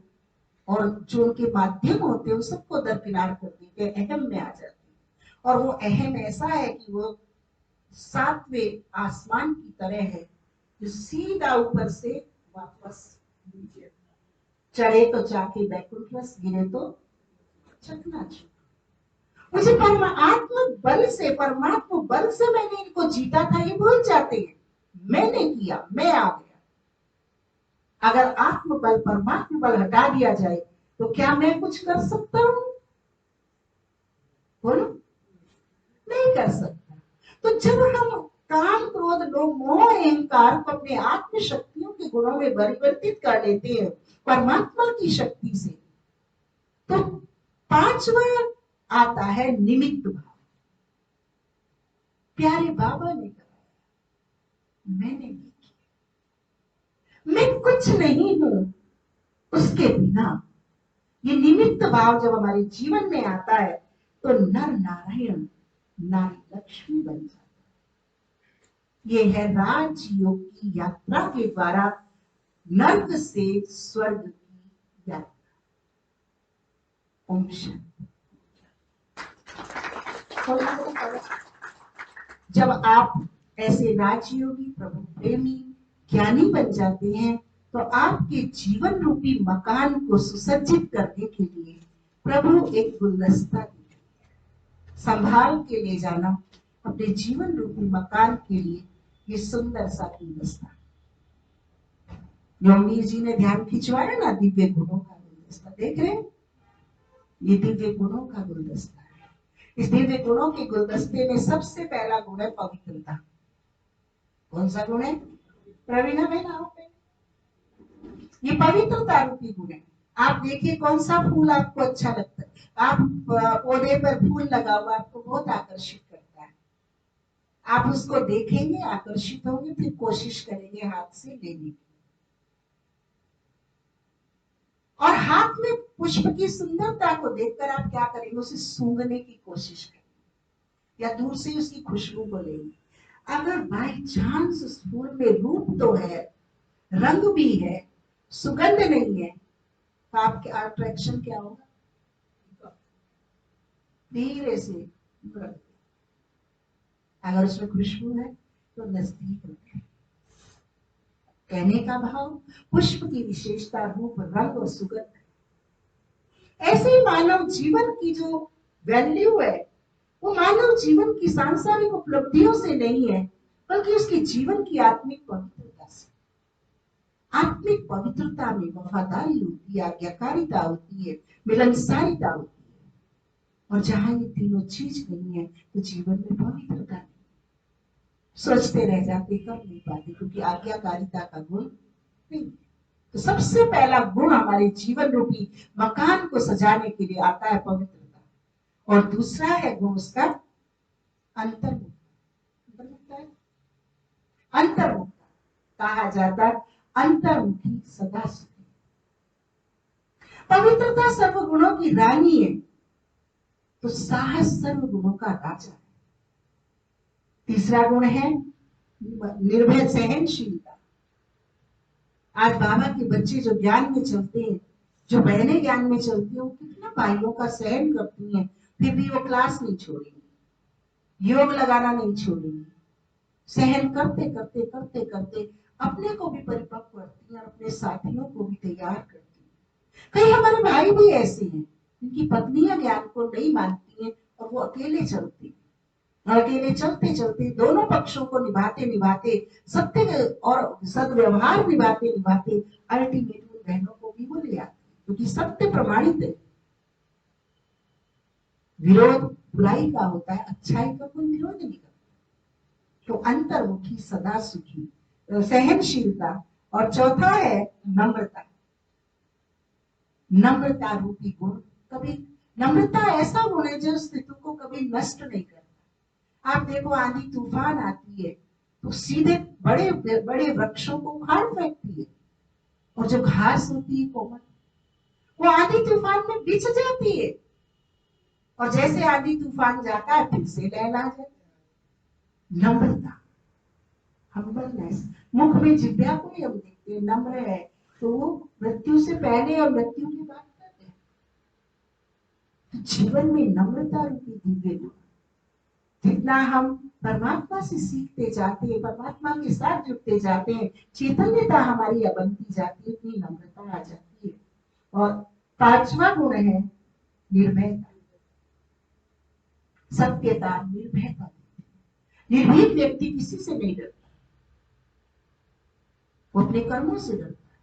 और जो उनके माध्यम होते हैं, सबको दरकिनार कर देते हैं, अहम में आ जाते हैं। और वो अहम ऐसा है कि वो 7वें आसमान की तरह है, जो सीधा ऊपर से वापस नीचे चढ़े तो जाके बैकुंठ रस, गिरे तो चकनाचूर। मुझे परमात्मा बल से, परमात्मा बल से मैंने इनको जीता था, ये भूल जाते हैं। मैंने किया, मैं आ गया। अगर आत्म बल, परमात्मा बल हटा दिया जाए तो क्या मैं कुछ कर सकता हूं? बोलो, नहीं कर सकता। तो जब हम काम, क्रोध, लोभ, मोह, अहंकार को अपने आत्म शक्तियों के गुणों में परिवर्तित कर लेते हैं परमात्मा की शक्ति से, तो 5वां आता है निमित्त भाव। प्यारे बाबा ने कराया, मैंने भी किया, मैं कुछ नहीं हूं उसके बिना। ये निमित्त भाव जब हमारे जीवन में आता है तो नर नारायण, नारी लक्ष्मी बन जाता है। ये है राजयोग की यात्रा के द्वारा नर्क से स्वर्ग की यात्रा। ओम शांति। जब आप ऐसे राजयोगी, प्रभु प्रेमी, ज्ञानी बन जाते हैं, तो आपके जीवन रूपी मकान को सुसज्जित करने के लिए प्रभु एक गुलदस्ता देते हैं। संभाल के ले जाना अपने जीवन रूपी मकान के लिए ये सुंदर सा गुलदस्ता। योगीर जी ने ध्यान खिंचवाया ना, दिव्य गुणों का गुलदस्ता देख रहे हैं, ये दिव्य गुणों का गुलदस्ता है। इस दिव्य गुणों के गुलदस्ते में सबसे पहला गुण है पवित्रता। कौन सा गुण है? प्रवीणा बहन आओ, ये पवित्रता रूपी गुण है। आप देखिए कौन सा फूल आपको अच्छा लगता है, आप पौधे पर फूल लगा हुआ आपको बहुत आकर्षित करता है, आप उसको देखेंगे, आकर्षित होंगे, फिर कोशिश करेंगे हाथ से लेने की, और हाथ में पुष्प की सुंदरता को देखकर आप क्या करेंगे, उसे सूंघने की कोशिश करेंगे या दूर से उसकी खुशबू को लेंगे। अगर बाई चांस उस फूल में रूप तो है, रंग भी है, सुगंध नहीं है, तो आपके अट्रैक्शन क्या होगा? धीरे से, अगर उसमें खुशबू है तो नजदीक रखें। कहने का भाव, पुष्प की विशेषता रूप, रंग और सुगंध है। ऐसे ही मानव जीवन की जो वैल्यू है, वो मानव जीवन की सांसारिक उपलब्धियों से नहीं है, बल्कि उसके जीवन की आत्मिक पवित्रता से। आत्मिक पवित्रता में वफादारी होती है, आज्ञाकारिता होती है, मिलनसारिता होती है, और जहां ये तीनों चीज नहीं है तो जीवन में पवित्रता नहीं। सोचते रह जाते, कर नहीं पाते, क्योंकि आज्ञाकारिता का गुण नहीं। तो सबसे पहला गुण हमारे जीवन रूपी मकान को सजाने के लिए आता है पवित्रता, और दूसरा है गुण उसका अंतर्मुखता। अंतर्मुखता कहा जाता है अंतर्मुखी सदा सुखी। पवित्रता सर्व गुणों की रानी है, तो साहस सर्व गुणों का राजा है। तीसरा गुण है निर्भय सहनशीलता। आज बाबा के बच्चे जो ज्ञान में चलते हैं, जो बहनें ज्ञान में चलती हैं, वो कितना भाइयों का सहन करती हैं, फिर भी वो क्लास नहीं छोड़ेंगी, योग लगाना नहीं छोड़ेंगी, सहन करते करते करते करते अपने को भी परिपक्व करती हैं और अपने साथियों को भी तैयार करती हैं। कई हमारे भाई भी ऐसे हैं जिनकी पत्नियां ज्ञान को नहीं मानती हैं और वो अकेले चलते हैं, और अकेले चलते चलते दोनों पक्षों को निभाते निभाते, सत्य और सदव्यवहार निभाते निभाते अल्टीमेटली बहनों को भी वो ले आते हैं, क्योंकि सत्य प्रमाणित है। विरोध बुराई का होता है, अच्छाई का कोई विरोध नहीं करता। तो अंतर्मुखी सदा सुखी, सहनशीलता, और चौथा है नम्रता। नम्रता रूपी गुण, कभी नम्रता ऐसा गुण है जो अस्तित्व को कभी नष्ट नहीं करता। आप देखो, आंधी तूफान आती है तो सीधे बड़े बड़े वृक्षों को उखाड़ फेंकती है, और जो घास होती है कोमल, वो आंधी तूफान में बिछ जाती है, और जैसे आंधी तूफान जाता है फिर से लहरा जाता है। नम्रता, हम्बलनेस। मुख में जिह्वा को ही हम देखते हैं, नम्र है तो वो मृत्यु से पहले और मृत्यु के बाद करते हैं। तो जीवन में नम्रता रूपी दिव्य गुण, जितना हम परमात्मा से सीखते जाते हैं, परमात्मा के साथ जुड़ते जाते हैं, चैतन्यता हमारी बनती जाती है, उतनी नम्रता आ जाती है। और पांचवा गुण है निर्भयता, सत्यता, निर्भयता। निर्भीक व्यक्ति किसी से नहीं डरता, वो अपने कर्मों से डरता है।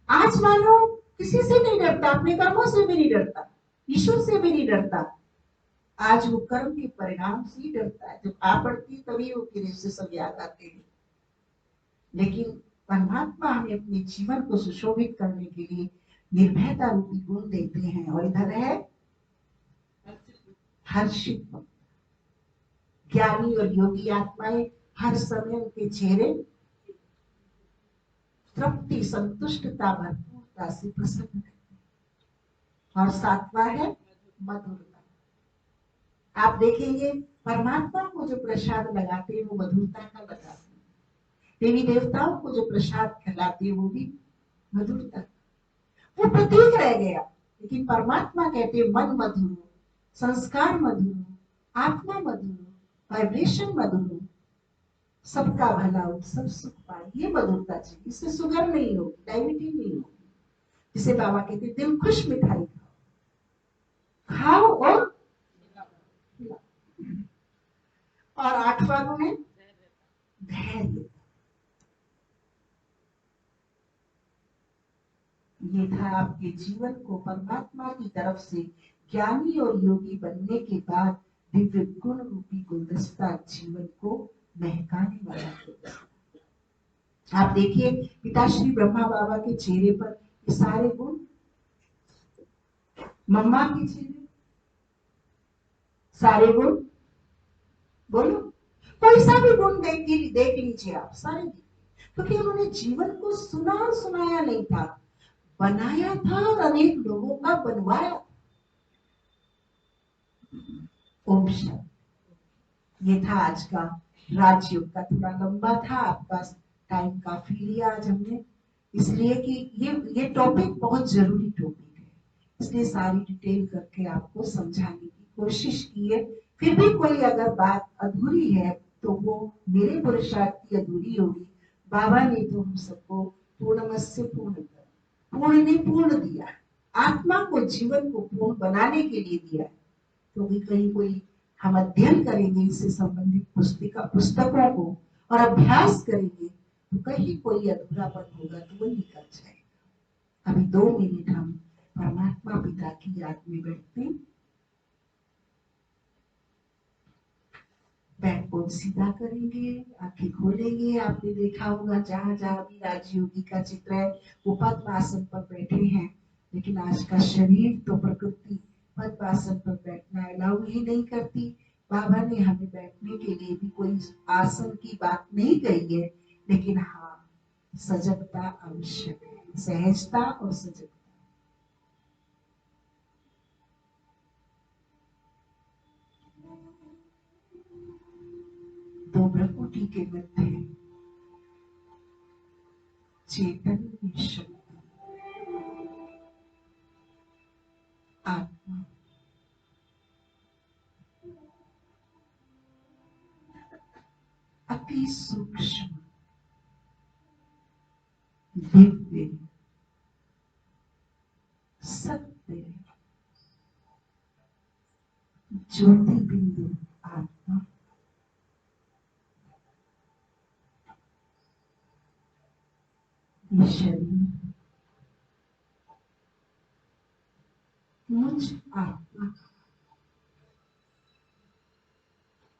आज मानो किसी से नहीं डरता, अपने कर्मों से भी नहीं डरता, ईश्वर से भी नहीं डरता। आज वो कर्म के परिणाम से ही डरता है। जब आ पड़ती तभी वो फिर से सब याद आते हैं। लेकिन परमात्मा हमें अपने जीवन को सुशोभित करने के लिए निर्भयता रूपी गुण देते हैं। और इधर है हर्षित। ज्ञानी और योगी आत्माएं हर समय उनके चेहरे तृप्ति, संतुष्टता, भरपूरता से प्रसन्न रहते हैं। और सातवां है मधुरता। आप देखेंगे परमात्मा को जो प्रसाद लगाते हैं वो मधुरता का लगाते हैं, देवी देवताओं को जो प्रसाद खिलाते हैं वो भी मधुरता। वो प्रतीक रह गया, लेकिन परमात्मा कहते हैं मन मधुर, संस्कार मधुर, आत्मा मधुर, वाइब्रेशन मधुर हो, सबका भला हो, सब सुख पाए, ये मधुरता चाहिए। इससे शुगर नहीं होगी, डायबिटीज नहीं होगी। जिसे बाबा कहते दिल खुश मिठाई खाओ और खिलाओ। और 8वां गुण है धैर्य। ये था आपके जीवन को परमात्मा की तरफ से ज्ञानी और योगी बनने के बाद दिव्य गुण रूपी गुलदस्ता जीवन को महकाने वाला गुलदस्ता। आप देखिए पिताश्री ब्रह्मा बाबा के चेहरे पर ये सारे गुण, मम्मा के चेहरे सारे गुण, बोलो कोई सा भी गुण देख लीजिए आप, सारे, क्योंकि उन्होंने जीवन को सुना और सुनाया नहीं था, बनाया था और अनेक लोगों का बनवाया। ओम शांति। ये था आज का राजयोग का, थोड़ा लंबा था, आपका टाइम काफी लिया आज हमने, इसलिए कि ये टॉपिक बहुत जरूरी टॉपिक है, इसलिए सारी डिटेल करके आपको समझाने की कोशिश की है। फिर भी कोई अगर बात अधूरी है तो वो मेरे पुरुषार्थ की अधूरी होगी। बाबा ने तो हम सबको पूर्णमस्य पूर्ण कर, पूर्ण ने पूर्ण दिया, आत्मा को जीवन को पूर्ण बनाने के लिए दिया। तो भी कहीं कोई हम अध्ययन करेंगे इससे संबंधित पुस्तकों को और अभ्यास करेंगे तो कहीं कोई अधूरापन होगा तो वो निकल जाएगा। अभी 2 मिनट हम परमात्मा पिता की याद में बैठते हैं। बैकबोन सीधा करेंगे, आंखें खोलेंगे। आपने देखा होगा जहां जहां भी राजयोगी का चित्र है वो पद्मासन पर बैठे हैं, लेकिन आज का शरीर तो प्रकृति पद्मासन पर बैठना अलाउ ही नहीं करती। बाबा ने हमें बैठने के लिए भी कोई आसन की बात नहीं कही है, लेकिन हाँ सजगता आवश्यक है, सहजता और सजगता। दो भ्रकुटी के मध्य चैतन्य शक्ति आत्मा अति सूक्ष्म दिव्य सत्य ज्योति बिंदु आत्मा ये शरीर मुझ आत्मा का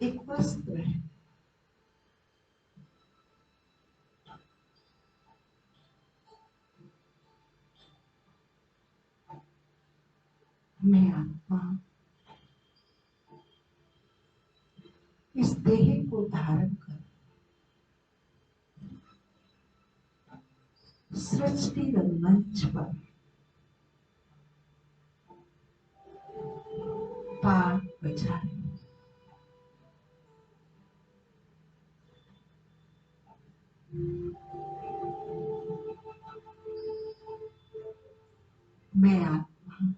एक वस्त्र है। मैं आत्मा इस देह को धारण कर सृष्टि रंगमंच पर पार बजा रही हूं। मैं आत्मा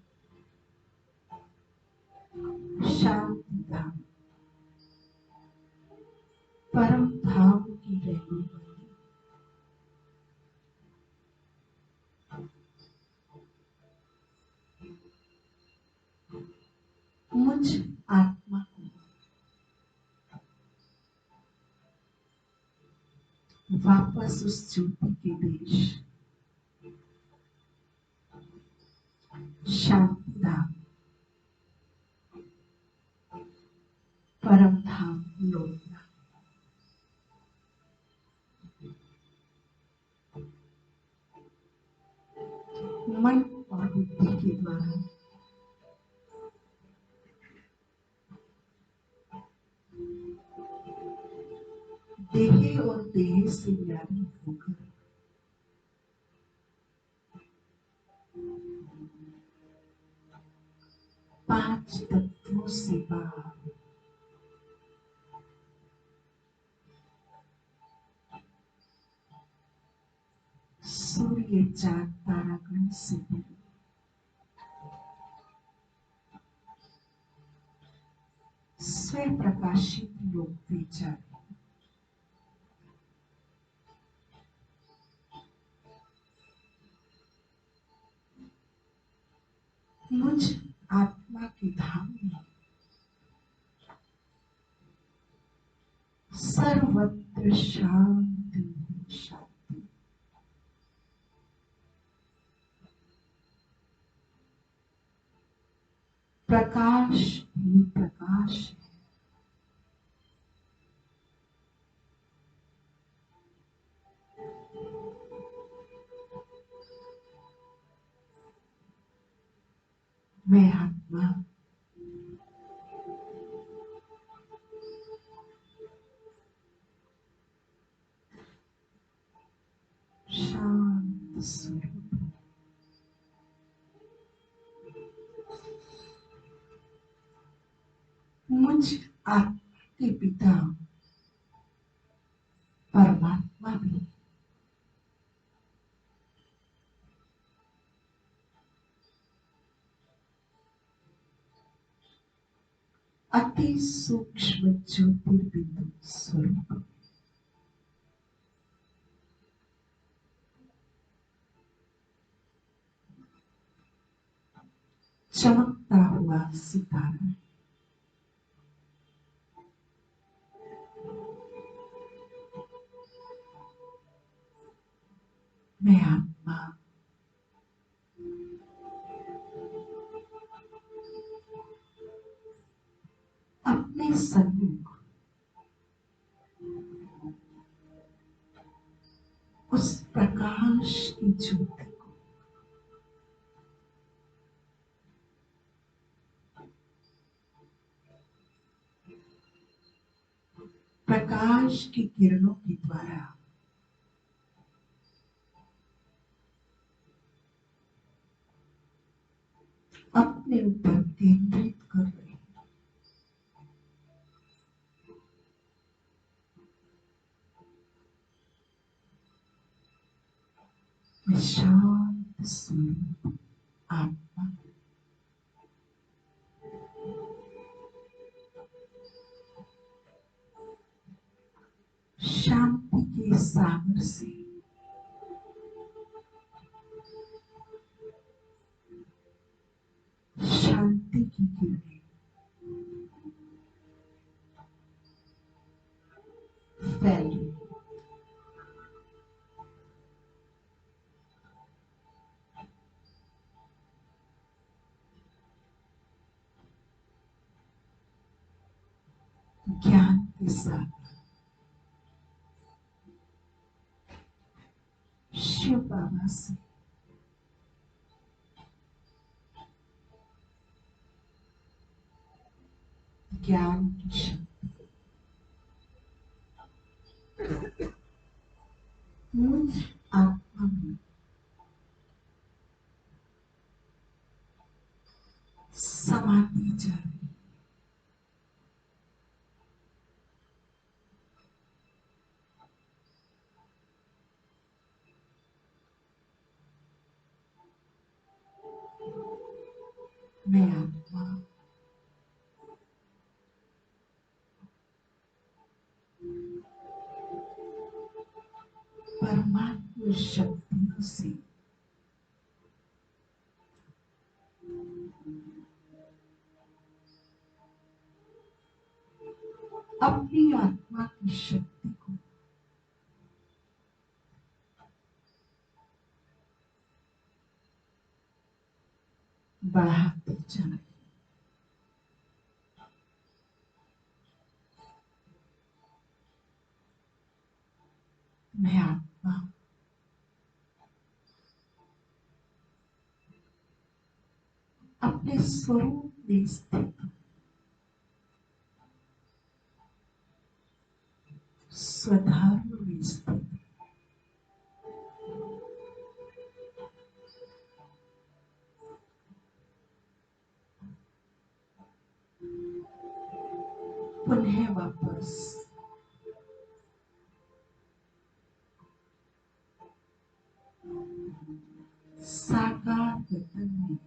शांति धाम परम धाम की रहने वाली मुझ आत्मा को वापस उस ज्योति के देश शांति धाम परम धाम लौटना। मन और बुद्धि के द्वारा देह और देह से व्यापी होकर पांच तत्वों से बाहर सूर्य चांद तारागण से दूर स्वयं प्रकाशित योग विचार मुझ आत्मा के धाम में सर्वत्र शांति ही शांति। प्रकाश ही प्रकाश है। मैं आत्मा शांत स्वरूप हूँ। मुझ आत्मा के पिता परमात्मा भी अति सूक्ष्म ज्योतिर्बिंदु स्वरूप चमकता हुआ सितारा। मैं आत्मा अपने सन्मुख उस प्रकाश की ज्योति को प्रकाश की किरणों के द्वारा अपने ऊपर केंद्रित कर रहे हैं। मैं शांत स्वरूप आत्मा शांति के सागर से शांति की किरणें फैल रही। ज्ञान के साथ शिव बाबा से ज्ञान की शक्ति मुझ आत्मा में समाती जा रही। मैं आत्मा परमात्मा शक्तियों से अपनी आत्मा की शक्ति को बढ़ाते जा रही। मैं आत्मा अपने स्वरूप में स्थित स्वधर्म में स्थित पुनः वापस साकार वतन में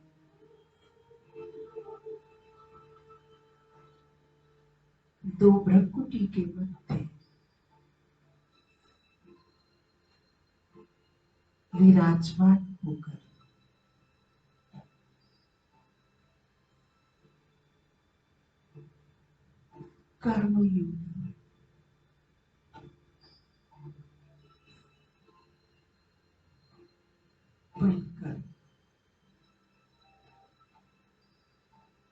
दो भ्रकुटी के मध्य विराजमान होकर कर्मयोग बनकर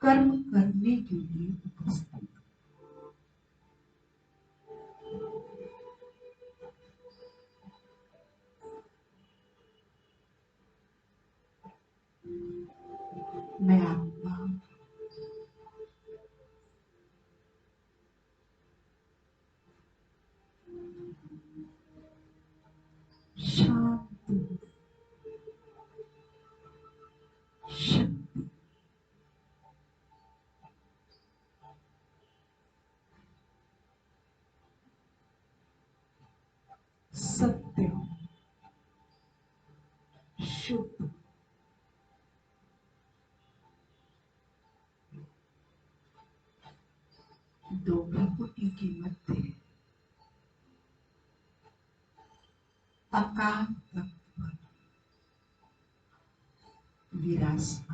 कर्म करने के लिए उपस्थित। मैं आत्मा शांत शक्ति सत्य शुद्ध दो भ्रकुटी के मध्य अकाल तत्व विराजमान